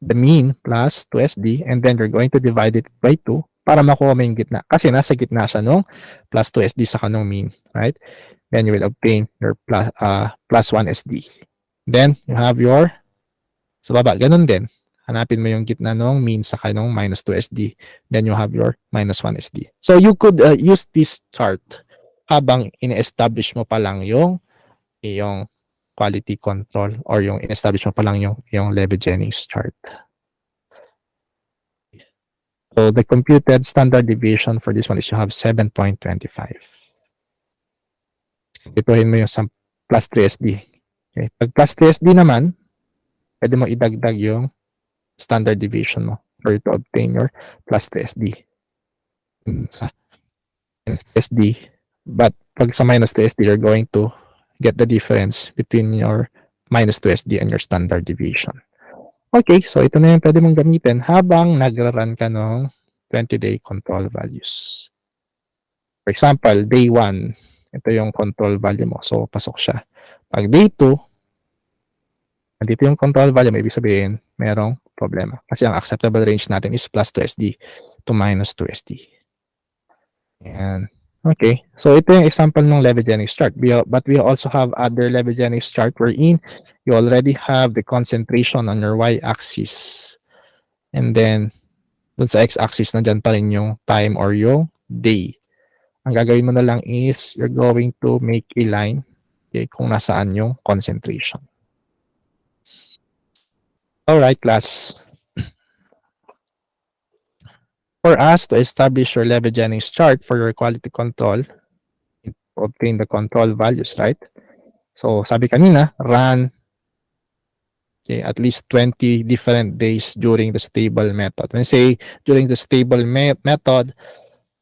the mean plus 2 SD, and then you're going to divide it by 2 para makuha mo yung gitna. Kasi nasa gitna siya nung plus 2 SD sa kanong mean, right? Then you will obtain your plus 1 SD. Then you have your, sa baba, ganun din. Hanapin mo yung gitna nung mean sa kanong minus 2 SD. Then you have your minus 1 SD. So you could use this chart habang in-establish mo pa lang yung quality control or yung in-establish mo pa lang yung Leibniz chart. So the computed standard deviation for this one is you have 7.25. Ituhin mo yung plus 3 SD. Okay. Pag plus 3 SD naman, pwede mo idagdag yung standard deviation mo for you to obtain your plus 3 SD. SD. But pag sa minus 2 SD, you're going to get the difference between your minus 2 SD and your standard deviation. Okay, so ito na yung pwede mong gamitin habang nagra-run ka ng 20-day control values. For example, day 1, ito yung control value mo. So, pasok siya. Pag day 2, nandito yung control value, may ibig sabihin, merong problema. Kasi ang acceptable range natin is plus 2 SD to minus 2 SD. Ayan. Okay, so ito yung example ng Leibniz chart. But we also have other Leibniz chart wherein you already have the concentration on your y-axis. And then, dun sa x-axis, nandyan pa rin yung time or yung day. Ang gagawin mo na lang is you're going to make a line kung nasaan yung concentration. Alright, class. For us to establish your Leibniz chart for your quality control, obtain the control values, right? So, sabi kanina, run at least 20 different days during the stable method. When I say during the stable method,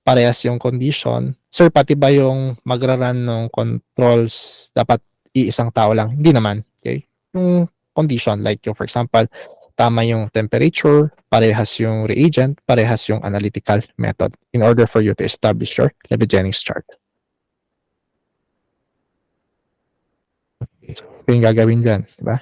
parehas yung condition. Sir, pati ba yung magra-run ng controls dapat iisang tao lang? Hindi naman. Okay? Yung condition, like yung for example, tama yung temperature, parehas yung reagent, parehas yung analytical method in order for you to establish your Lebedjennings chart. Ito yung gagawin dyan, di ba?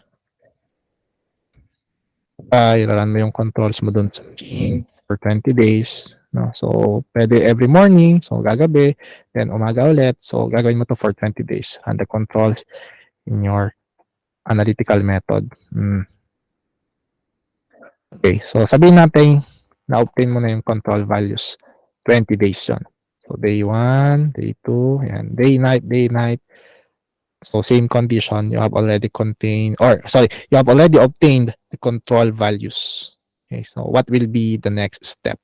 Ilaran mo yung controls mo dun sa machine for 20 days. No? So, pwede every morning, so gagabi, then umaga ulit. So, gagawin mo to for 20 days. And the controls in your analytical method. Okay, so sabihin natin, na-obtain mo na yung control values. 20 days yun. So, day 1, day 2, yan. Day, night. So, same condition, you have already you have already obtained the control values. Okay, so what will be the next step?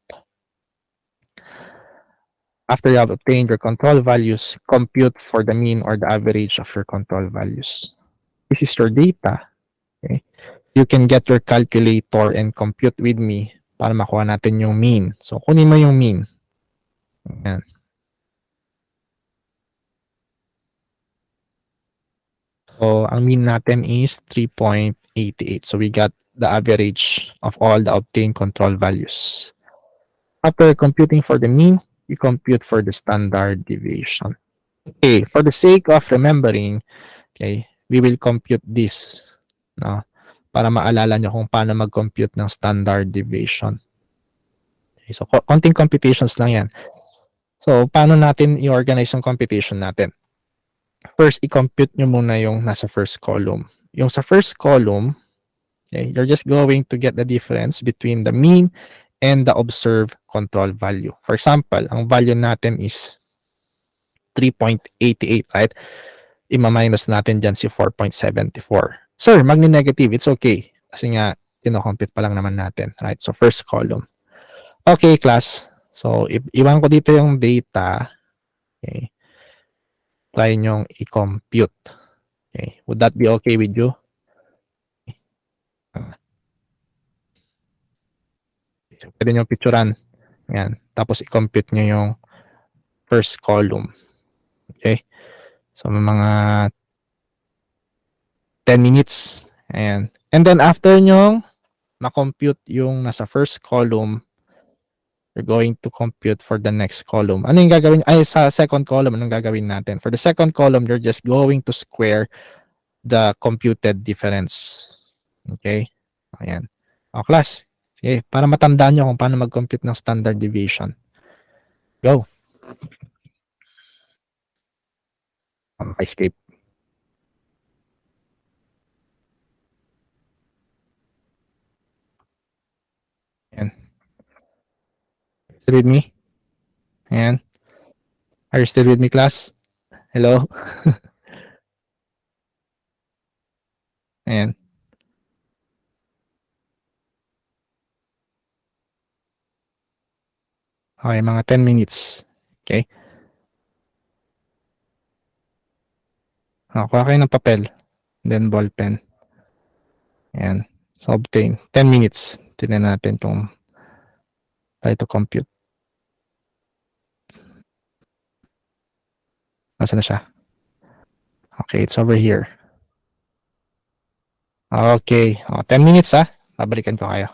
After you have obtained your control values, compute for the mean or the average of your control values. This is your data. Okay? You can get your calculator and compute with me para makuha natin yung mean. So, kunin mo yung mean. Ayan. So, ang mean natin is 3.88. So, we got the average of all the obtained control values. After computing for the mean, you compute for the standard deviation. Okay, for the sake of remembering, okay, we will compute this, no? Para maalala nyo kung paano mag-compute ng standard deviation. Okay, so, konting computations lang yan. So, paano natin i-organize yung computation natin? First, i-compute nyo muna yung nasa first column. Yung sa first column, okay, you're just going to get the difference between the mean and the observed control value. For example, ang value natin is 3.88, right? Ima-minus natin dyan si 4.74. Sir, magni-negative, it's okay. Kasi nga, kino-compute pa lang naman natin, right? So, first column. Okay, class. So, iwan ko dito yung data. Okay. Try nyong i-compute. Okay. Would that be okay with you? So, pwede nyo picturean. Yan. Tapos, i-compute nyo yung first column. Okay. So, mga 10 minutes. Ayan. And then, after nyo ma-compute yung nasa first column, you're going to compute for the next column. Ano yung gagawin? Ay, sa second column, anong gagawin natin? For the second column, you're just going to square the computed difference. Okay? Ayan. O, class. Sige, para matandaan nyo kung paano mag-compute ng standard deviation. Go. Escape. Ayan. Still with me? Ayan. Are you still with me, class? Hello? Ayan. Okay, mga 10 minutes. Okay? Kuha kayo ng papel. Then ball pen. Ayan. So, obtain. 10 minutes. Tignan natin kung try to compute. Nasaan na siya? Okay, it's over here. Okay. 10 minutes ha. Babalikan ko kayo.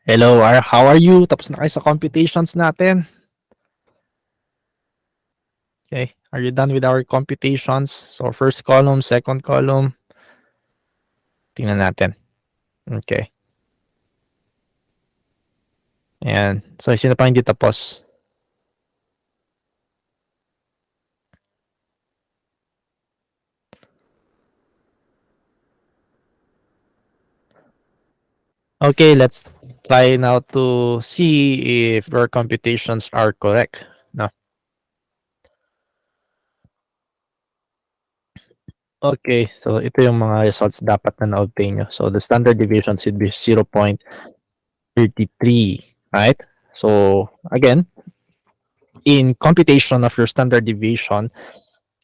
Hello, how are you? Tapos na kayo sa computations natin. Okay, are you done with our computations? So first column, second column. Tingnan natin. Okay. Ayan. So sino pa hindi tapos? Okay, let's try now to see if your computations are correct. No. Okay, so ito yung mga results dapat na na-obtain nyo. So the standard deviation should be 0.33, right? So again, in computation of your standard deviation,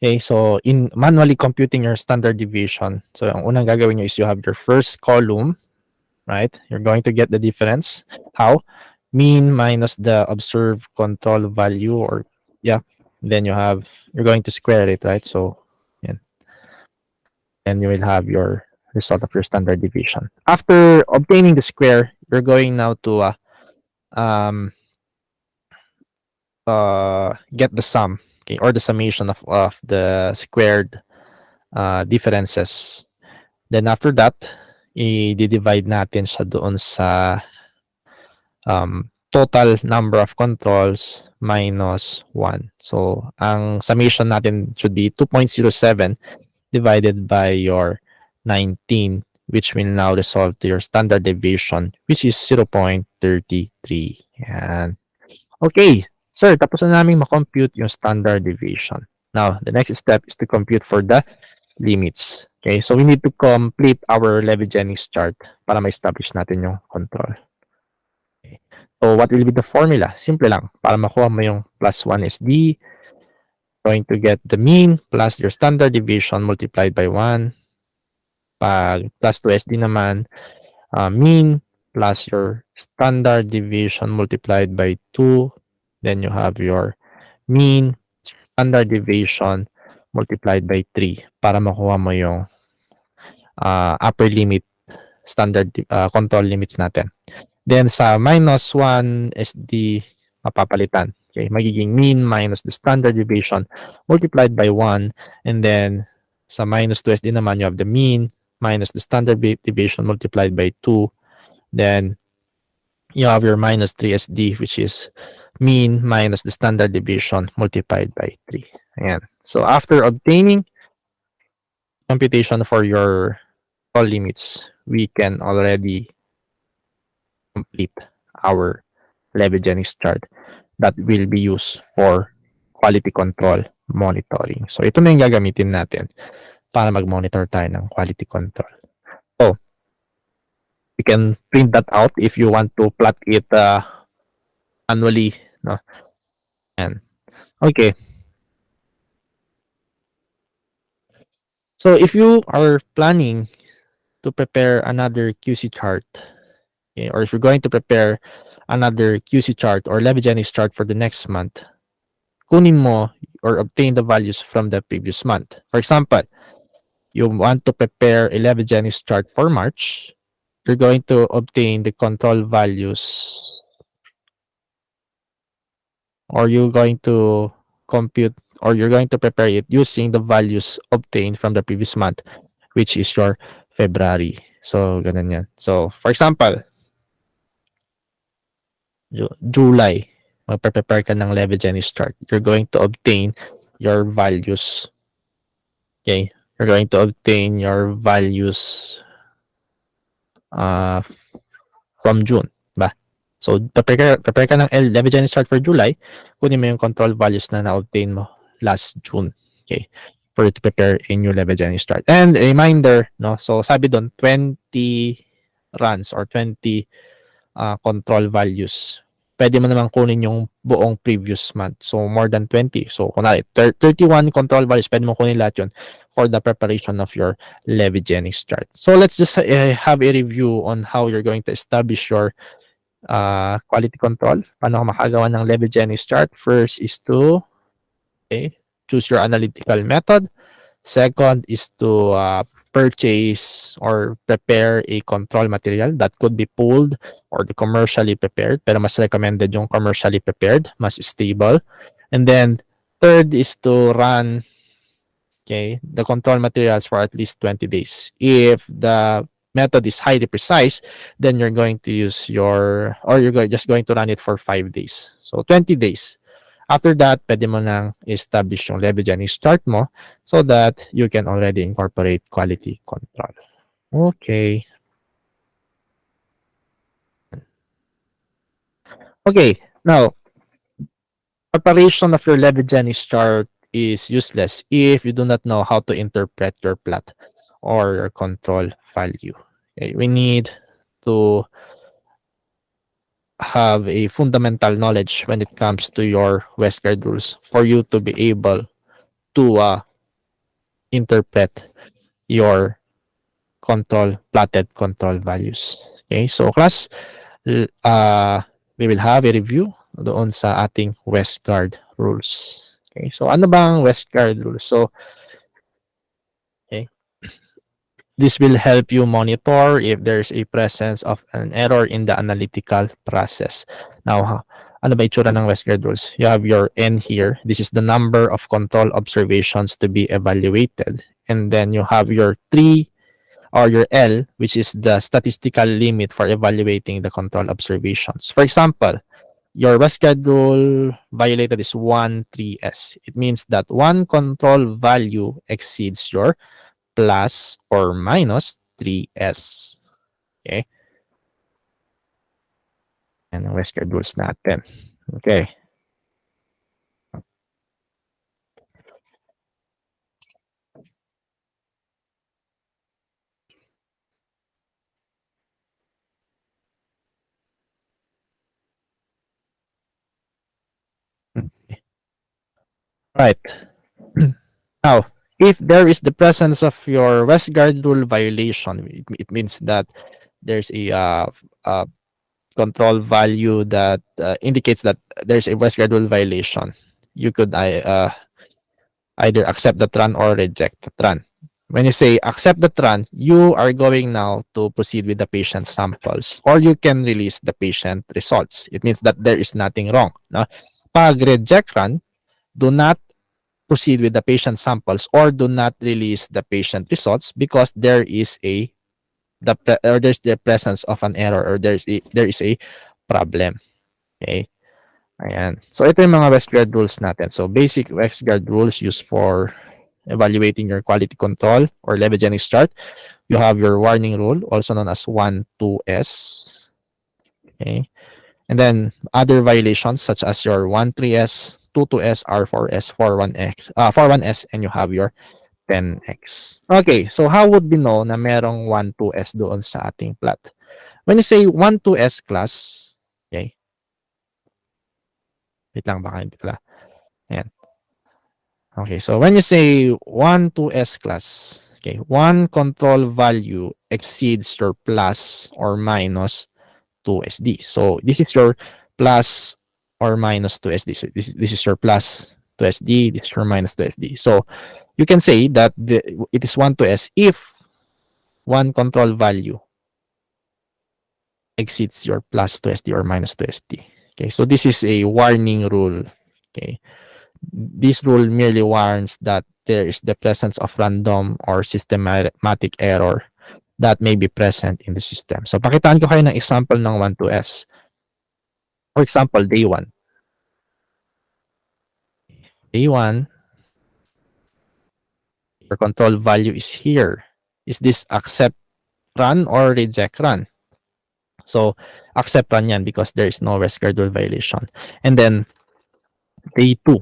okay, so in manually computing your standard deviation, so ang unang gagawin nyo is you have your first column, right? You're going to get the difference. How? Mean minus the observed control value, or yeah, then you're going to square it, right? So yeah, and you will have your result of your standard deviation. After obtaining the square, you're going now to um, get the sum, okay, or the summation of the squared differences. Then after that, i-divide natin siya doon sa total number of controls minus 1. So, ang summation natin should be 2.07 divided by your 19, which will now result to your standard deviation, which is 0.33. Yan. Okay. Sir, tapos na namin makompute yung standard deviation. Now, the next step is to compute for the limits. Okay, so we need to complete our Levy-Jennings chart para ma-establish natin yung control. Okay. So, what will be the formula? Simple lang. Para makuha mo yung plus 1 SD, going to get the mean plus your standard deviation multiplied by 1. Pag plus 2 SD naman, mean plus your standard deviation multiplied by 2. Then you have your mean, standard deviation multiplied by 3 para makuha mo yung upper limit standard control limits natin. Then sa minus 1 SD, mapapalitan. Okay, magiging mean minus the standard deviation multiplied by 1. And then sa minus 2 SD naman, you have the mean minus the standard deviation multiplied by 2. Then you have your minus 3 SD, which is mean minus the standard deviation multiplied by 3. Ayan. So after obtaining computation for your all limits, we can already complete our Levigenis chart that will be used for quality control monitoring. So ito na yung gagamitin natin para mag-monitor tayo ng quality control. So you can print that out if you want to plot it annually. No? And okay. So if you are planning to prepare another QC chart, okay, or if you're going to prepare another QC chart or Levigenis chart for the next month, kunin mo or obtain the values from the previous month. For example, you want to prepare a Levigenis chart for March, you're going to obtain the control values, or you're going to compute, or you're going to prepare it using the values obtained from the previous month, which is your February. So, ganun yan. So, for example, July, magpe-prepare ka ng Levigenis chart. You're going to obtain your values. Okay? You're going to obtain your values from June. Ba? So, prepare ka ng Levigenis chart for July, kunin mo yung control values na na-obtain mo last June. Okay? For you to prepare a new Levigenis chart. And a reminder, no? So, sabi doon, 20 runs or 20 control values. Pwede mo naman kunin yung buong previous month. So, more than 20. So, kunwari, 31 control values, pwede mo kunin lahat yun for the preparation of your Levigenis chart. So, let's just have a review on how you're going to establish your quality control. Paano ka makagawa ng Levigenis chart? First is to choose your analytical method. Second is to purchase or prepare a control material that could be pooled or the commercially prepared, pero mas recommended yung commercially prepared, mas stable. And then third is to run the control materials for at least 20 days. If the method is highly precise, then you're going to use you're just going to run it for 5 days. So 20 days. After that, pwede mo nang establish yung Levigenis chart mo so that you can already incorporate quality control. Okay. Okay, now, preparation of your Levigenis chart is useless if you do not know how to interpret your plot or your control value. Okay, we need to have a fundamental knowledge when it comes to your Westgard rules for you to be able to interpret your plotted control values. Okay, so class, we will have a review doon sa ating Westgard rules. Okay, so ano bang Westgard rules? So, this will help you monitor if there's a presence of an error in the analytical process. Now, ano ba itsura ng Westgard rules? You have your N here. This is the number of control observations to be evaluated. And then you have your 3 or your L, which is the statistical limit for evaluating the control observations. For example, your Westgard rule violated is 1,3S. It means that one control value exceeds your plus or minus 3S. Okay? Yan ang Westgard rules natin. Okay. Right. Now, if there is the presence of your Westgard rule violation, it means that there's a control value that indicates that there's a Westgard rule violation. You could either accept that run or reject that run. when you say accept that run, you are going now to proceed with the patient samples or you can release the patient results. It means that there is nothing wrong. No? Pag reject run, do not proceed with the patient samples or do not release the patient results because there is there's the presence of an error or there is a problem. Okay? Ayan. So ito yung mga WestGuard rules natin. So basic WestGuard rules used for evaluating your quality control or Levogenics chart. You have your warning rule, also known as 1, 2S. Okay. And then other violations such as your 1, 3S, 2, 2S, R4S, 4, 1X, 4, 1S, and you have your 10X. Okay, so how would we know na merong 1, 2S doon sa ating plot? When you say 1, 2S class, okay, wait lang, baka hindi pala. Ayan. Okay, so when you say 1, 2S class, okay, one control value exceeds your plus or minus 2SD. So this is your plus or minus 2SD. So this is your plus 2SD, this is your minus 2SD. So you can say that it is 1 to S if one control value exceeds your plus 2SD or minus 2SD. Okay, so this is a warning rule. Okay, this rule merely warns that there is the presence of random or systematic error that may be present in the system. So pakitaan ko kayo ng example ng 1 to S. For example, day 1. Day 1, your control value is here. Is this accept run or reject run? So accept run yan because there is no WestGuard rule violation. And then day 2.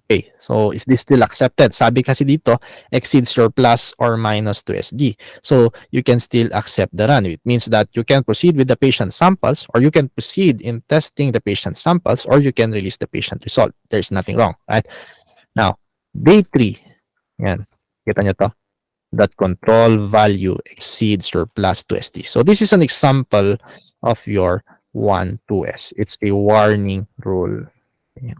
Okay, so is this still accepted? Sabi kasi dito, exceeds your plus or minus 2SD. So you can still accept the run. It means that you can proceed with the patient samples or you can proceed in testing the patient samples or you can release the patient result. There's nothing wrong, right? Now, day 3. Yan. Kita nyo to? That control value exceeds your plus 2SD. So this is an example of your 1, 2S. It's a warning rule.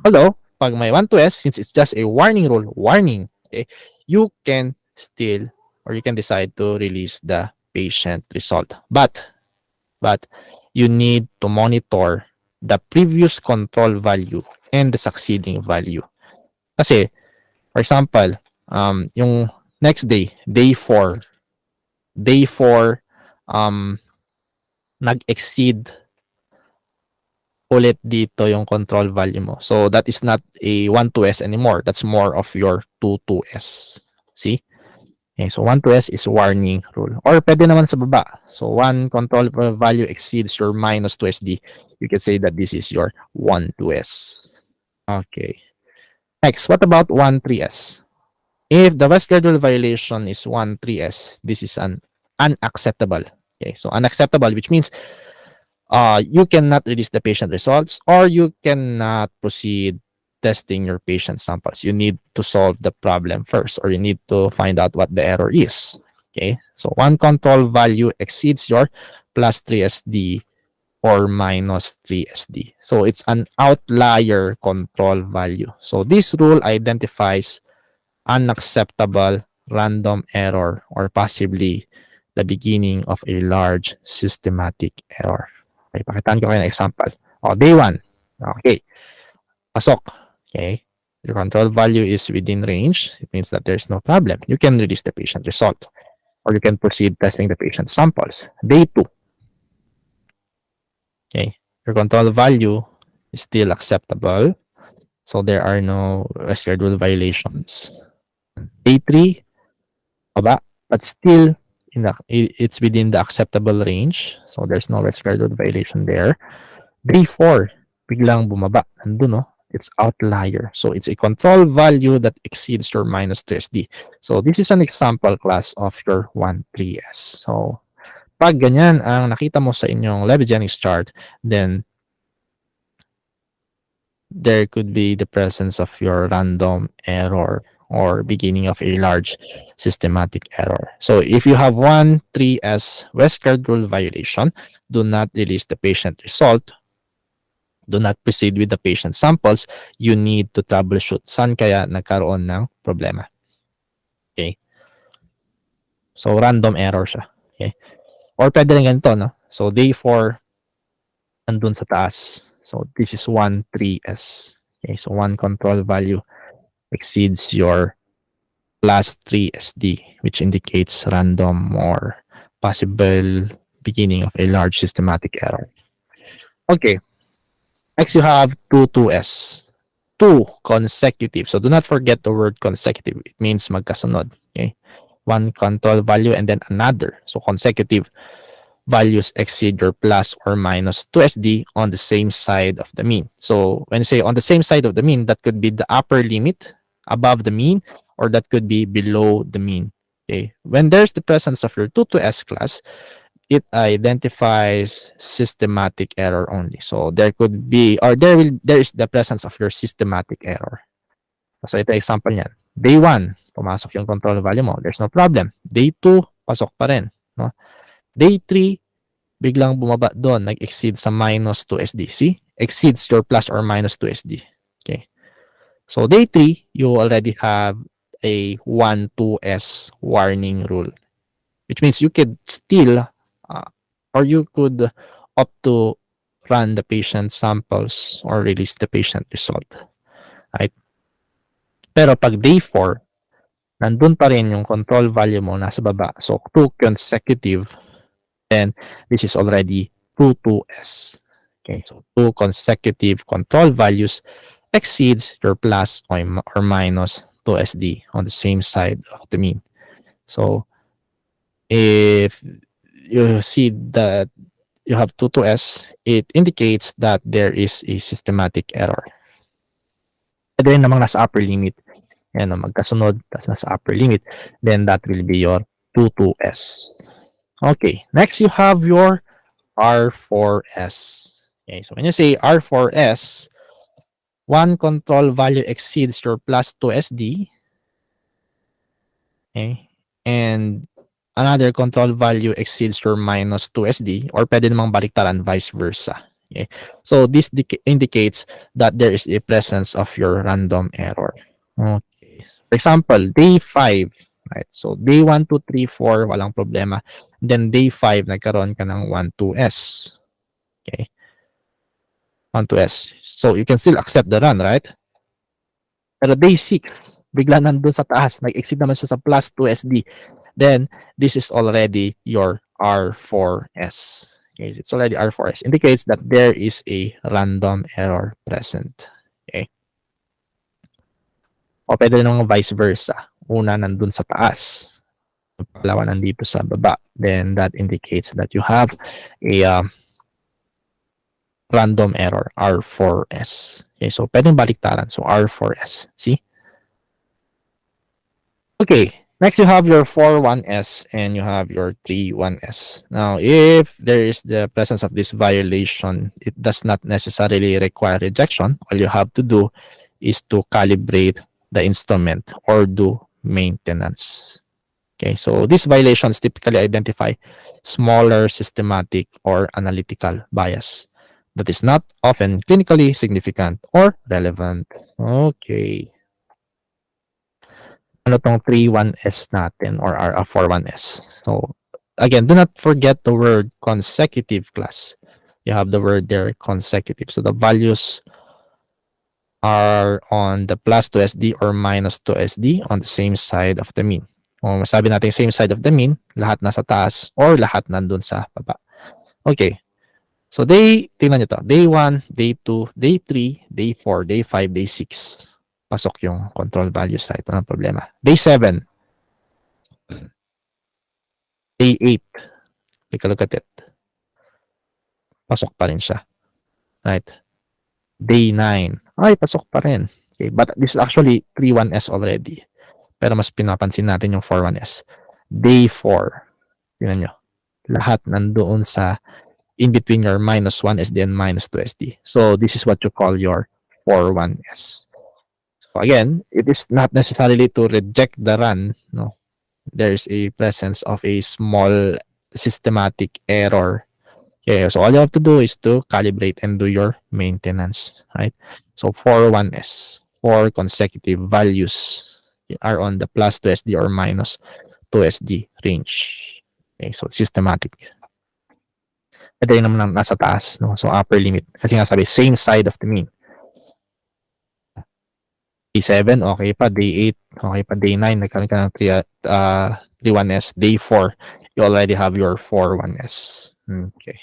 Although, pag may 1 to S, since it's just a warning rule, warning, okay, you can still or you can decide to release the patient result. But you need to monitor the previous control value and the succeeding value. Kasi, for example, yung next day, day 4, nag-exceed ulit dito yung control value mo. So that is not a 1 to S anymore. That's more of your 2 to S. See? Okay, so 1 to S is warning rule. Or pwede naman sa baba. So 1 control value exceeds your minus 2SD. You can say that this is your 1 to S. Okay. Next, what about 1 3S? If the WestGuard rule violation is 1 3S, this is an unacceptable. Okay, so unacceptable, which means you cannot release the patient results or you cannot proceed testing your patient samples. You need to solve the problem first or you need to find out what the error is. Okay, so one control value exceeds your plus 3SD or minus 3SD. So it's an outlier control value. So this rule identifies unacceptable random error or possibly the beginning of a large systematic error. Okay, pakitaan ko kayo ng example. Day 1. Okay. Pasok. Okay. Your control value is within range. It means that there's no problem. You can release the patient result or you can proceed testing the patient samples. Day 2. Okay. Your control value is still acceptable. So there are no WestGuard rule violations. Day 3, baba, but still it's within the acceptable range. So there's no WestGuard rule violation there. Day 4, biglang bumaba. Nandun, no? It's outlier. So it's a control value that exceeds your minus 3SD. So this is an example class of your 1, 3S. So pag ganyan ang nakita mo sa inyong Levogenics chart, then there could be the presence of your random error or beginning of a large systematic error. So if you have 1, 3S WestGuard rule violation, do not release the patient result. Do not proceed with the patient samples. You need to troubleshoot. Saan kaya nagkaroon ng problema? Okay? So, random error siya. Okay? Or pwede rin ganito, no? So, day 4, nandun sa taas. So, this is 1, 3S. Okay? So, one control value exceeds your plus 3SD, which indicates random or possible beginning of a large systematic error. Okay. Next, you have 2, 2S. 2 consecutive. So, do not forget the word consecutive. It means magkasunod. Okay? One control value and then another. So, consecutive values exceed your plus or minus 2SD on the same side of the mean. So, when you say on the same side of the mean, that could be the upper limit above the mean, or that could be below the mean. Okay? When there's the presence of your 2, 2S class, it identifies systematic error only. So there could be, or there is the presence of your systematic error. So ito example niyan. Day 1, pumasok yung control value mo. There's no problem. Day 2, pasok pa rin. No? Day 3, biglang bumaba doon, nag-exceed sa minus 2SD. See? Exceeds your plus or minus 2SD. Okay. So day 3, you already have a 1, 2S warning rule, which means you could still or you could opt to run the patient samples or release the patient result. Right? Pero pag day 4, nandun pa rin yung control value mo nasa baba. So, 2 consecutive, then this is already 2, 2S. Okay, so 2 consecutive control values exceeds your plus or minus 2SD on the same side of the mean. So, if you see that you have 2, 2S, it indicates that there is a systematic error. Pwede rin namang nasa upper limit. Yan, magkasunod, tas nasa upper limit, then that will be your 2, 2S. Okay, next you have your R4S. Okay, so when you say R4S, one control value exceeds your plus 2SD, okay, and another control value exceeds your minus 2SD, or pwede namang baliktaran, vice versa. Okay, so this indicates that there is a presence of your random error. Okay, for example, day 5, right? So day 1, 2, 3, 4, walang problema. Then day 5, nagkaroon ka ng 1, 2S. Okay, 1, 2S. So you can still accept the run, right? Pero day 6, bigla nandun sa taas, nag-exceed naman siya sa plus 2SD. Then, this is already your R4S. Okay, it's already R4S. Indicates that there is a random error present. Okay. O pwede naman vice versa. Una nandun sa taas. Pangalawa nandito sa baba. Then, that indicates that you have a random error, R4S. Okay, so pwedeng baliktaran. So, R4S. See? Okay, next you have your 4-1S and you have your 3-1S. Now, if there is the presence of this violation, it does not necessarily require rejection. All you have to do is to calibrate the instrument or do maintenance. Okay, so these violations typically identify smaller systematic or analytical bias that is not often clinically significant or relevant. Okay. Ano tong 3-1S natin or 4-1S. So, again, do not forget the word consecutive class. You have the word there, consecutive. So, the values are on the plus 2SD or minus 2SD on the same side of the mean. Kung masabi natin same side of the mean, lahat nasa taas or lahat nandun sa baba. Okay. So, tingnan nyo to. Day 1, day 2, day 3, day 4, day 5, day 6. Pasok yung control values, right? Walang problema. Day 7. Day 8. Take a look at it. Pasok pa rin siya. Right? Day 9. Ay, pasok pa rin. Okay, but this is actually 3-1S already. Pero mas pinapansin natin yung 4-1S. Day 4. Tingnan nyo. Lahat nandoon sa in between your minus 1SD and minus 2SD. So, this is what you call your 4-1S. So, again, it is not necessarily to reject the run. No, there is a presence of a small systematic error. Okay, so all you have to do is to calibrate and do your maintenance, right? So 4-1S, 4 consecutive values. are on the plus 2SD or minus 2SD range. Okay, so systematic. Ito yung naman nasa taas, no? So upper limit. Kasi nga sabi, same side of the mean. Day 7, okay pa. Day 8, okay pa. Day 9, nagkaroon ka ng 3-1S. Day 4, you already have your 4-1S. Okay.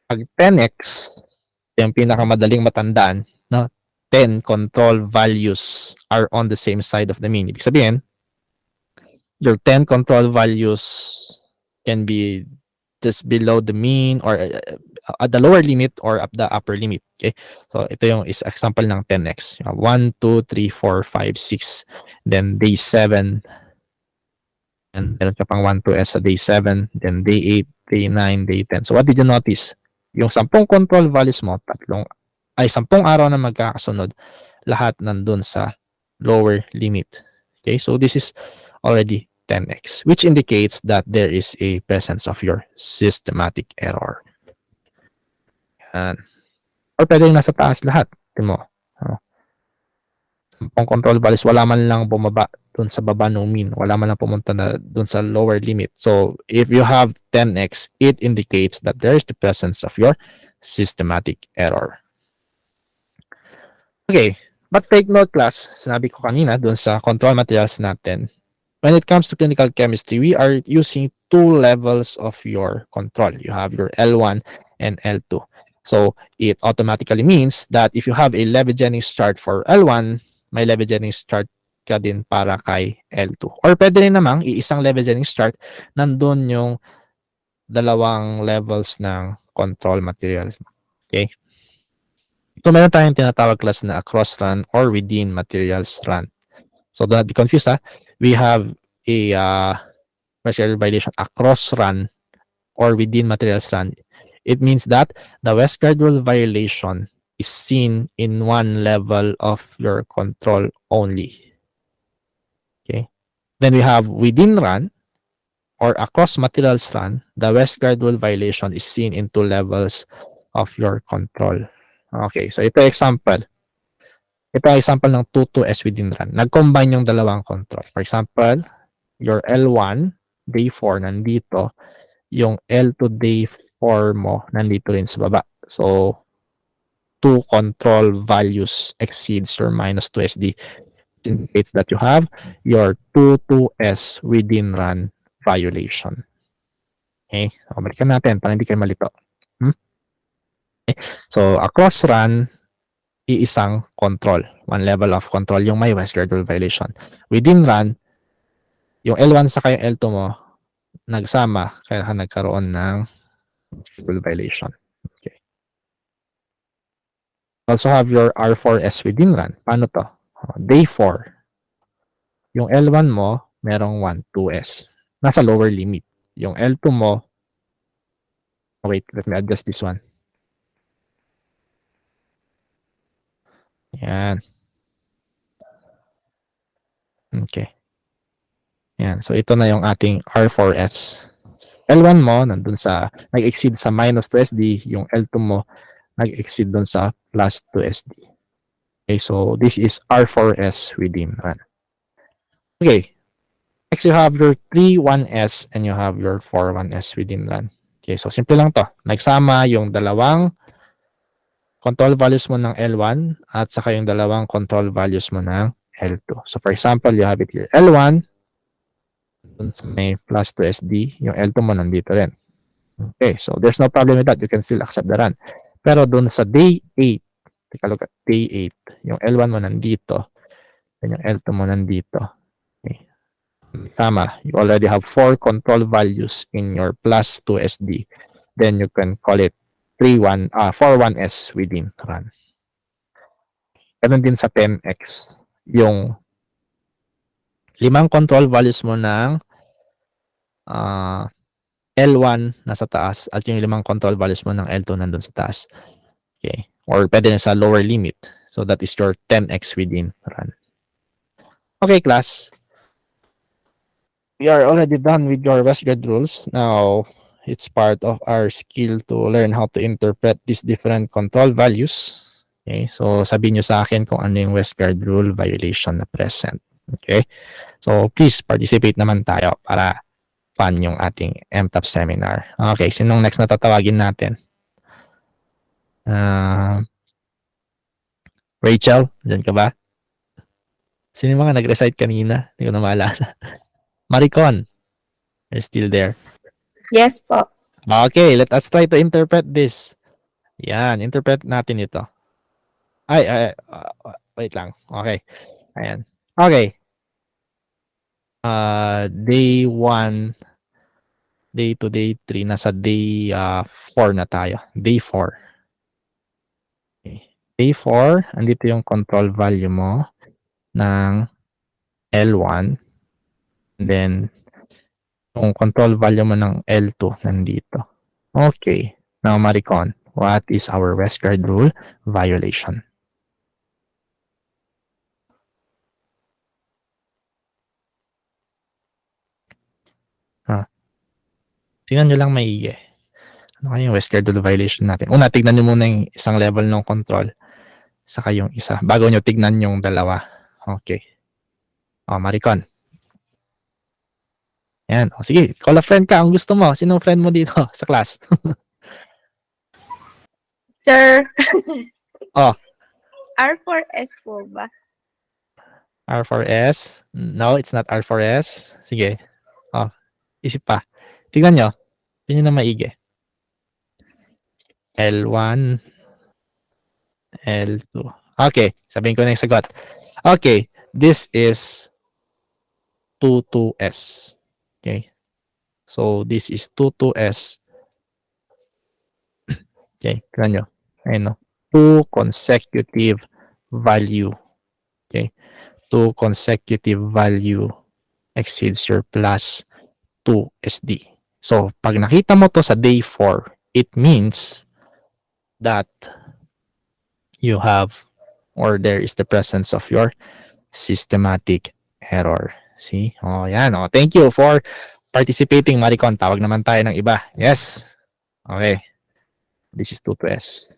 Pag 10x, yung pinakamadaling matandaan, no? 10 control values are on the same side of the mean. Ibig sabihin, your 10 control values can be just below the mean or at the lower limit or at the upper limit. Okay? So, ito yung is example ng 10x. 1, 2, 3, 4, 5, 6. Then, day 7. And meron ka pang 1, 2s sa day 7. Then, day 8, day 9, day 10. So, what did you notice? Yung 10 control values mo, 10 araw na magkakasunod, lahat nandun sa lower limit. Okay? So, this is already 10x, which indicates that there is a presence of your systematic error. Yan. Or pwede yung nasa taas lahat. Tingnan mo. 10 control values, wala man lang bumaba dun sa baba ng mean. Wala man lang pumunta na dun sa lower limit. So, if you have 10x, it indicates that there is the presence of your systematic error. Okay, but take note class, sinabi ko kanina dun sa control materials natin, when it comes to clinical chemistry, we are using 2 levels of your control. You have your L1 and L2. So, it automatically means that if you have a Levy Jennings chart for L1, may Levy Jennings chart ka din para kay L2. Or pwede rin namang iisang Levy Jennings chart, nandun yung dalawang levels ng control materials. Okay? So, meron tayong tinatawag class na across run or within materials run. So, do not be confused, ha? We have a material violation across run or within materials run. It means that the Westgard rule violation is seen in one level of your control only. Okay. Then we have within run or across materials run, the Westgard rule violation is seen in 2 levels of your control. Okay, so ito example. Ito ay example ng 2-2S within run. Nag-combine yung dalawang control. For example, your L1, day 4, nandito. Yung L2, day 4 mo, nandito rin sa baba. So, 2 control values exceeds your minus 2SD. Indicates that you have your 2-2S within run violation. Okay? So, balikan natin para hindi kayo malito. Okay? So, across run, iisang control. One level of control yung may Westgard rule violation. Within run, yung L1 sa yung L2 mo, nagsama, kaya nagkaroon ng rule violation. Okay. Also have your R4S within run. Paano to? Day 4. Yung L1 mo, merong 1-2S. Nasa lower limit. Yung L2 mo, wait, let me adjust this one. Yan. Okay. Yan. So, ito na yung ating R4S. L1 mo, nandun sa, nag-exceed sa minus 2SD. Yung L2 mo, nag-exceed dun sa plus 2SD. Okay, so this is R4S within run. Okay. Next, you have your 3-1S and you have your 4-1S within run. Okay, so simple lang to. Nagsama yung dalawang control values mo ng L1 at saka yung dalawang control values mo ng L2. So for example, you have it here. L1, may plus 2SD, yung L2 mo nandito rin. Okay, so there's no problem with that. You can still accept the run. Pero dun sa day 8, take a look at day 8, yung L1 mo nandito, and yung L2 mo nandito. Okay. Tama, you already have 4 control values in your plus 2SD. Then you can call it 4-1S within run. Ganun din sa 10x. Yung 5 control values mo ng L1 nasa taas at yung 5 control values mo ng L2 nandun sa taas. Okay. Or pwede na sa lower limit. So that is your 10x within run. Okay, class. We are already done with your Westgard rules. Now, it's part of our skill to learn how to interpret these different control values. Okay, so sabihin nyo sa akin kung ano yung Westgard rule violation na present. Okay? So, please participate naman tayo para fun yung ating MTAP seminar. Okay, sinong next na tatawagin natin? Rachel, dyan ka ba? Sino yung mga nag-recite kanina? Hindi ko na maalala. Maricon, you're still there. Yes po. Okay, let us try to interpret this. Yan, interpret natin ito. Wait lang. Okay. Ayan. Okay. Day 1, day 2, day 3, nasa day 4 na tayo. Day 4. Okay. Day 4, andito yung control value mo ng L1. And then, yung control value mo ng L2 nandito. Okay. Now, Maricon, what is our Westgard rule violation? Tingnan nyo lang maigi. Ano kaya yung Westgard rule violation natin? Una, tignan nyo muna yung isang level ng control. Saka yung isa. Bago nyo tignan yung dalawa. Okay. Maricon. Yan. Sige, call a friend ka. Ang gusto mo. Sinong friend mo dito sa class? Sir. Oh. R4S po ba? R4S? No, it's not R4S. Sige. Isip pa. Tignan nyo. Tignan nyo na maigi. L1, L2. Okay. Sabihin ko na yung sagot. Okay. This is 22S. Okay. So, this is 22S. Okay. Tignan nyo. Ayun, no? 2 consecutive value. Okay. 2 consecutive value exceeds your plus 2 SD. So, pag nakita mo to sa day 4, it means that you have or there is the presence of your systematic error. See? Yan. Thank you for participating, Maricon. Tawag naman tayo ng iba. Yes. Okay. This is 2S.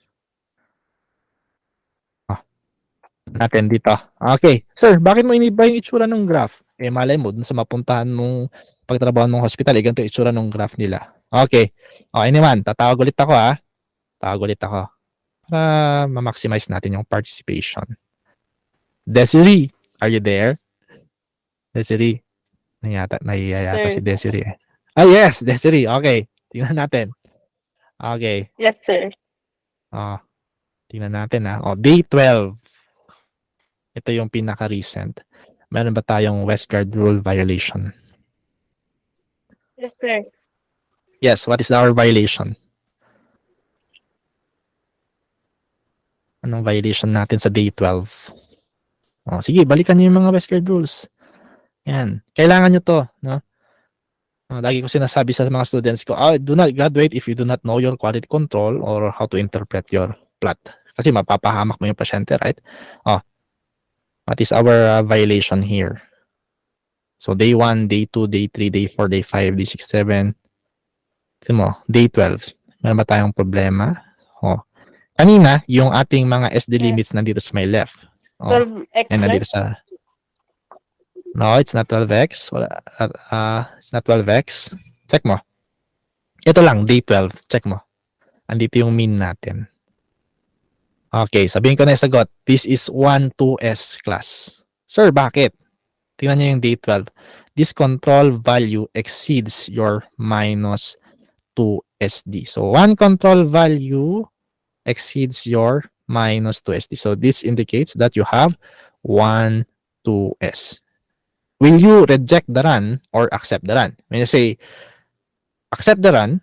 Natin dito. Okay. Sir, bakit mo iniba yung itsura ng graph? Malay mo, dun sa mapuntahan mong pagtrabaho mong hospital, ganito yung itsura ng graph nila. Okay. Okay naman, tatawag ulit ako ha. Tawag ulit ako. Para ma-maximize natin yung participation. Desiree, are you there? Desiree. Nahiya yata si Desiree eh. Yes, Desiree. Okay. Tingnan natin. Okay. Yes, sir. Tingnan natin ha. Day 12. Ito yung pinaka-recent. Meron ba tayong Westgard rule violation? Yes, sir. Yes, what is our violation? Anong violation natin sa day 12? Sige, balikan niyo yung mga Westgard rules. Yan. Kailangan nyo to. No? Lagi ko sinasabi sa mga students ko, do not graduate if you do not know your quality control or how to interpret your plot. Kasi mapapahamak mo yung pasyente, right? What is our violation here? So, day 1, day 2, day 3, day 4, day 5, day 6, 7. Tignan mo, day 12. Meron ba tayong problema? Kanina, yung ating mga SD limits nandito sa my left. 12X, And nandito sa... No, it's not 12x. It's not 12x. Check mo. Ito lang, day 12. Check mo. Andito yung mean natin. Okay, sabihin ko na yung sagot. This is 1, 2S class. Sir, bakit? Tingnan niyo yung day 12. This control value exceeds your minus 2 SD. So, one control value exceeds your minus 2 SD. So, this indicates that you have 1, 2S. Will you reject the run or accept the run? When you say accept the run,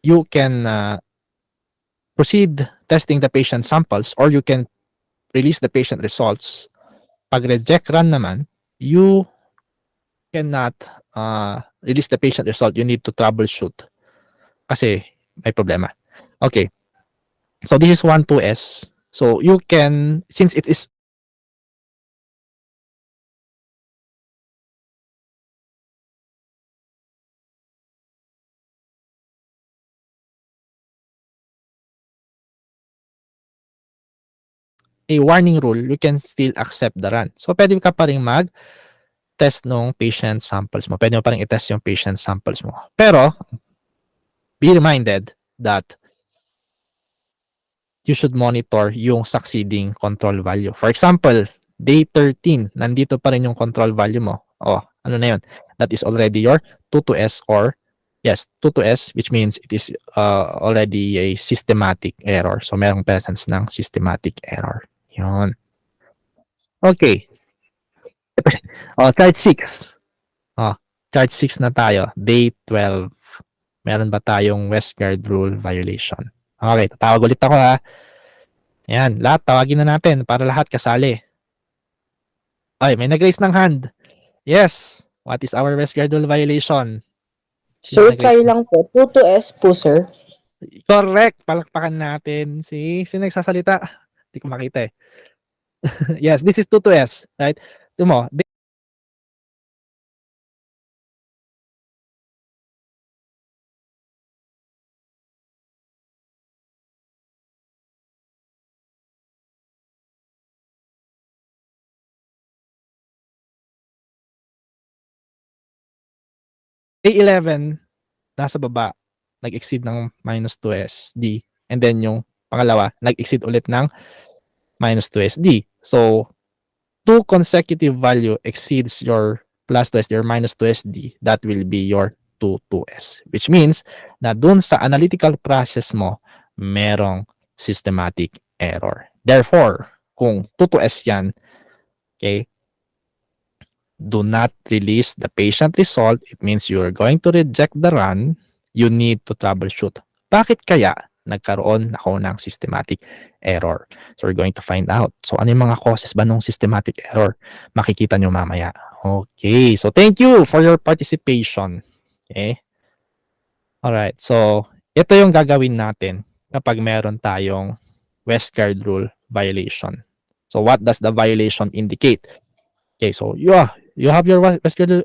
you can proceed testing the patient samples or you can release the patient results. Pag reject run naman, you cannot release the patient result. You need to troubleshoot kasi may problema. Okay. So this is 1, 2S. So you can, since it is a warning rule, you can still accept the run. So pwede ka pa rin mag test nung patient samples mo. Pwede mo pa rin i-test yung patient samples mo. Pero, be reminded that you should monitor yung succeeding control value. For example, day 13, nandito pa rin yung control value mo. Oh, ano na yun? That is already your 2 to S or yes, 2 to S, which means it is already a systematic error. So, merong presence ng systematic error. Yun. Okay. Oh, chart 6. Oh, chart 6 na tayo. Day 12. Meron ba tayong Westgard rule violation? Okay, tatawag ulit ako ha. Ayan, lahat tawagin na natin para lahat kasali. Ay, may nag-raise ng hand. Yes. What is our Westgard rule violation? Sino Sir, try nag-raise? lang po. 2 to S po, sir. Correct. Palakpakan natin. Sino nagsasalita? Hindi ko makita eh. Yes, this is 2 to S. Right? Ito mo, day 11, nasa baba, nag-exceed ng minus 2SD. And then yung pangalawa, nag-exceed ulit ng minus 2SD. So, 2 consecutive value exceeds your plus 2SD or minus 2SD, that will be your 2 which means na dun sa analytical process mo, merong systematic error. Therefore, kung 2 yan, okay, do not release the patient result. It means you're going to reject the run. You need to troubleshoot. Bakit kaya nagkaroon ako ng systematic error? So we're going to find out. So ano yung mga causes ba ng systematic error? Makikita nyo mamaya. Okay. So thank you for your participation. Okay. Alright. So ito yung gagawin natin kapag meron tayong Westgard rule violation. So what does the violation indicate? Okay, so you have your Westgard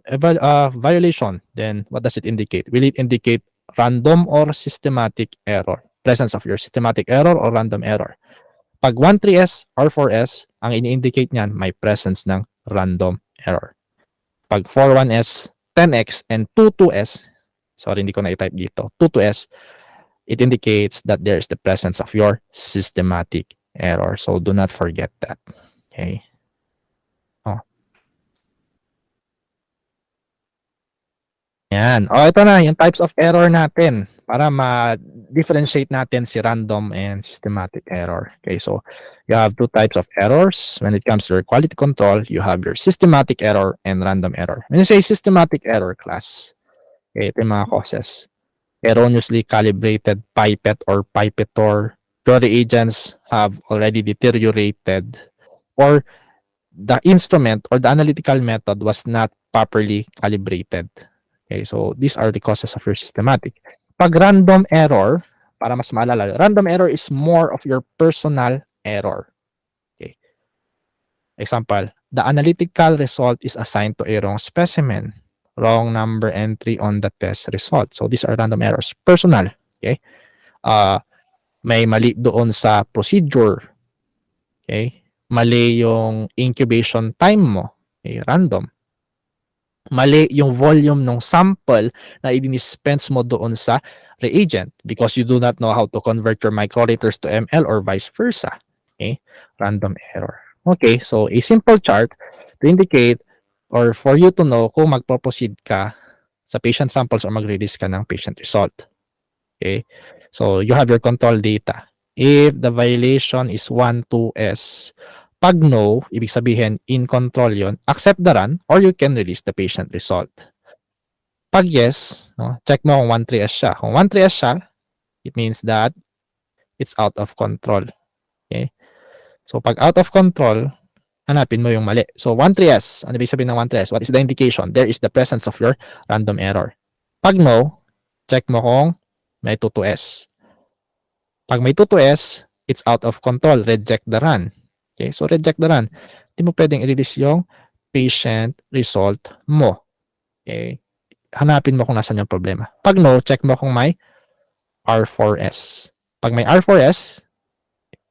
violation. Then what does it indicate? Will it indicate random or systematic error? Presence of your systematic error or random error? Pag 13S or 4S, ang ini-indicate niyan may presence ng random error. Pag 41S, 10X, and 22S, sorry, hindi ko na i-type dito, 22S, it indicates that there is the presence of your systematic error. So do not forget that. Okay. Yan. O, ito na, yung types of error natin para ma-differentiate natin si random and systematic error. Okay, so you have 2 types of errors. When it comes to your quality control, you have your systematic error and random error. When you say systematic error class, okay, ito yung mga causes. Erroneously calibrated pipette or pipetor. Your reagents have already deteriorated, or the instrument or the analytical method was not properly calibrated. Okay, so these are the causes of your systematic. Pag random error, para mas maalala, random error is more of your personal error. Okay. Example, the analytical result is assigned to a wrong specimen, wrong number entry on the test result. So these are random errors. Personal. Okay. May mali doon sa procedure. Okay. Mali yung incubation time mo. Okay, random. Mali yung volume ng sample na i-dispense mo doon sa reagent because you do not know how to convert your microliters to ml or vice versa. Okay? Random error. Okay, so a simple chart to indicate or for you to know kung magpo-proceed ka sa patient samples or mag-release ka ng patient result. Okay? So you have your control data. If the violation is 1, 2S, pag no, ibig sabihin, in control yon, accept the run or you can release the patient result. Pag yes, no, check mo kung 1-3S siya. Kung 1-3S siya, it means that it's out of control. Okay? So pag out of control, hanapin mo yung mali. So 1-3S, ano ibig sabihin ng 1-3S? What is the indication? There is the presence of your random error. Pag no, check mo kung may 2-2S. Pag may 2-2S, it's out of control. Reject the run. Okay, so reject the run. Hindi mo pwedeng i-release yung patient result mo. Okay, hanapin mo kung nasan yung problema. Pag no, check mo kung may R4S. Pag may R4S,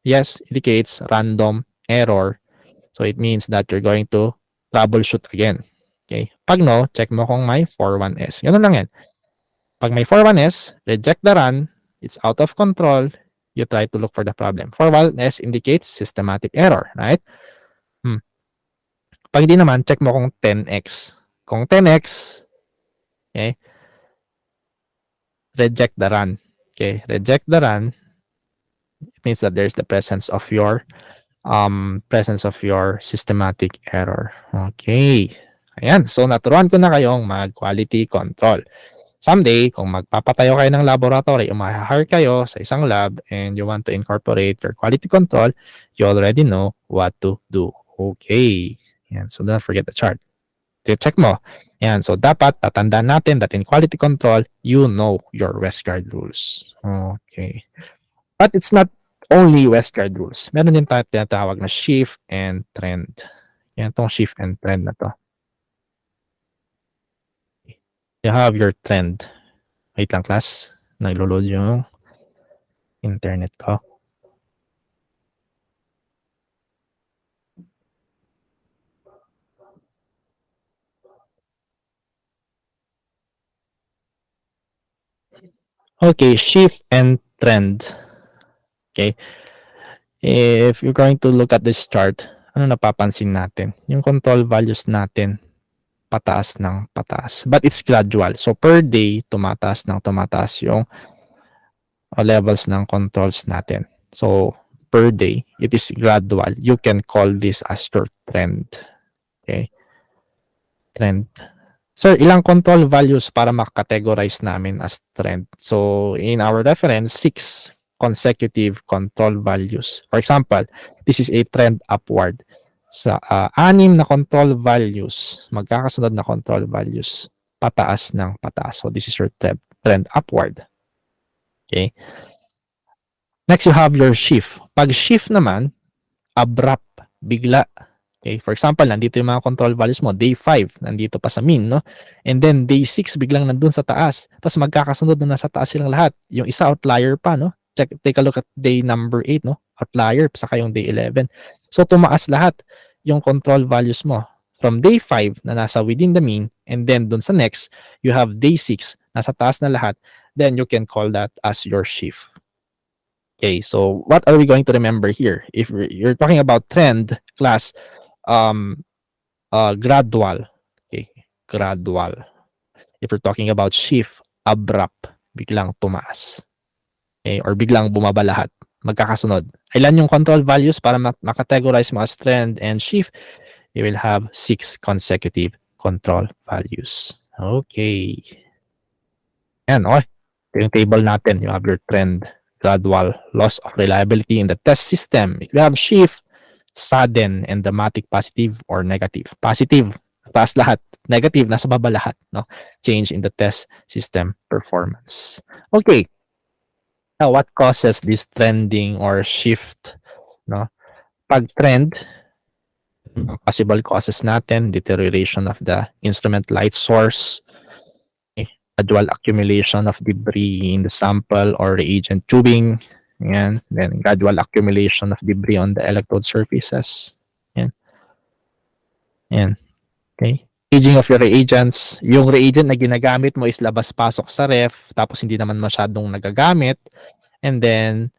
yes, indicates random error. So it means that you're going to troubleshoot again. Okay? Pag no, check mo kung may 41S. Ganun lang yan. Pag may 41S, reject the run. It's out of control. You try to look for the problem. 41S indicates systematic error, right? Pag hindi naman, check mo kung 10x. Kung 10x, okay, reject the run. Okay, reject the run. It means that there's the presence of your systematic error. Okay. Ayan. So, naturuan ko na kayong mag-quality control. Someday, kung magpapatayo kayo ng laboratory o ma-hire kayo sa isang lab and you want to incorporate your quality control, you already know what to do. Okay. Ayan. So, don't forget the chart. Check mo. Ayan. So, dapat tatandaan natin that in quality control, you know your Westgard rules. Okay. But it's not only Westgard rules. Meron din tayo tinatawag na shift and trend. Yan tong shift and trend na to. You have your trend. Wait lang class. Naglo-load yung internet ko. Okay, shift and trend. Okay. If you're going to look at this chart, ano napapansin natin? Yung control values natin, pataas ng pataas. But it's gradual. So, per day, tumataas ng tumataas yung levels ng controls natin. So, per day, it is gradual. You can call this as your trend. Okay? Trend. Sir, ilang control values para makategorize namin as trend? So, in our reference, 6 consecutive control values. For example, this is a trend upward. Sa 6 na control values, magkakasunod na control values, pataas ng pataas. So, this is your trend upward. Okay? Next, you have your shift. Pag shift naman, abrupt, bigla. Okay, for example, nandito yung mga control values mo, day 5, nandito pa sa mean, no? And then day 6 biglang nandun sa taas. Tapos magkakasunod na nasa taas silang lahat. Yung isa outlier pa, no? Take a look at day number 8, no? Outlier, saka yung day 11. So tumaas lahat yung control values mo. From day 5 na nasa within the mean, and then dun sa next, you have day 6, nasa taas na lahat, then you can call that as your shift. Okay, so what are we going to remember here? If you're talking about trend, class, gradual. Okay, gradual. If you're talking about shift, abrupt, biglang tumaas. Okay, or biglang bumaba lahat, magkakasunod. Ilan yung control values para makategorize mo as trend and shift? You will have 6 consecutive control values. Okay. Yan, okay. Ito yung table natin. You have your trend, gradual, loss of reliability in the test system. If you have shift, sudden, endomatic, positive, or negative. Positive, taas lahat. Negative, nasa baba lahat. No? Change in the test system performance. Okay. Now, what causes this trending or shift? No? Pag trend, possible causes natin, deterioration of the instrument light source, gradual accumulation of debris in the sample or reagent tubing, yan. Then gradual accumulation of debris on the electrode surfaces. Yan. Yan. Okay. Aging of your reagents. Yung reagent na ginagamit mo is labas-pasok sa ref, tapos hindi naman masyadong nagagamit. And then,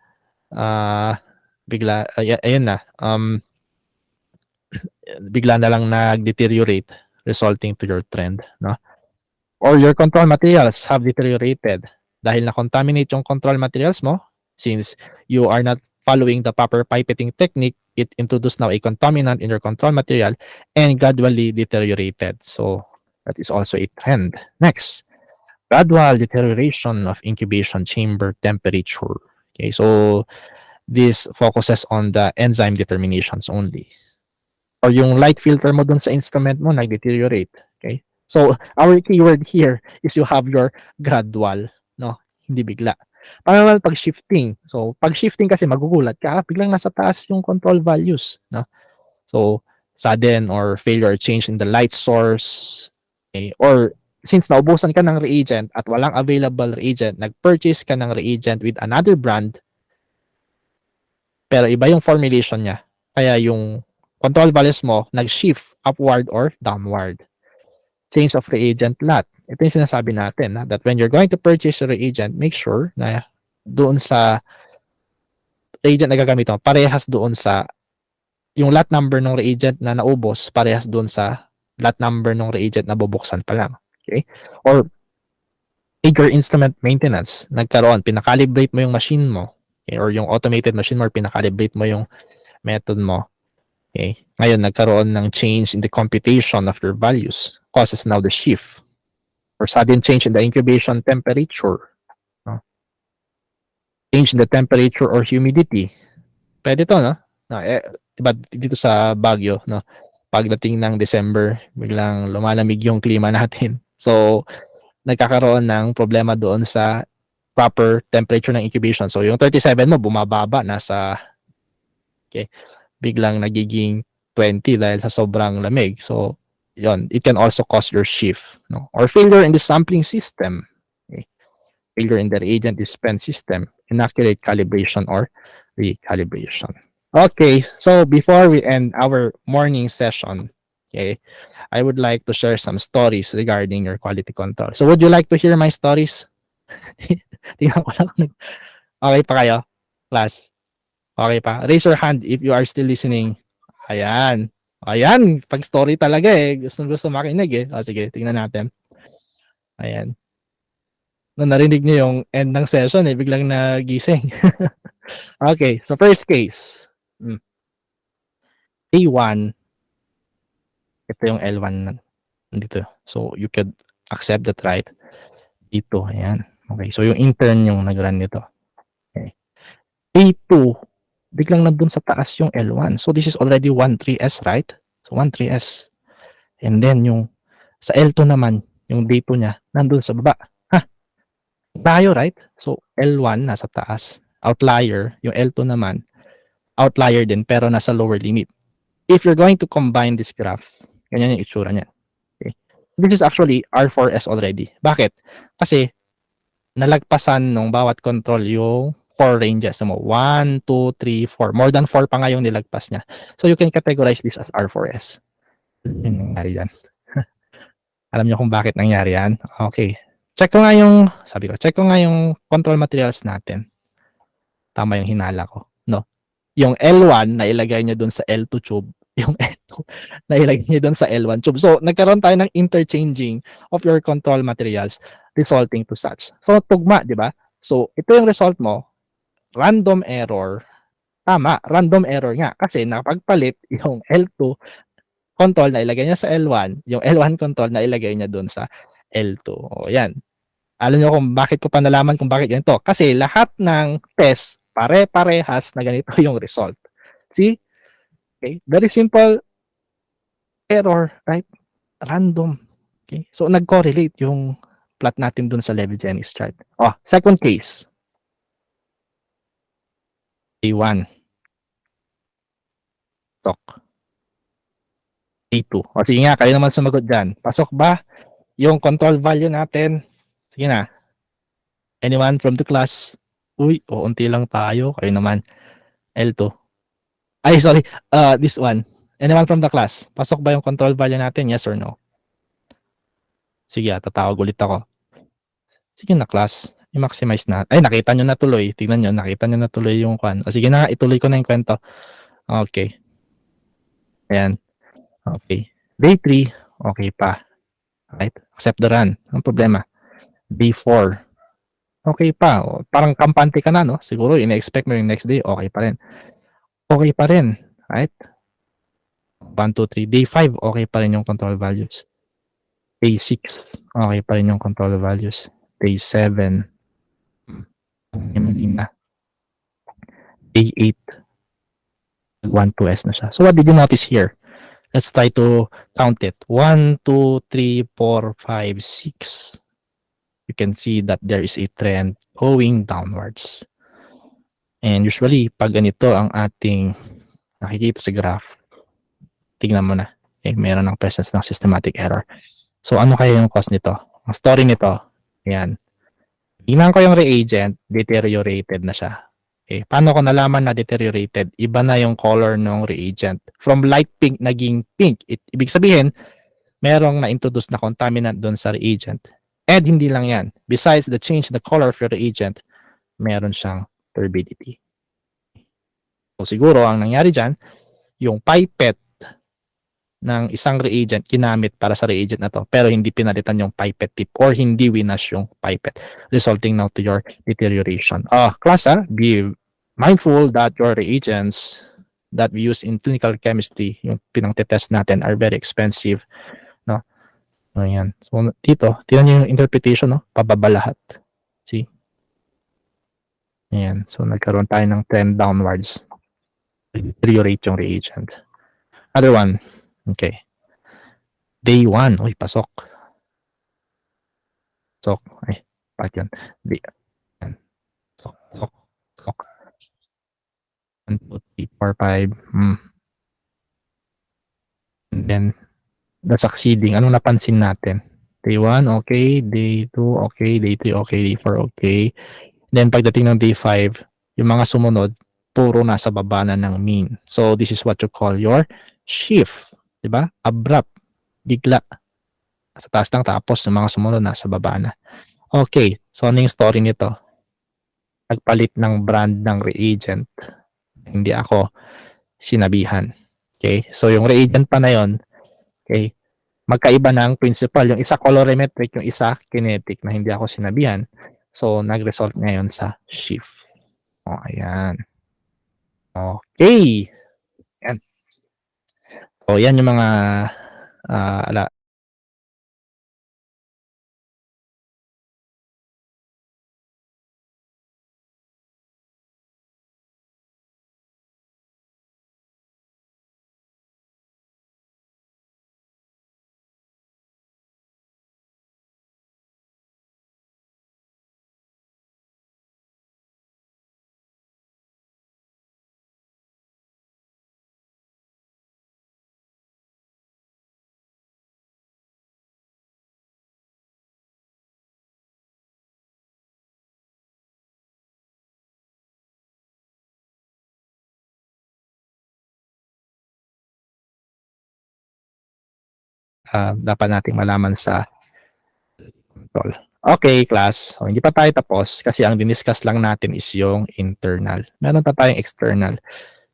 bigla, ayun na, bigla na lang nag-deteriorate, resulting to your trend. No? Or your control materials have deteriorated. Dahil na-contaminate yung control materials mo, since you are not following the proper pipetting technique, it introduced now a contaminant in your control material and gradually deteriorated. So that is also a trend. Next, gradual deterioration of incubation chamber temperature. Okay, so this focuses on the enzyme determinations only. Or yung light filter mo dun sa instrument mo nag-deteriorate. Okay? So, our keyword here is you have your gradual, no? Hindi bigla. Paano naman pag shifting? So, pag shifting kasi magugulat ka, biglang nasa taas yung control values, no? So, sudden or failure change in the light source, okay? Or since naubusan ka ng reagent at walang available reagent, nag-purchase ka ng reagent with another brand, pero iba yung formulation niya. Kaya yung control values mo nag-shift upward or downward. change of reagent lot. Ito yung sinasabi natin that when you're going to purchase a reagent, make sure na doon sa reagent na gagamit mo, parehas doon sa yung lot number ng reagent na naubos, parehas doon sa lot number ng reagent na bubuksan pa lang. Okay? Or major instrument maintenance, nagkaroon, pinakalibrate mo yung machine mo, okay? Or yung automated machine mo, or pinakalibrate mo yung method mo. Okay? Ngayon, nagkaroon ng change in the computation of your values, causes now the shift, or sudden change in the incubation temperature, no? Change in the temperature or humidity. Pwede to, no? Diba, dito sa Baguio, no? Pagdating ng December, biglang lumalamig yung klima natin. So, nagkakaroon ng problema doon sa proper temperature ng incubation. So, yung 37 mo, bumababa, nasa, okay, biglang nagiging 20 dahil sa sobrang lamig. So, yon, it can also cause your shift, no? Or failure in the sampling system. Okay? Failure in the reagent dispense system, inaccurate calibration or recalibration. Okay, so before we end our morning session, okay, I would like to share some stories regarding your quality control. So would you like to hear my stories? Tingnan ko lang. Okay pa kayo? Class? Okay pa? Raise your hand if you are still listening. Ayan. Ayan, pag story talaga eh. Gusto makinig eh. O sige, tingnan natin. Ayan. Nung narinig niyo yung end ng session eh, biglang nagising. Okay, so first case. A1. Ito yung L1 dito. So, you could accept that, right? Dito, ayan. Okay, so yung intern yung nag-run nito. Okay. A2, biglang nandun sa taas yung L1. So, this is already 13S, right? So, 13S. And then, yung sa L2 naman, yung D2 niya, nandun sa baba. Ha? Tayo, right? So, L1 nasa taas. Outlier, yung L2 naman, outlier din, pero nasa lower limit. If you're going to combine this graph, ganyan yung itsura niya. Okay. This is actually R4S already. Bakit? Kasi nalagpasan nung bawat control yung 4 ranges mo. 1, 2, 3, 4. More than 4 pa nga yung nilagpas niya. So you can categorize this as R4S. Yung nangyari yan. Alam niyo kung bakit nangyari yan? Okay. Check ko nga yung control materials natin. Tama yung hinala ko. No? Yung L1 na ilagay niya dun sa L2 tube, yung L2 na ilagay niya dun sa L1 tube. So, nagkaroon tayo ng interchanging of your control materials resulting to such. So, tugma, di ba? So, ito yung result mo, random error. Tama, random error nga. Kasi napagpalit yung L2 control na ilagay niya sa L1, yung L1 control na ilagay niya dun sa L2. O, yan. Alam niyo kung bakit ko pa nalaman kung bakit ganito. Kasi lahat ng test, pare-parehas na ganito yung result. See? Okay? Very simple error, right? Random. Okay? So, nag-correlate yung plot natin dun sa Levi-Jennings chart. Oh, second case. A1. Talk. A2. O, sige nga, kayo naman sumagot dyan. Pasok ba yung control value natin? Sige na. Anyone from the class? Uy, unti lang tayo. Kayo naman. L2. Ay, sorry. This one. Anyone from the class? Pasok ba yung control value natin? Yes or no? Sige, tatawag ulit ako. Sige na, class. I-maximize na. Ay, nakita nyo na tuloy. Tingnan nyo, nakita nyo na tuloy yung kwan. O, sige na, ituloy ko na yung kwento. Okay. Ayan. Okay. Day 3, okay pa. Right? Accept the run. Ang problema. Day 4. Okay pa. O, parang kampante ka na, no? Siguro, ina-expect mo yung next day, okay pa rin. Okay pa rin. Right? 1, 2, 3. Day 5, okay pa rin yung control values. Day 6, okay pa rin yung control values. Day 7, hindi na. Day 8, 1, 2S na siya. So, what did you notice here? Let's try to count it. 1, 2, 3, 4, 5, 6. You can see that there is a trend going downwards. And usually, pag ganito ang ating nakikita sa graph, tingnan mo na. Okay, meron ng presence ng systematic error. So, ano kaya yung cause nito? Ang story nito, ayan. Tingnan ko yung reagent, deteriorated na siya. Okay, paano ko nalaman na deteriorated? Iba na yung color ng reagent. From light pink, naging pink. Ibig sabihin, merong na-introduce na contaminant doon sa reagent. And hindi lang yan. Besides the change in the color of your reagent, meron siyang turbidity. So siguro ang nangyari dyan, yung pipette ng isang reagent ginamit para sa reagent na to, pero hindi pinalitan yung pipette tip or hindi winash yung pipette, resulting now to your deterioration. Class, be mindful that your reagents that we use in clinical chemistry, yung pinang-test natin, are very expensive. No? Ayan. So dito, tingnan niyo yung interpretation, no? Pababa lahat. See? Ayan. So nagkaroon tayo ng trend downwards. Deteriorate yung reagent. Other one. Okay. Day 1. Uy, pasok. Pasok. Ay, bakit yun? Day. Ayan. Pasok. 1, 2, 3, 4, 5. And then, the succeeding. Anong napansin natin? Day 1, okay. Day 2, okay. Day 3, okay. Day 4, okay. Then, pagdating ng day 5, yung mga sumunod, puro nasa baba na ng mean. So, this is what you call your shift. Diba? Abrupt. Bigla. Sa taas lang, tapos yung mga sumunod nasa baba na. Okay. So, ano yung story nito? Nagpalit ng brand ng reagent. Hindi ako sinabihan. Okay? So, yung reagent pa na yon, okay, magkaiba ng principal. Yung isa colorimetric, yung isa kinetic na hindi ako sinabihan. So, nag-result ngayon sa shift. Ayan. Okay. Yan. So, yan yung mga dapat nating malaman sa control. Okay, class. So, hindi pa tayo tapos kasi ang diniscuss lang natin is yung internal. Meron pa tayong external.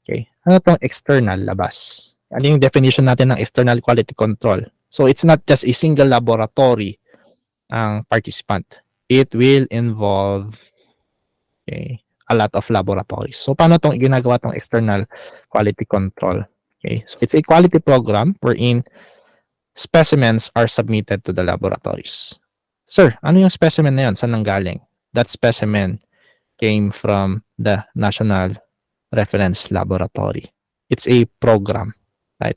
Okay. Ano itong external? Labas. Ano yung definition natin ng external quality control? So, it's not just a single laboratory ang participant. It will involve a lot of laboratories. So, paano itong ginagawa itong external quality control? Okay. So, it's a quality program wherein specimens are submitted to the laboratories. Sir, ano yung specimen na yun? Saan nanggaling? That specimen came from the National Reference Laboratory. It's a program, right?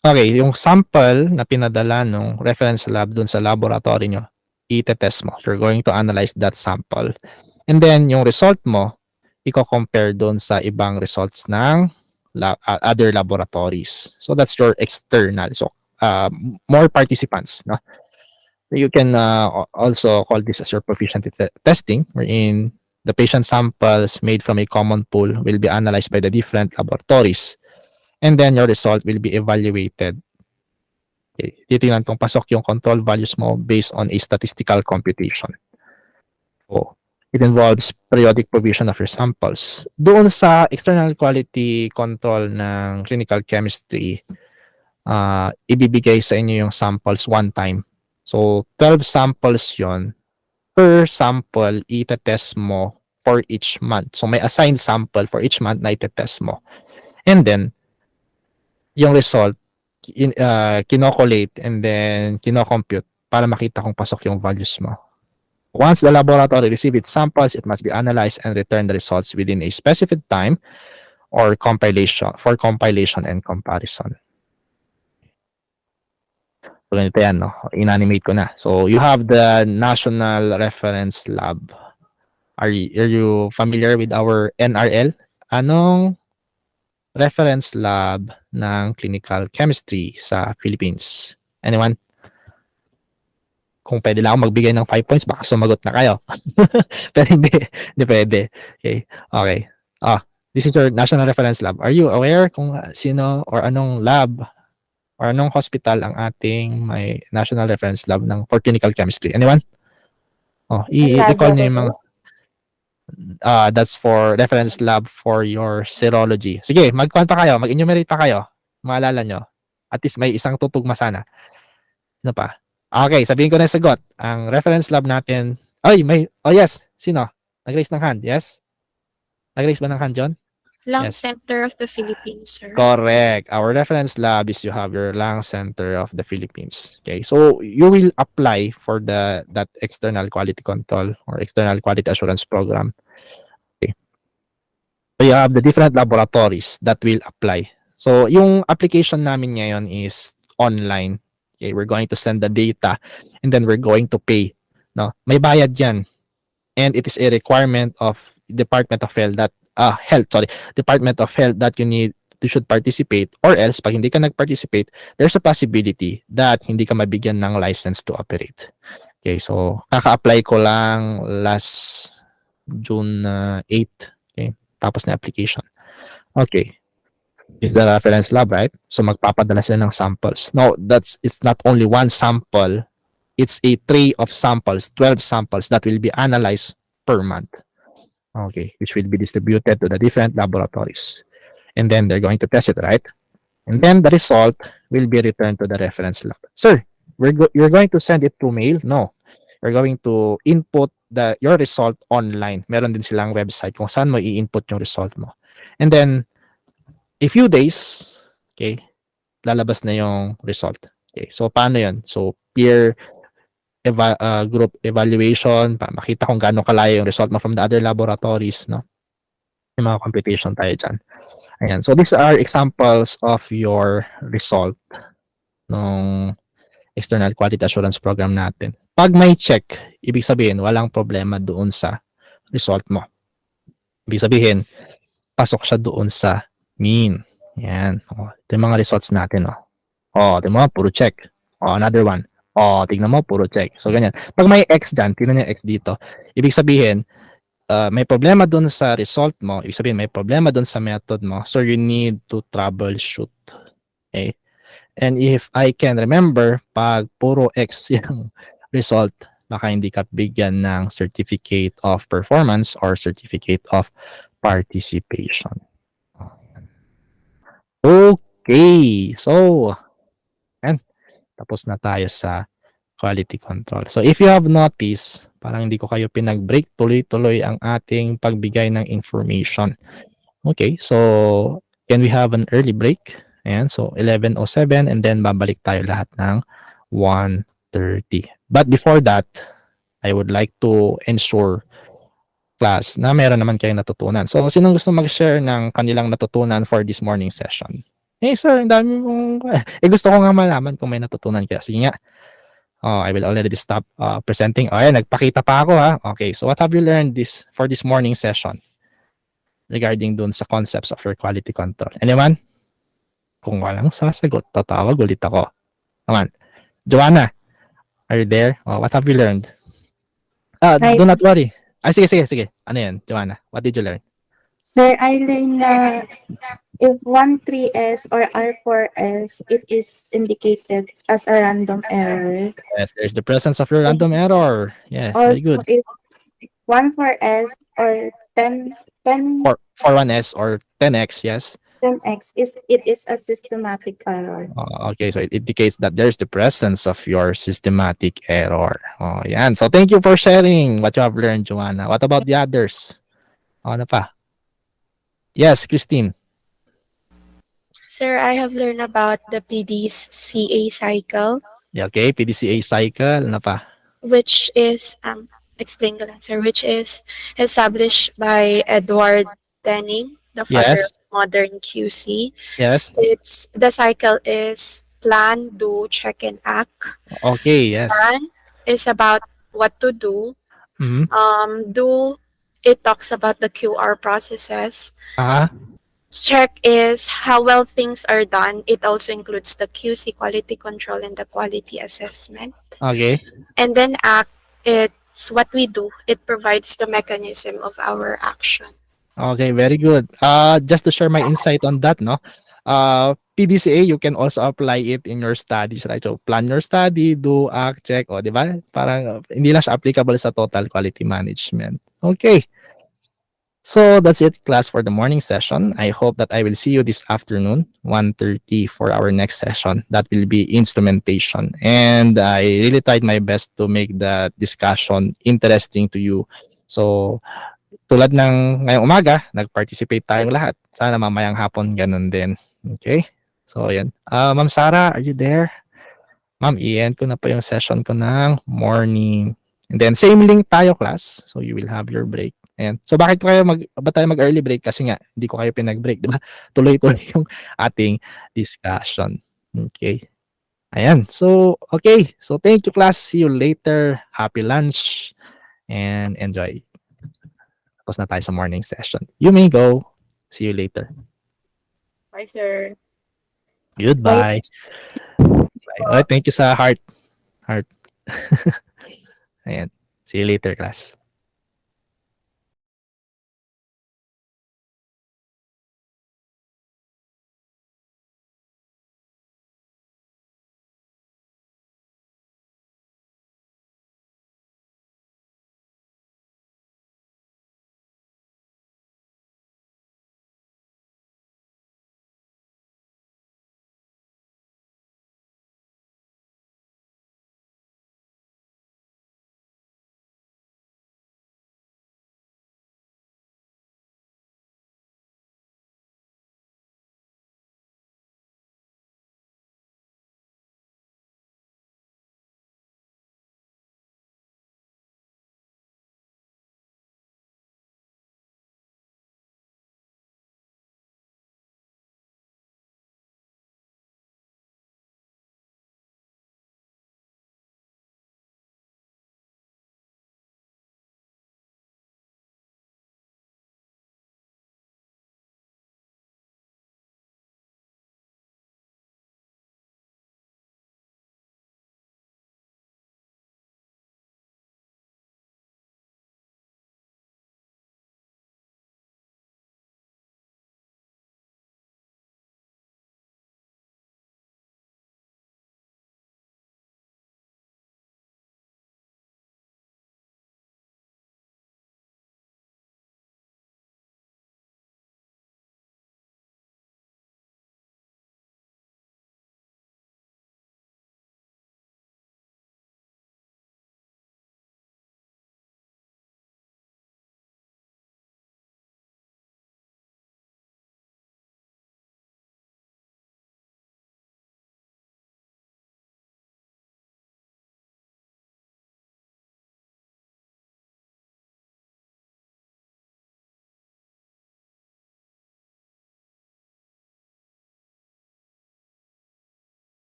Okay, yung sample na pinadala ng reference lab dun sa laboratory nyo, i-test mo. You're going to analyze that sample. And then, yung result mo, i-compare dun sa ibang results ng other laboratories. So, that's your external. So, more participants. No? You can also call this as your proficiency testing, wherein the patient samples made from a common pool will be analyzed by the different laboratories. And then your result will be evaluated. Okay. Titingnan kung pasok yung control values mo based on a statistical computation. So, it involves periodic provision of your samples. Doon sa external quality control ng clinical chemistry, ibibigay sa inyo yung samples one time. So, 12 samples yon. Per sample, itetest mo for each month. So, may assigned sample for each month na itetest mo. And then, yung result, kinocollate and then kinocompute para makita kung pasok yung values mo. Once the laboratory receives its samples, it must be analyzed and return the results within a specific time or compilation and comparison. So, ganito yan, no? Inanimate ko na. So, you have the National Reference Lab. Are you familiar with our NRL? Anong reference lab ng clinical chemistry sa Philippines? Anyone? Kung pwede lang ako magbigay ng 5 points, baka sumagot na kayo. Pero hindi pwede. Okay. This is your national reference lab. Are you aware kung sino or anong lab or anong hospital ang ating may national reference lab ng for clinical chemistry? Anyone? Oh, i-recall niyo yung mga that's for reference lab for your serology. Sige, mag-count pa kayo, mag-enumerate pa kayo. Maalala nyo. At least may isang tutugma sana. Ano pa? Okay, sabihin ko na yung sagot. Ang reference lab natin, yes, sino? Nag-raise ng hand, yes? Nag-raise ba ng hand, John? Lung Yes. Center of the Philippines, sir. Correct. Our reference lab is you have your Lung Center of the Philippines. Okay, so you will apply for that external quality control or external quality assurance program. Okay. So you have the different laboratories that will apply. So yung application namin ngayon is online. Okay, we're going to send the data and then we're going to pay. No, may bayad yan. And it is a requirement of Department of Health Department of Health that you should participate, or else pag hindi ka nag-participate, there's a possibility that hindi ka mabigyan ng license to operate. Okay, so kaka-apply ko lang last June 8. Okay, tapos na application. Okay. Is the reference lab, right? So magpapadala sila ng samples. No, it's not only one sample. It's a tray of samples, 12 samples that will be analyzed per month. Okay, which will be distributed to the different laboratories. And then they're going to test it, right? And then the result will be returned to the reference lab. Sir, you're going to send it to mail? No. You're going to input your result online. Meron din silang website kung saan mo i-input yung result mo. And then, a few days, okay, lalabas na yung result. Okay, so paano yun? So, peer group evaluation, makita kung gaano kalayo yung result mo from the other laboratories, no? Yung mga computation tayo dyan. Ayan. So, these are examples of your result ng external quality assurance program natin. Pag may check, ibig sabihin, walang problema doon sa result mo. Ibig sabihin, pasok siya doon sa mean. Yan. O, ito yung mga results natin. Ito mo, puro check. Another one. Tignan mo, puro check. So, ganyan. Pag may X dyan, tignan niyo X dito. Ibig sabihin, may problema dun sa result mo. Ibig sabihin, may problema dun sa method mo. So, you need to troubleshoot. Okay? And if I can remember, pag puro X yung result, baka hindi ka bigyan ng certificate of performance or certificate of participation. Okay. So, tapos na tayo sa quality control. So, if you have noticed, parang hindi ko kayo pinag-break, tuloy-tuloy ang ating pagbigay ng information. Okay, so, can we have an early break? Ayan, so 11:07 and then babalik tayo lahat ng 1:30. But before that, I would like to ensure class na meron naman kayong natutunan. So, sinong gusto mag-share ng kanilang natutunan for this morning session? Sir, ang dami mong... gusto ko nga malaman kung may natutunan kaya. Sige nga. I will already stop presenting. Ayan, nagpakita pa ako ha. Okay, so what have you learned for this morning session regarding dun sa concepts of your quality control? Anyone? Kung walang sasagot, tatawag ulit ako. Come on. Joanna, are you there? What have you learned? Do not worry. Sige. Ano yan, Joanna? What did you learn? Sir, I learned na if 13S or R4S, it is indicated as a random error. Yes, there's the presence of your random error. Yeah, very good. If 14S or 10 For 1S or 10X, yes. 10X, it is a systematic error. Okay, so it indicates that there's the presence of your systematic error. Yan. So thank you for sharing what you have learned, Joanna. What about the others? Ano pa? Yes, Christine. Sir, I have learned about the PDCA cycle, Yeah, okay, PDCA cycle. Ano pa? which is, explain ko lang, sir, which is established by Edward Denning, the father Yes. of modern QC. Yes. The cycle is plan, do, check, and act. Okay, yes. Plan is about what to do. Mhm. Do, it talks about the QR processes. Ah, Check is how well things are done. It also includes the QC quality control and the quality assessment. okay. And then act, it's what we do. It provides the mechanism of our action. Okay, very good. Just to share my insight on that, no? PDCA, you can also apply it in your studies, right? So, plan your study, do, act, check, o, di ba? Parang hindi lang siya applicable sa total quality management. Okay. So, that's it, class, for the morning session. I hope that I will see you this afternoon, 1:30, for our next session. That will be instrumentation. And I really tried my best to make the discussion interesting to you. So, tulad ng ngayong umaga, nag-participate tayong lahat. Sana mamayang hapon ganun din. Okay? So, yan. Ma'am Sarah, are you there? Ma'am, i-end ko na po yung session ko ng morning. And then, same link tayo, class. So, you will have your break. Ayan. So, bakit ba tayo mag-early break? Kasi nga, hindi ko kayo pinag-break. Diba? Tuloy-tuloy yung ating discussion. Okay. Ayan. So, okay. So, thank you, class. See you later. Happy lunch. And enjoy. Tapos na tayo sa morning session. You may go. See you later. Bye, sir. Goodbye. Bye. Oh, thank you sa heart. Ayan. See you later, class.